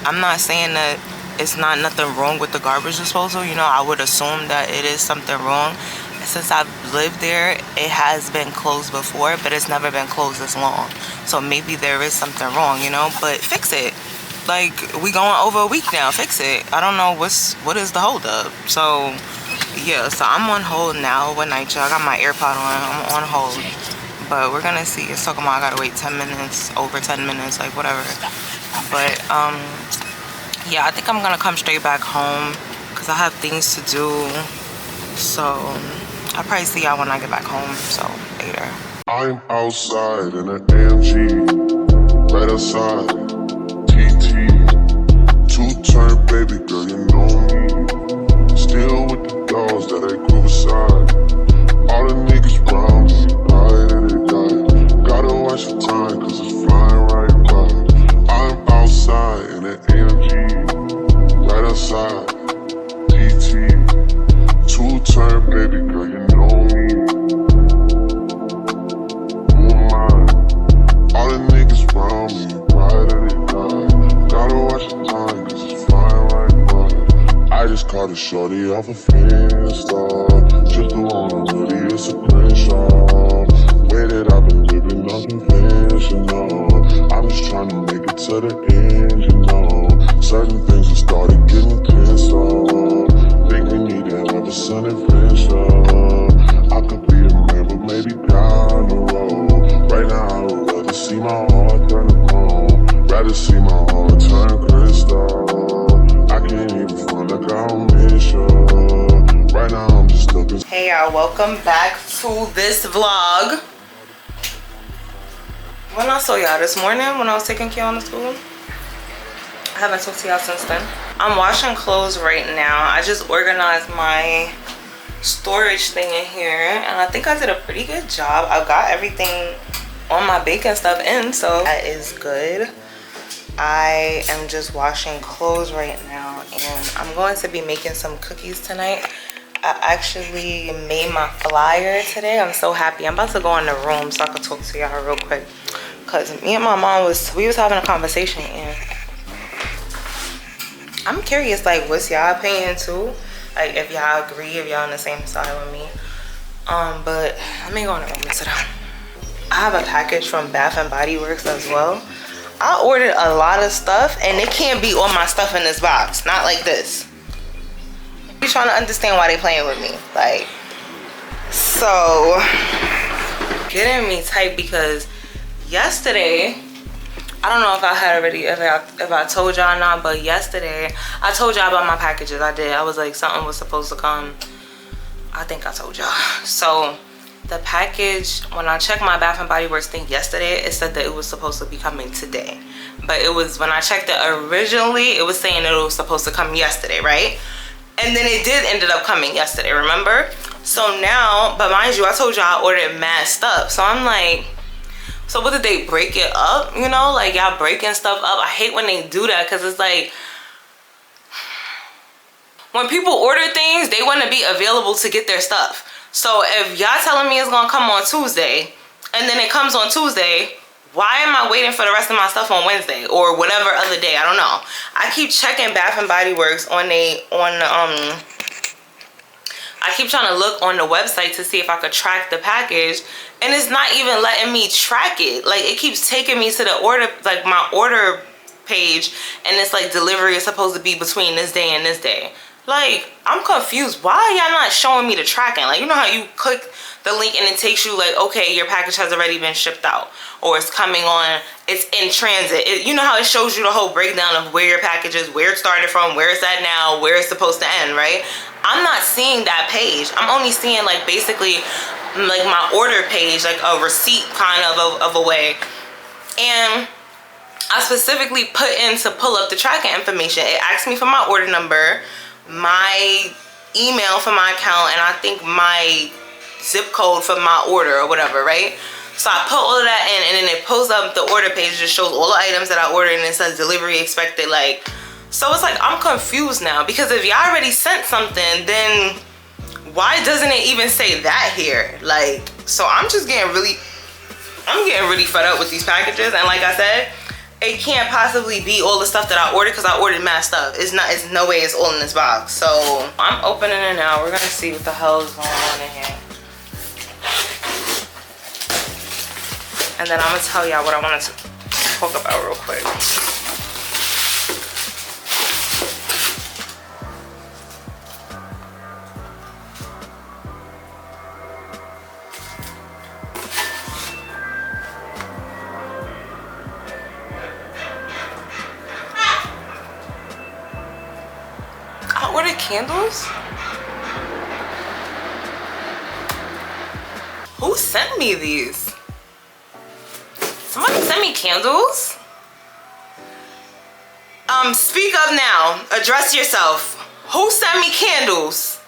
I'm not saying that it's not nothing wrong with the garbage disposal. You know, I would assume that it is something wrong. Since I've lived there, it has been closed before, but it's never been closed this long. So maybe there is something wrong, you know, but fix it. Like, we going over a week now, fix it. I don't know what is the hold up. So yeah, so I'm on hold now with Nitro. I got my AirPod on, I'm on hold. But we're gonna see. It's talking about I gotta wait 10 minutes, over 10 minutes, like whatever. But yeah, I think I'm gonna come straight back home because I have things to do. So I'll probably see y'all when I get back home. So later. I'm outside in an AMG, right outside, TT, two-turn baby girl, you know me. Still with the dogs that I grew beside. All the niggas round me, die and they die. Gotta watch the time, cause it's flying right by. I'm outside in an AMG, right outside, TT, two-turn baby girl, you know me. All the niggas round me, ride and they die. Gotta watch the time, cause it's flying right by. I just caught a shorty off a Finsta. Just the one on hoodie, it's a crenshaw. Way that I've been living unconventional. I'm just trying to make it to the end, you know. Certain things have started getting closer. Think we need to have a sun adventure. I could be a man, but maybe down the road. Right now, I'd rather see my heart turn to chrome. Rather see my heart turn crystal. I can't even feel like I'll miss you. Right now, I'm just looking. Hey y'all, welcome back to this vlog. When I saw y'all this morning when I was taking Keon to school, I haven't talked to y'all since then. I'm washing clothes right now. I just organized my storage thing in here and I think I did a pretty good job. I got everything on my baking stuff in, so that is good. I am just washing clothes right now and I'm going to be making some cookies tonight. I actually made my flyer today. I'm so happy. I'm about to go in the room so I can talk to y'all real quick because me and my mom was having a conversation and I'm curious, like, what's y'all opinion too? Like, if y'all agree, if y'all on the same side with me. But let me go in the room and sit down. I have a package from Bath and Body Works as well. I ordered a lot of stuff and it can't be all my stuff in this box. Not like this. I'm trying to understand why they playing with me. Like, so getting me tight because yesterday, I don't know if I had already, if I told y'all or not, but yesterday I told y'all about my packages. I did. I was like, something was supposed to come. I think I told y'all. So the package, when I checked my Bath and Body Works thing yesterday, it said that it was supposed to be coming today. But it was, when I checked it originally, it was saying that it was supposed to come yesterday, right? And then it did ended up coming yesterday, remember? So now, but mind you, I told y'all I ordered mad stuff. So I'm like, so what, did they break it up? You know, like y'all breaking stuff up. I hate when they do that because it's like, when people order things, they want to be available to get their stuff. So if y'all telling me it's going to come on Tuesday and then it comes on Tuesday, why am I waiting for the rest of my stuff on Wednesday or whatever other day? I don't know. I keep checking Bath and Body Works I keep trying to look on the website to see if I could track the package and it's not even letting me track it. Like, it keeps taking me to the order, like my order page, and it's like delivery is supposed to be between this day and this day. Like, I'm confused. Why are y'all not showing me the tracking? Like, you know how you click the link and it takes you like, okay, your package has already been shipped out, or it's coming on, it's in transit. You know how it shows you the whole breakdown of where your package is, where it started from, where it's at now, where it's supposed to end, right? I'm not seeing that page. I'm only seeing like basically like my order page, like a receipt kind of a way. And I specifically put in to pull up the tracking information. It asked me for my order number, my email for my account, and I think my zip code for my order or whatever, right? So I put all of that in and then it pulls up the order page. It just shows all the items that I ordered and it says delivery expected. Like, so it's like, I'm confused now because if y'all already sent something, then why doesn't it even say that here? Like, so I'm getting really fed up with these packages. And like I said, it can't possibly be all the stuff that I ordered because I ordered mad stuff. It's no way it's all in this box. So I'm opening it now. We're gonna see what the hell is going on in here. And then I'm gonna tell y'all what I wanted to talk about real quick. I ordered candles? Who sent me these? Somebody sent me candles? Speak up now. Address yourself. Who sent me candles?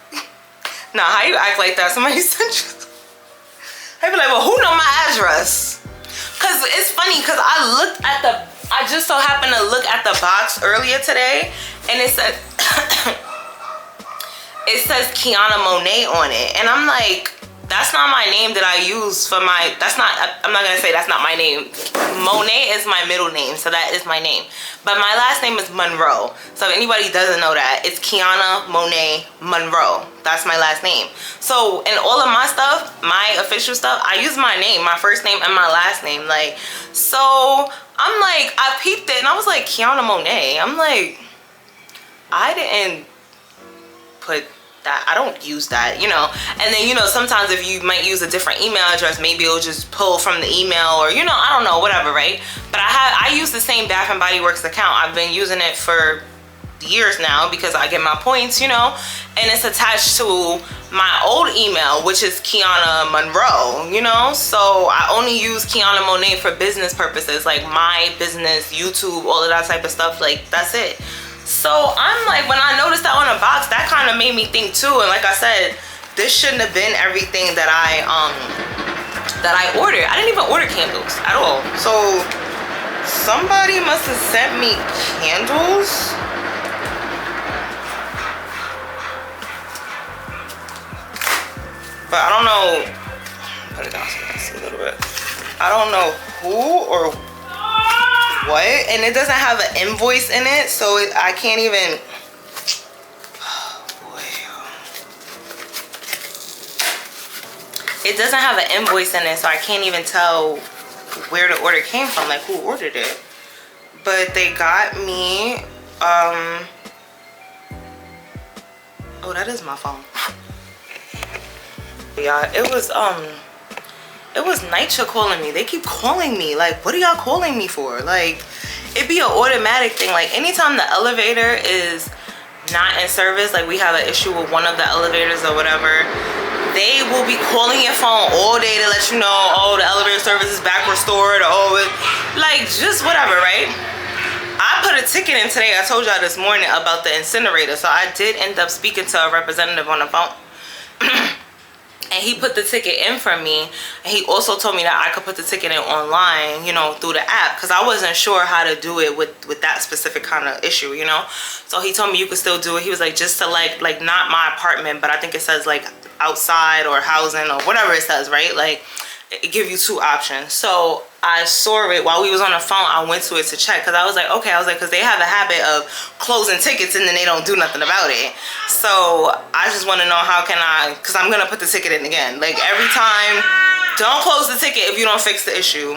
Nah, how you act like that? Somebody sent you. I be like, well, who know my address? Cause it's funny, cause I just so happened to look at the box earlier today, and it said, it says Kiana Monet on it, and I'm like, that's not my name that I use for my, I'm not gonna say that's not my name. Monet is my middle name, so that is my name. But my last name is Monroe. So if anybody doesn't know that, it's Kiana Monet Monroe. That's my last name. So in all of my stuff, my official stuff, I use my name, my first name and my last name. Like, so I'm like, I peeped it and I was like, Kiana Monet. I'm like, I didn't put that, I don't use that, you know. And then, you know, sometimes if you might use a different email address, maybe it'll just pull from the email, or, you know, I don't know, whatever, right? But I use the same Bath and Body Works account. I've been using it for years now because I get my points, you know, and it's attached to my old email, which is Kiana Monroe, you know. So I only use Kiana Monet for business purposes, like my business, YouTube, all of that type of stuff. Like, that's it. So I'm like, when I noticed that on a box, that kind of made me think too. And like I said, this shouldn't have been everything that I ordered. I didn't even order candles at all. So somebody must have sent me candles. But I don't know. Put it down so you can see a little bit. I don't know who or what, and it doesn't have an invoice in it, so I can't even. Oh boy. It doesn't have an invoice in it, so I can't even tell where the order came from, like who ordered it. But they got me oh, that is my phone. Yeah, it was Nitcha calling me. They keep calling me. Like, what are y'all calling me for? Like, it'd be an automatic thing. Like, anytime the elevator is not in service, like we have an issue with one of the elevators or whatever, they will be calling your phone all day to let you know, oh, the elevator service is back restored, or oh, like, just whatever, right? I put a ticket in today. I told y'all this morning about the incinerator. So I did end up speaking to a representative on the phone. And he put the ticket in for me. And he also told me that I could put the ticket in online, you know, through the app. Because I wasn't sure how to do it with that specific kind of issue, you know. So he told me you could still do it. He was like, just select, like, not my apartment, but I think it says, like, outside or housing or whatever it says, right? Like, it give you two options. So I saw it while we was on the phone. I went to it to check because I was like, okay, because they have a habit of closing tickets and then they don't do nothing about it. So I just want to know how can I, because I'm gonna put the ticket in again. Like, every time, don't close the ticket if you don't fix the issue.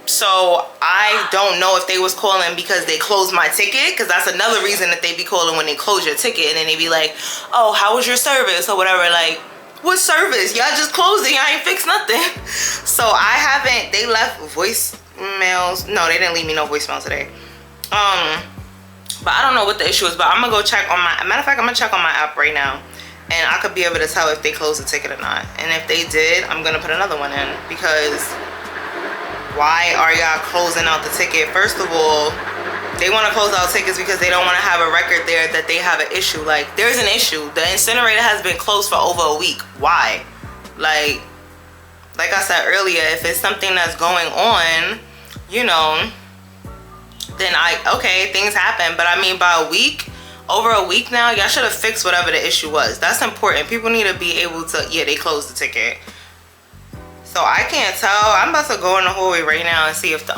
So I don't know if they was calling because they closed my ticket, because that's another reason that they be calling when they close your ticket, and then they be like, oh, how was your service or whatever. Like, what service? Y'all just closed it. Y'all ain't fixed nothing. So I haven't, they left voicemails. No, they didn't leave me no voicemails today. But I don't know what the issue is, but I'm gonna go check on my, matter of fact, I'm gonna check on my app right now, and I could be able to tell if they closed the ticket or not. And if they did, I'm gonna put another one in, because why are y'all closing out the ticket? First of all, they want to close out tickets because they don't want to have a record there that they have an issue. Like, there's an issue. The incinerator has been closed for over a week. Why? Like I said earlier, if it's something that's going on, you know, then okay, things happen. But I mean, by a week, over a week now. Y'all should have fixed whatever the issue was. That's important. People need to be able to, yeah, they closed the ticket. So I can't tell. I'm about to go in the hallway right now and see if the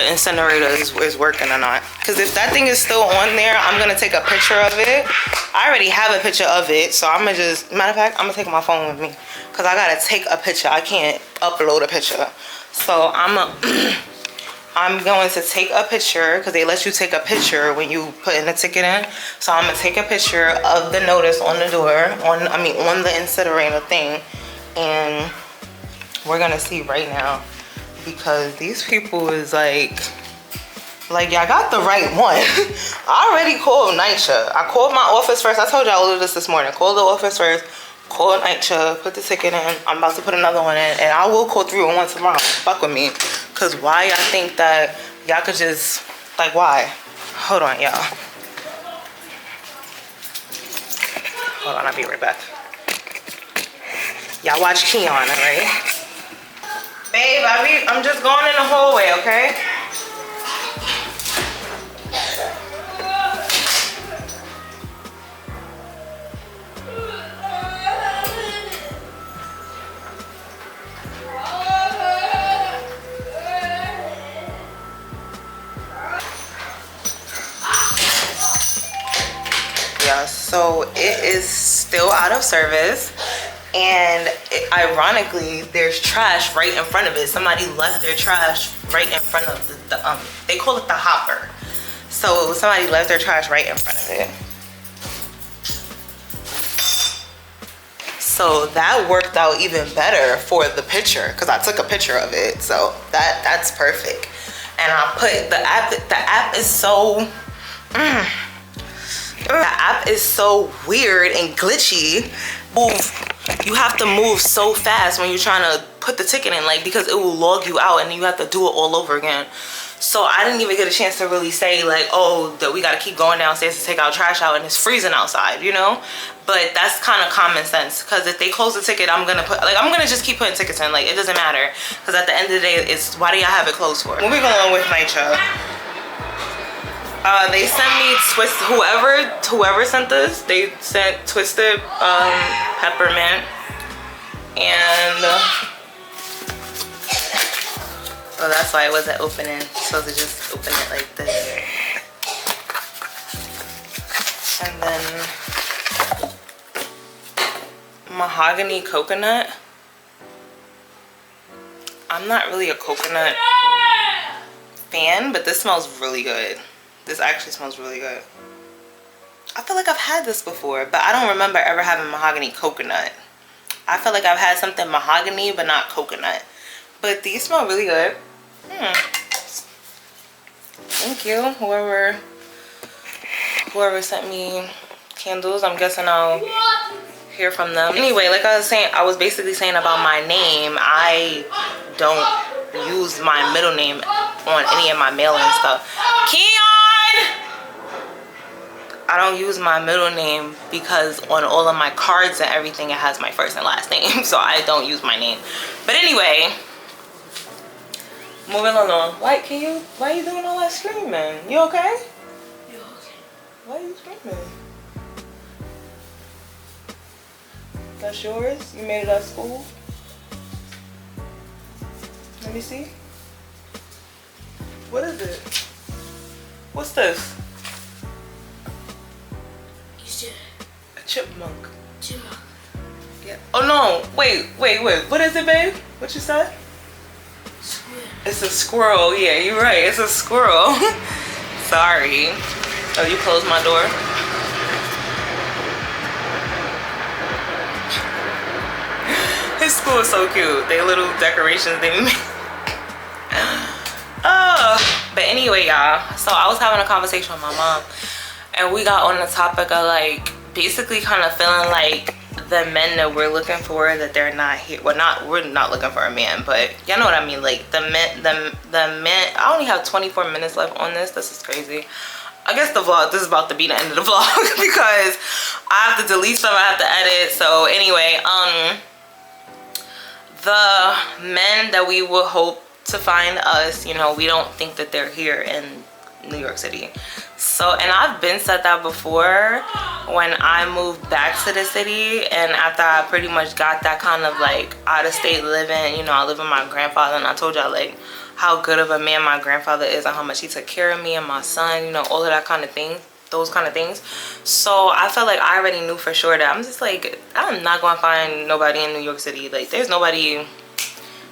incinerator is working or not. Because if that thing is still on there, I'm gonna take a picture of it. I already have a picture of it, so I'm gonna just, matter of fact, I'm gonna take my phone with me because I gotta take a picture. I can't upload a picture. So I'm going to take a picture because they let you take a picture when you put in the ticket in. So I'm gonna take a picture of the notice on the door, on the incinerator thing, and we're gonna see right now, because these people is like y'all got the right one. I already called NYC. I called my office first. I told y'all all of this morning. Called the office first, called NYC, put the ticket in. I'm about to put another one in, and I will call through on one tomorrow. Fuck with me, cause why y'all think that y'all could just, like, why? Hold on, y'all. Hold on, I'll be right back. Y'all watch Keon, alright? Babe, I'm just going in the hallway, okay? Yeah, so it is still out of service. And ironically, there's trash right in front of it. Somebody left their trash right in front of the they call it the hopper. So somebody left their trash right in front of it. So that worked out even better for the picture, because I took a picture of it. So that's perfect. And I put the app is so the app is so weird and glitchy. You have to move so fast when you're trying to put the ticket in, like, because it will log you out and you have to do it all over again. So I didn't even get a chance to really say, like, oh, that we got to keep going downstairs to take our trash out and it's freezing outside, you know? But that's kind of common sense, because if they close the ticket, I'm gonna just keep putting tickets in. Like, it doesn't matter, because at the end of the day, it's, why do y'all have it closed for? Moving on with NYC. They sent me whoever sent this, they sent Twisted Peppermint, and oh, that's why it wasn't opening. So to just open it like this, and then mahogany coconut. I'm not really a coconut fan, but this smells really good. This actually smells really good. I feel like I've had this before, but I don't remember ever having mahogany coconut. I feel like I've had something mahogany, but not coconut. But these smell really good. Thank you, whoever sent me candles. I'm guessing I'll hear from them. Anyway, like I was saying, I was basically saying about my name. I don't use my middle name on any of my mail and stuff. Keon! I don't use my middle name because on all of my cards and everything, it has my first and last name. So I don't use my name. But anyway, moving along. Why are you doing all that screaming? You okay? You okay? Why are you screaming? That's yours? You made it at school? Let me see. What is it? What's this? A chipmunk. Chipmunk. Yeah. Oh no! Wait. What is it, babe? What you said? Squirrel. It's a squirrel. Yeah, you're right. It's a squirrel. Sorry. Oh, you closed my door? His school is so cute. They little decorations they made. But anyway, y'all. So I was having a conversation with my mom, and we got on the topic of, like, basically kind of feeling like the men that we're looking for, that they're not here. We're not looking for a man, but y'all know what I mean. Like the men. I only have 24 minutes left on this. This is crazy. I guess the vlog, this is about to be the end of the vlog because I have to delete some, I have to edit. So anyway, the men that we would hope to find us, you know, we don't think that they're here in New York City. So, and I've been said that before when I moved back to the city, and after I pretty much got that kind of like out of state living, you know, I live with my grandfather, and I told y'all like how good of a man my grandfather is and how much he took care of me and my son, you know, all of that kind of thing, those kind of things. So I felt like I already knew for sure that I'm just like, I'm not gonna find nobody in New York City. Like, there's nobody,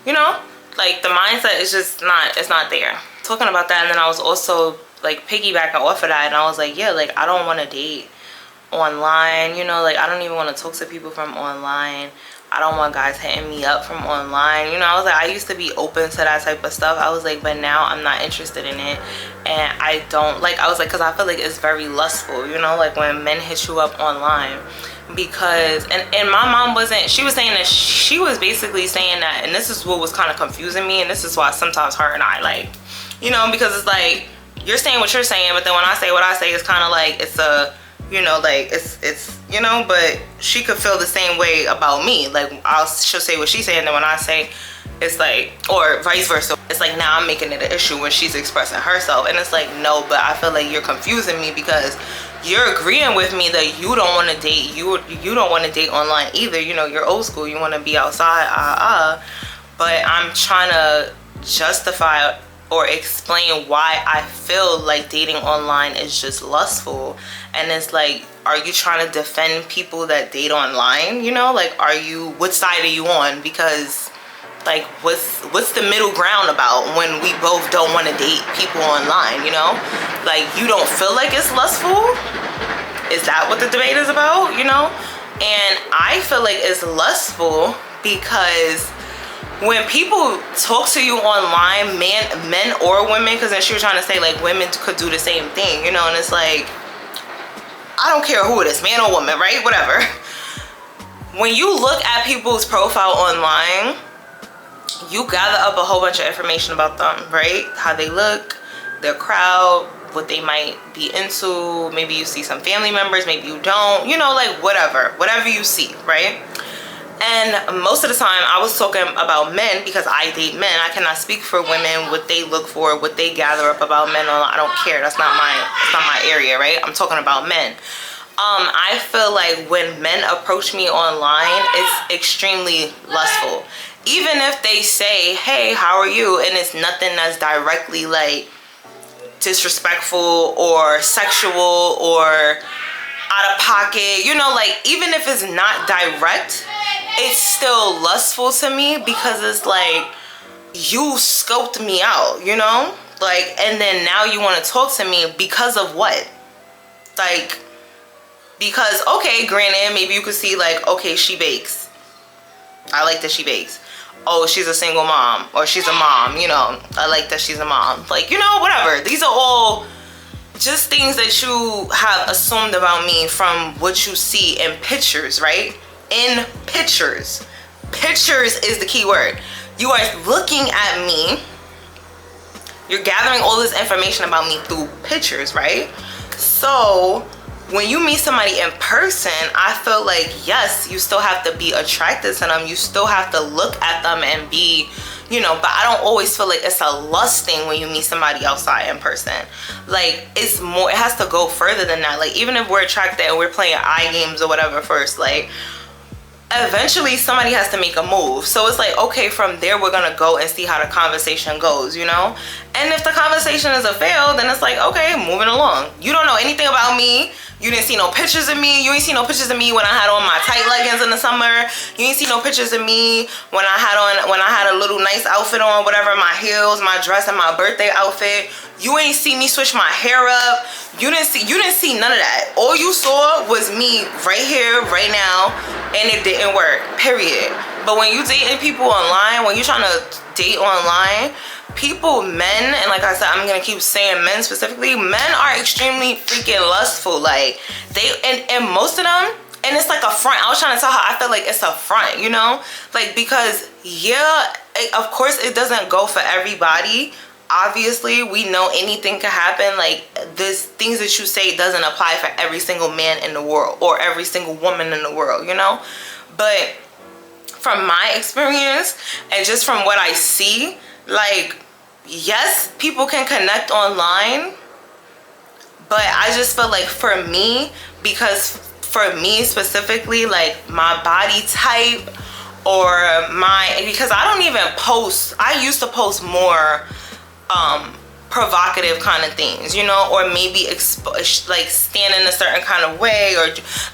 you know, like the mindset is just not, it's not there. Talking about that, and then I was also like piggybacking off of that, and I was like, yeah, like I don't want to date online, you know, like I don't even want to talk to people from online. I don't want guys hitting me up from online, you know. I was like, I used to be open to that type of stuff. I was like, but now I'm not interested in it, and I don't like, I was like, because I feel like it's very lustful, you know, like when men hit you up online. Because and my mom wasn't, she was saying that, she was basically saying that, and this is what was kind of confusing me, and this is why sometimes her and I like, you know, because it's like you're saying what you're saying, but then when I say what I say, it's kind of like it's a, you know, like it's you know, but she could feel the same way about me. Like she'll say what she's saying, and then when I say, it's like, or vice versa, it's like now I'm making it an issue when she's expressing herself, and it's like, no, but I feel like you're confusing me, because you're agreeing with me that you don't want to date, you don't want to date online either, you know, you're old school, you want to be outside, but I'm trying to justify or explain why I feel like dating online is just lustful. And it's like, are you trying to defend people that date online, you know, like, are you, what side are you on? Because like, what's the middle ground about when we both don't want to date people online, you know? Like, you don't feel like it's lustful? Is that what the debate is about, you know? And I feel like it's lustful because when people talk to you online, men or women, because then she was trying to say like women could do the same thing, you know, and it's like, I don't care who it is, man or woman, right? Whatever. When you look at people's profile online, you gather up a whole bunch of information about them, right? How they look, their crowd, what they might be into. Maybe you see some family members, maybe you don't, you know, like whatever you see, right? And most of the time I was talking about men because I date men. I cannot speak for women, what they look for, what they gather up about men. I don't care. That's not my area, right? I'm talking about men. I feel like when men approach me online, it's extremely lustful. Even if they say, hey, how are you? And it's nothing that's directly like disrespectful or sexual or out of pocket, you know, like even if it's not direct, it's still lustful to me because it's like, you scoped me out, you know? Like, and then now you want to talk to me because of what? Like, because, okay, granted, maybe you could see like, okay, she bakes. I like that she bakes. Oh, she's a single mom, or she's a mom, you know, I like that she's a mom. Like, you know, whatever. These are all just things that you have assumed about me from what you see in pictures, right? In pictures. Pictures is the key word. You are looking at me. You're gathering all this information about me through pictures, right? So when you meet somebody in person, I feel like, yes, you still have to be attracted to them. You still have to look at them and be, you know, but I don't always feel like it's a lust thing when you meet somebody outside in person. Like, it's more, it has to go further than that. Like, even if we're attracted and we're playing eye games or whatever first, like, eventually somebody has to make a move. So it's like, okay, from there we're gonna go and see how the conversation goes, you know? And if the conversation is a fail, then it's like, okay, moving along. You don't know anything about me. You didn't see no pictures of me. You ain't see no pictures of me when I had on my tight leggings in the summer. You ain't see no pictures of me when I had a little nice outfit on, whatever, my heels, my dress, and my birthday outfit. You ain't see me switch my hair up. You didn't see none of that. All you saw was me right here, right now, and it didn't work, period. But when you dating people online, when you're trying to date online, people, men, and like I said, I'm gonna keep saying men specifically, men are extremely freaking lustful. Like, they, and most of them, and it's like a front. I was trying to tell her, I feel like it's a front, you know? Like, because, yeah, of course it doesn't go for everybody. Obviously, we know anything can happen. Like, this things that you say doesn't apply for every single man in the world or every single woman in the world, you know? But from my experience and just from what I see, like, yes, people can connect online, But I just feel like for me, because for me specifically, like my body type or because I don't even post, I used to post more provocative kind of things, you know, or maybe like stand in a certain kind of way, or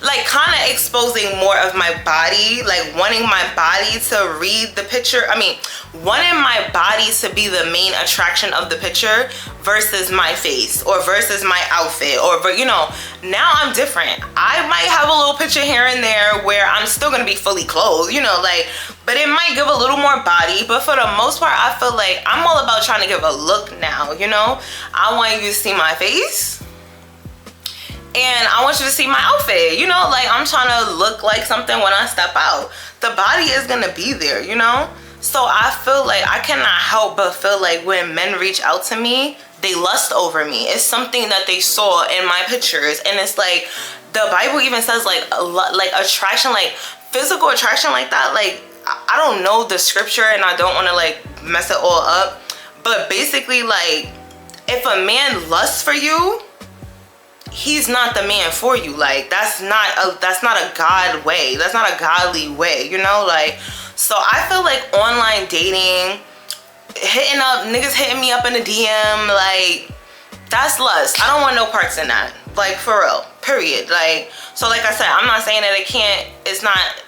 like kind of exposing more of my body, like wanting my body to read the picture. I mean, wanting my body to be the main attraction of the picture versus my face or versus my outfit, or, but you know, now I'm different. I might have a little picture here and there where I'm still gonna be fully clothed, you know, like, but it might give a little more body. But for the most part, I feel like I'm all about trying to give a look now, you know. I want you to see my face and I want you to see my outfit, you know, like I'm trying to look like something when I step out. The body is gonna be there, you know. So I feel like I cannot help but feel like when men reach out to me, they lust over me. It's something that they saw in my pictures, and it's like the Bible even says like attraction, like physical attraction like that. Like I don't know the scripture and I don't want to like mess it all up, but basically like if a man lusts for you, he's not the man for you. Like that's not a God way. That's not a godly way, you know. Like, so I feel like online dating, hitting up niggas, hitting me up in the DM, like that's lust. I don't want no parts in that, like for real, period. Like, so like I said, I'm not saying that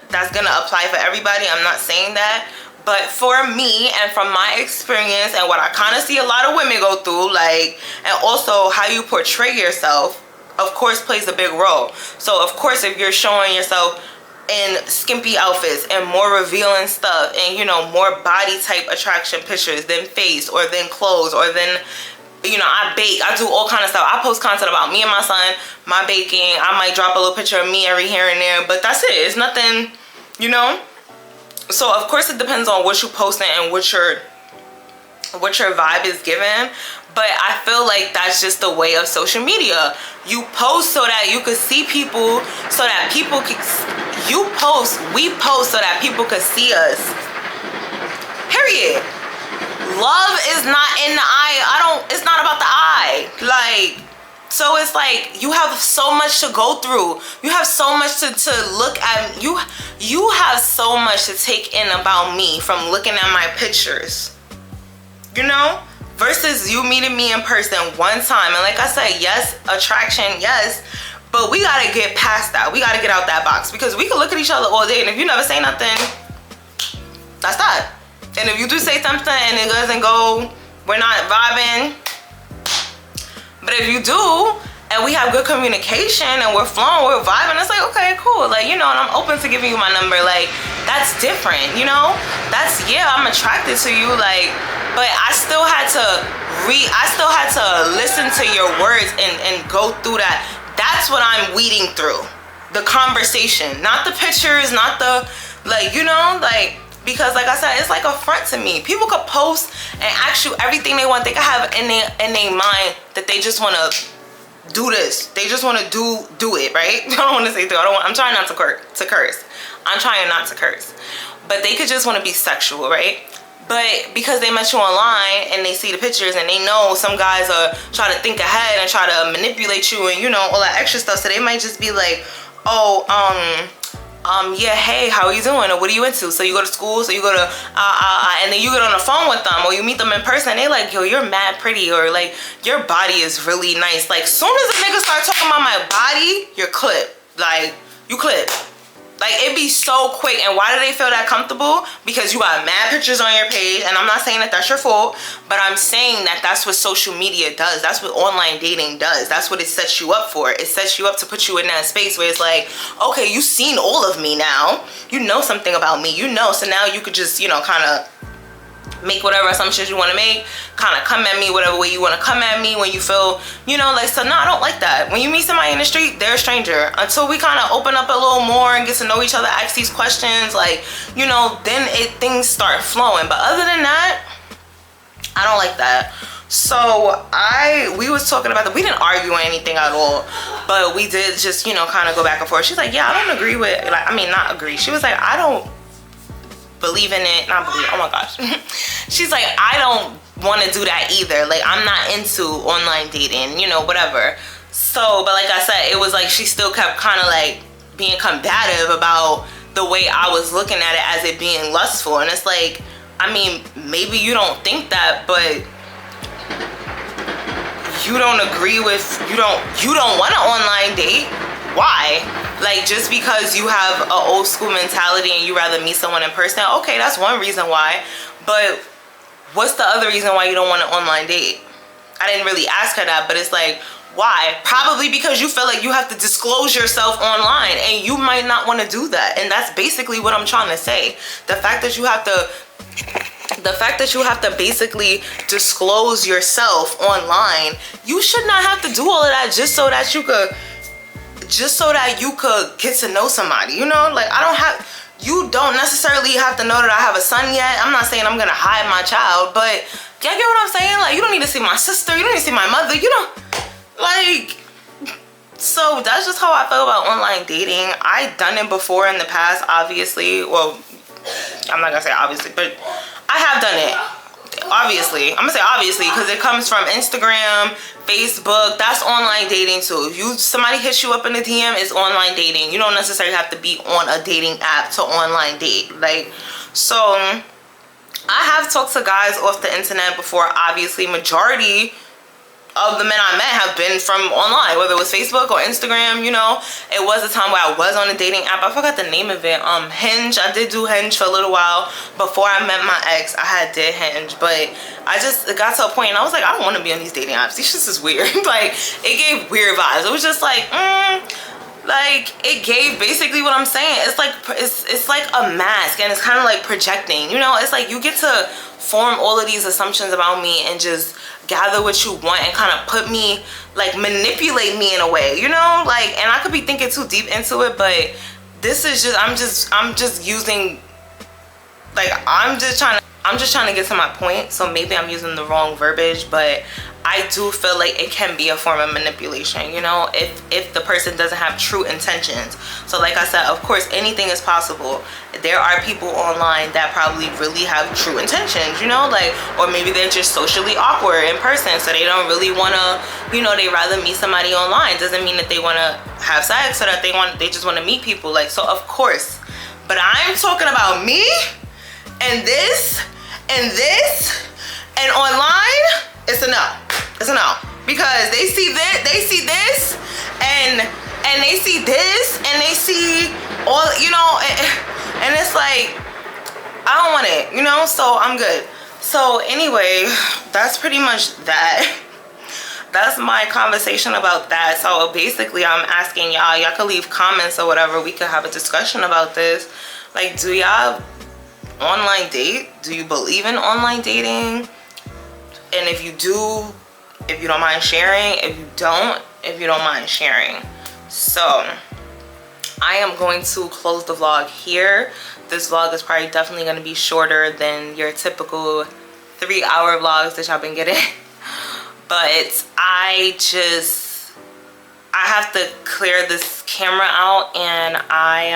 that's gonna apply for everybody. I'm not saying that. But for me and from my experience and what I kind of see a lot of women go through, like, and also how you portray yourself, of course, plays a big role. So of course, if you're showing yourself in skimpy outfits and more revealing stuff and, you know, more body type attraction pictures than face or than clothes or than, you know, I bake, I do all kind of stuff. I post content about me and my son, my baking. I might drop a little picture of me every here and there, but that's it. It's nothing, you know. So of course it depends on what you posting and what your vibe is given. But I feel like that's just the way of social media. You post so that you could see people, so that people could, we post so that people could see us. Period. Love is not in the eye. It's not about the eye. Like, so it's like you have so much to go through. You have so much to look at. You have so much to take in about me from looking at my pictures, you know, versus you meeting me in person one time. And like I said, yes, attraction, yes, but we gotta get past that. We gotta get out that box, because we can look at each other all day, and if you never say nothing, that's that. And if you do say something and it doesn't go, we're not vibing. But if you do, and we have good communication and we're flowing, we're vibing, it's like, okay, cool. Like, you know, and I'm open to giving you my number. Like, that's different, you know? That's, yeah, I'm attracted to you, like, but I still had to listen to your words and go through that. That's what I'm weeding through. The conversation, not the pictures, not the, like, you know, like, because like I said, it's like a front to me. People could post and ask you everything they want. They could have in their mind that they just want to do this. They just want to do it, right? I don't want to say I'm trying not to curse. I'm trying not to curse. But they could just want to be sexual, right? But because they met you online and they see the pictures and they know some guys are trying to think ahead and try to manipulate you and, you know, all that extra stuff. So they might just be like, oh, yeah, hey, how are you doing? Or what are you into? So you go to school, so you go to, and then you get on the phone with them, or you meet them in person, and they like, yo, you're mad pretty, or like, your body is really nice. Like, soon as a nigga start talking about my body, you're clipped. Like, you clip. Like, it be so quick. And why do they feel that comfortable? Because you got mad pictures on your page. And I'm not saying that that's your fault, but I'm saying that that's what social media does. That's what online dating does. That's what it sets you up for. It sets you up to put you in that space where it's like, okay, you've seen all of me now. You know something about me, you know. So now you could just, you know, kind of make whatever assumptions you want to make, kind of come at me whatever way you want to come at me when you feel, you know, like, so no, I don't like that. When you meet somebody in the street, they're a stranger. Until we kind of open up a little more and get to know each other, ask these questions, like, you know, then things start flowing. But other than that, I don't like that. So we was talking about that. We didn't argue or anything at all, but we did just, you know, kind of go back and forth. She's like, yeah, I don't agree with, like, I mean, not agree. She was like, I don't believe in it. Not believe, oh my gosh. She's like, I don't want to do that either. Like, I'm not into online dating, you know, whatever. So, but like I said, it was like she still kept kind of like being combative about the way I was looking at it as it being lustful. And it's like, I mean, maybe you don't think that, but you don't agree with, you don't want an online date. Why? Like, just because you have an old school mentality and you rather meet someone in person, okay, that's one reason why. But what's the other reason why you don't want an online date? I didn't really ask her that, but it's like, why? Probably because you feel like you have to disclose yourself online, and you might not want to do that. And that's basically what I'm trying to say. The fact that you have to basically disclose yourself online, you should not have to do all of that just so that you could get to know somebody, you know? Like, you don't necessarily have to know that I have a son yet. I'm not saying I'm gonna hide my child, but y'all get what I'm saying? Like, you don't need to see my sister, you don't need to see my mother, you don't, like, so that's just how I feel about online dating. I've done it before in the past, obviously. Well, I'm not gonna say obviously, but I have done it. Obviously, I'm gonna say obviously because it comes from Instagram, Facebook. That's online dating too. If somebody hits you up in the DM, it's online dating. You don't necessarily have to be on a dating app to online date. Like, so I have talked to guys off the internet before. Obviously, majority of the men I met have been from online, whether it was Facebook or Instagram, you know. It was a time where I was on a dating app. I forgot the name of it. Hinge. I did do Hinge for a little while. Before I met my ex, I did Hinge, but it got to a point and I was like, I don't want to be on these dating apps. These shit is weird. Like, it gave weird vibes. It was just like, like, it gave basically what I'm saying. It's like, it's like a mask, and it's kind of like projecting, you know. It's like you get to form all of these assumptions about me and just gather what you want and kind of put me, like, manipulate me in a way, you know. Like, and I could be thinking too deep into it, but this is just, I'm just using, like, I'm just trying to get to my point. So maybe I'm using the wrong verbiage, but I do feel like it can be a form of manipulation, you know, if the person doesn't have true intentions. So like I said, of course, anything is possible. There are people online that probably really have true intentions, you know, like, or maybe they're just socially awkward in person, so they don't really want to, you know, they rather meet somebody online. Doesn't mean that they want to have sex or that they just want to meet people. Like, so of course, but I'm talking about me and this and online. It's a no. It's a no. Because they see this, and they see this, and they see all, you know, and it's like, I don't want it, you know, so I'm good. So anyway, that's pretty much that. That's my conversation about that. So basically, I'm asking y'all could leave comments or whatever. We could have a discussion about this. Like, do y'all online date? Do you believe in online dating? And if you do, if you don't mind sharing. If you don't mind sharing. So I am going to close the vlog here. This vlog is probably definitely going to be shorter than your typical 3-hour vlogs that y'all been getting. But I have to clear this camera out, and I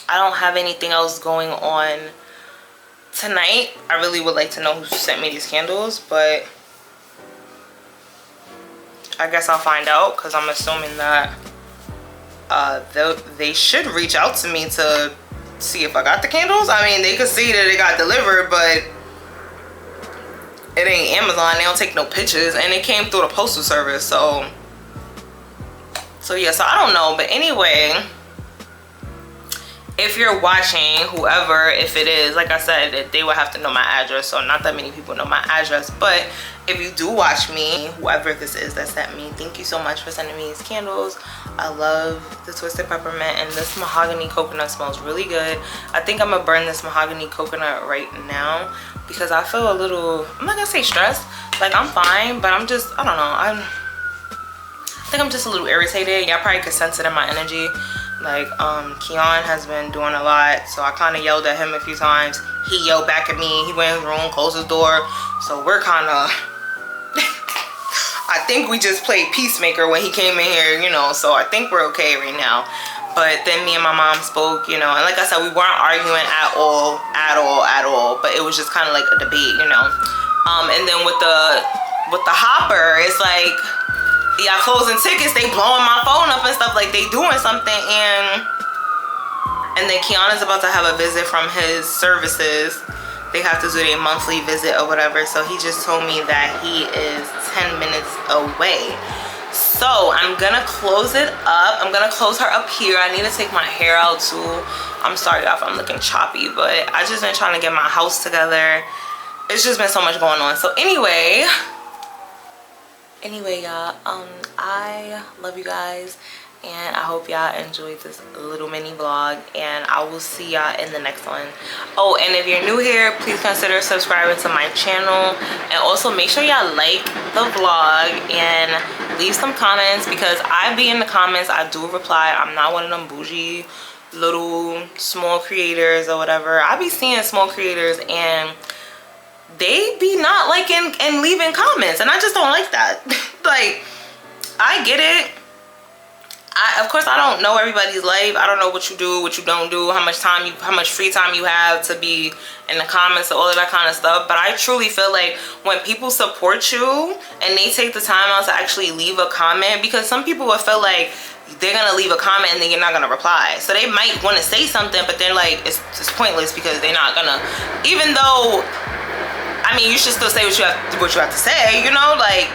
don't have anything else going on tonight. I really would like to know who sent me these candles, but I guess I'll find out, because I'm assuming that they should reach out to me to see if I got the candles. I mean, they could see that it got delivered, but it ain't Amazon. They don't take no pictures, and it came through the postal service. So yeah, so I don't know. But anyway, if you're watching, whoever, if it is, like I said, they would have to know my address. So not that many people know my address, but if you do watch me, whoever this is that sent me, thank you so much for sending me these candles. I love the twisted peppermint, and this mahogany coconut smells really good. I think I'm gonna burn this mahogany coconut right now, because I feel a little, I'm not gonna say stressed, like I'm fine, but I'm just, I don't know, I think I'm just a little irritated. Y'all probably could sense it in my energy. Like, Keon has been doing a lot, so I kind of yelled at him a few times. He yelled back at me. He went in his room, closed his door. So we're kind of, I think we just played peacemaker when he came in here, you know, so I think we're okay right now. But then me and my mom spoke, you know, and like I said, we weren't arguing at all, but it was just kind of like a debate, you know. And then with the with the hopper, it's like y'all closing tickets, they blowing my phone up and stuff, like they doing something. And then Keon is about to have a visit from his services. They have to do their monthly visit or whatever. So he just told me that he is 10 minutes away. So I'm gonna close it up. I'm gonna close her up here. I need to take my hair out too. I'm sorry if I'm looking choppy, but I just been trying to get my house together. It's just been so much going on. So anyway, y'all, I love you guys, and I hope y'all enjoyed this little mini vlog, and I will see y'all in the next one. Oh, and if you're new here, please consider subscribing to my channel, and also make sure y'all like the vlog and leave some comments, because I be in the comments. I do reply. I'm not one of them bougie little small creators or whatever. I be seeing small creators and they be not liking and leaving comments, and I just don't like that. Like, I get it. Of course, I don't know everybody's life. I don't know what you do, what you don't do, how much free time you have to be in the comments, all of that kind of stuff. But I truly feel like when people support you and they take the time out to actually leave a comment, because some people will feel like they're gonna leave a comment and then you're not gonna reply. So they might want to say something, but they're like, it's pointless because they're not gonna, even though, I mean, you should still say what you have to say, you know, like,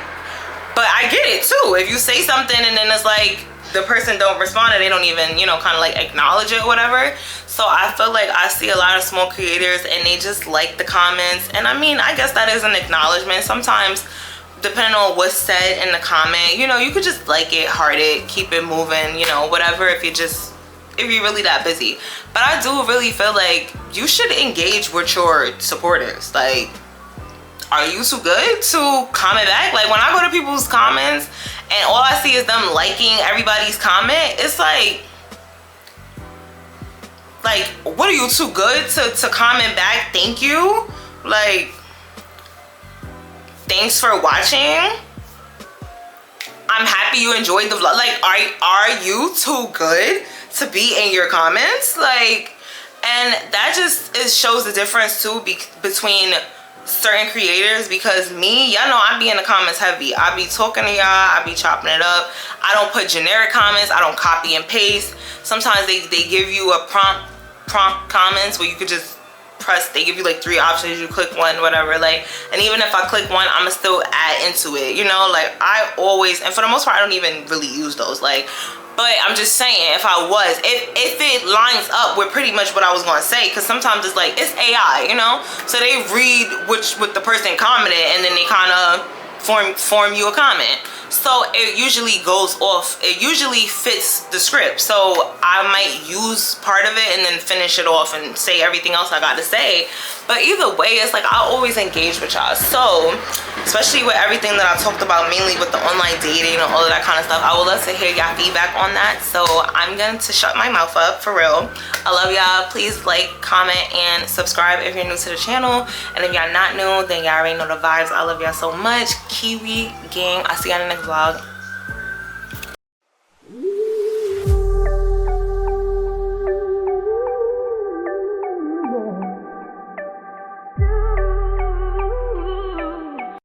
but I get it too. If you say something and then it's like the person don't respond and they don't even, you know, kind of like acknowledge it or whatever. So I feel like I see a lot of small creators and they just like the comments. And I mean, I guess that is an acknowledgement. Sometimes, depending on what's said in the comment, you know, you could just like it, heart it, keep it moving, you know, whatever, if you're really that busy. But I do really feel like you should engage with your supporters. Like, are you too good to comment back? Like, when I go to people's comments and all I see is them liking everybody's comment, it's like, what are you too good to comment back? Thank you. Like, thanks for watching. I'm happy you enjoyed the vlog. Like, are you too good to be in your comments? Like, and that just shows the difference too between certain creators, because me, y'all know I be in the comments heavy. I be talking to y'all, I be chopping it up. I don't put generic comments, I don't copy and paste. Sometimes they give you a prompt comments where you could just press, they give you like 3 options, you click one, whatever, like, and even if I click one, I'ma still add into it, you know. Like, I always, and for the most part, I don't even really use those, like, but I'm just saying, if it lines up with pretty much what I was gonna say, because sometimes it's like, it's AI, you know, so they read what the person commented and then they kind of form you a comment. So it usually goes off, it usually fits the script. So I might use part of it and then finish it off and say everything else I got to say. But either way, it's like I always engage with y'all. So especially with everything that I talked about, mainly with the online dating and all of that kind of stuff, I would love to hear y'all feedback on that. So I'm going to shut my mouth up, for real. I love y'all. Please like, comment, and subscribe if you're new to the channel. And if y'all not new, then y'all already know the vibes. I love y'all so much. Kiwi gang. I'll see y'all in the next vlog.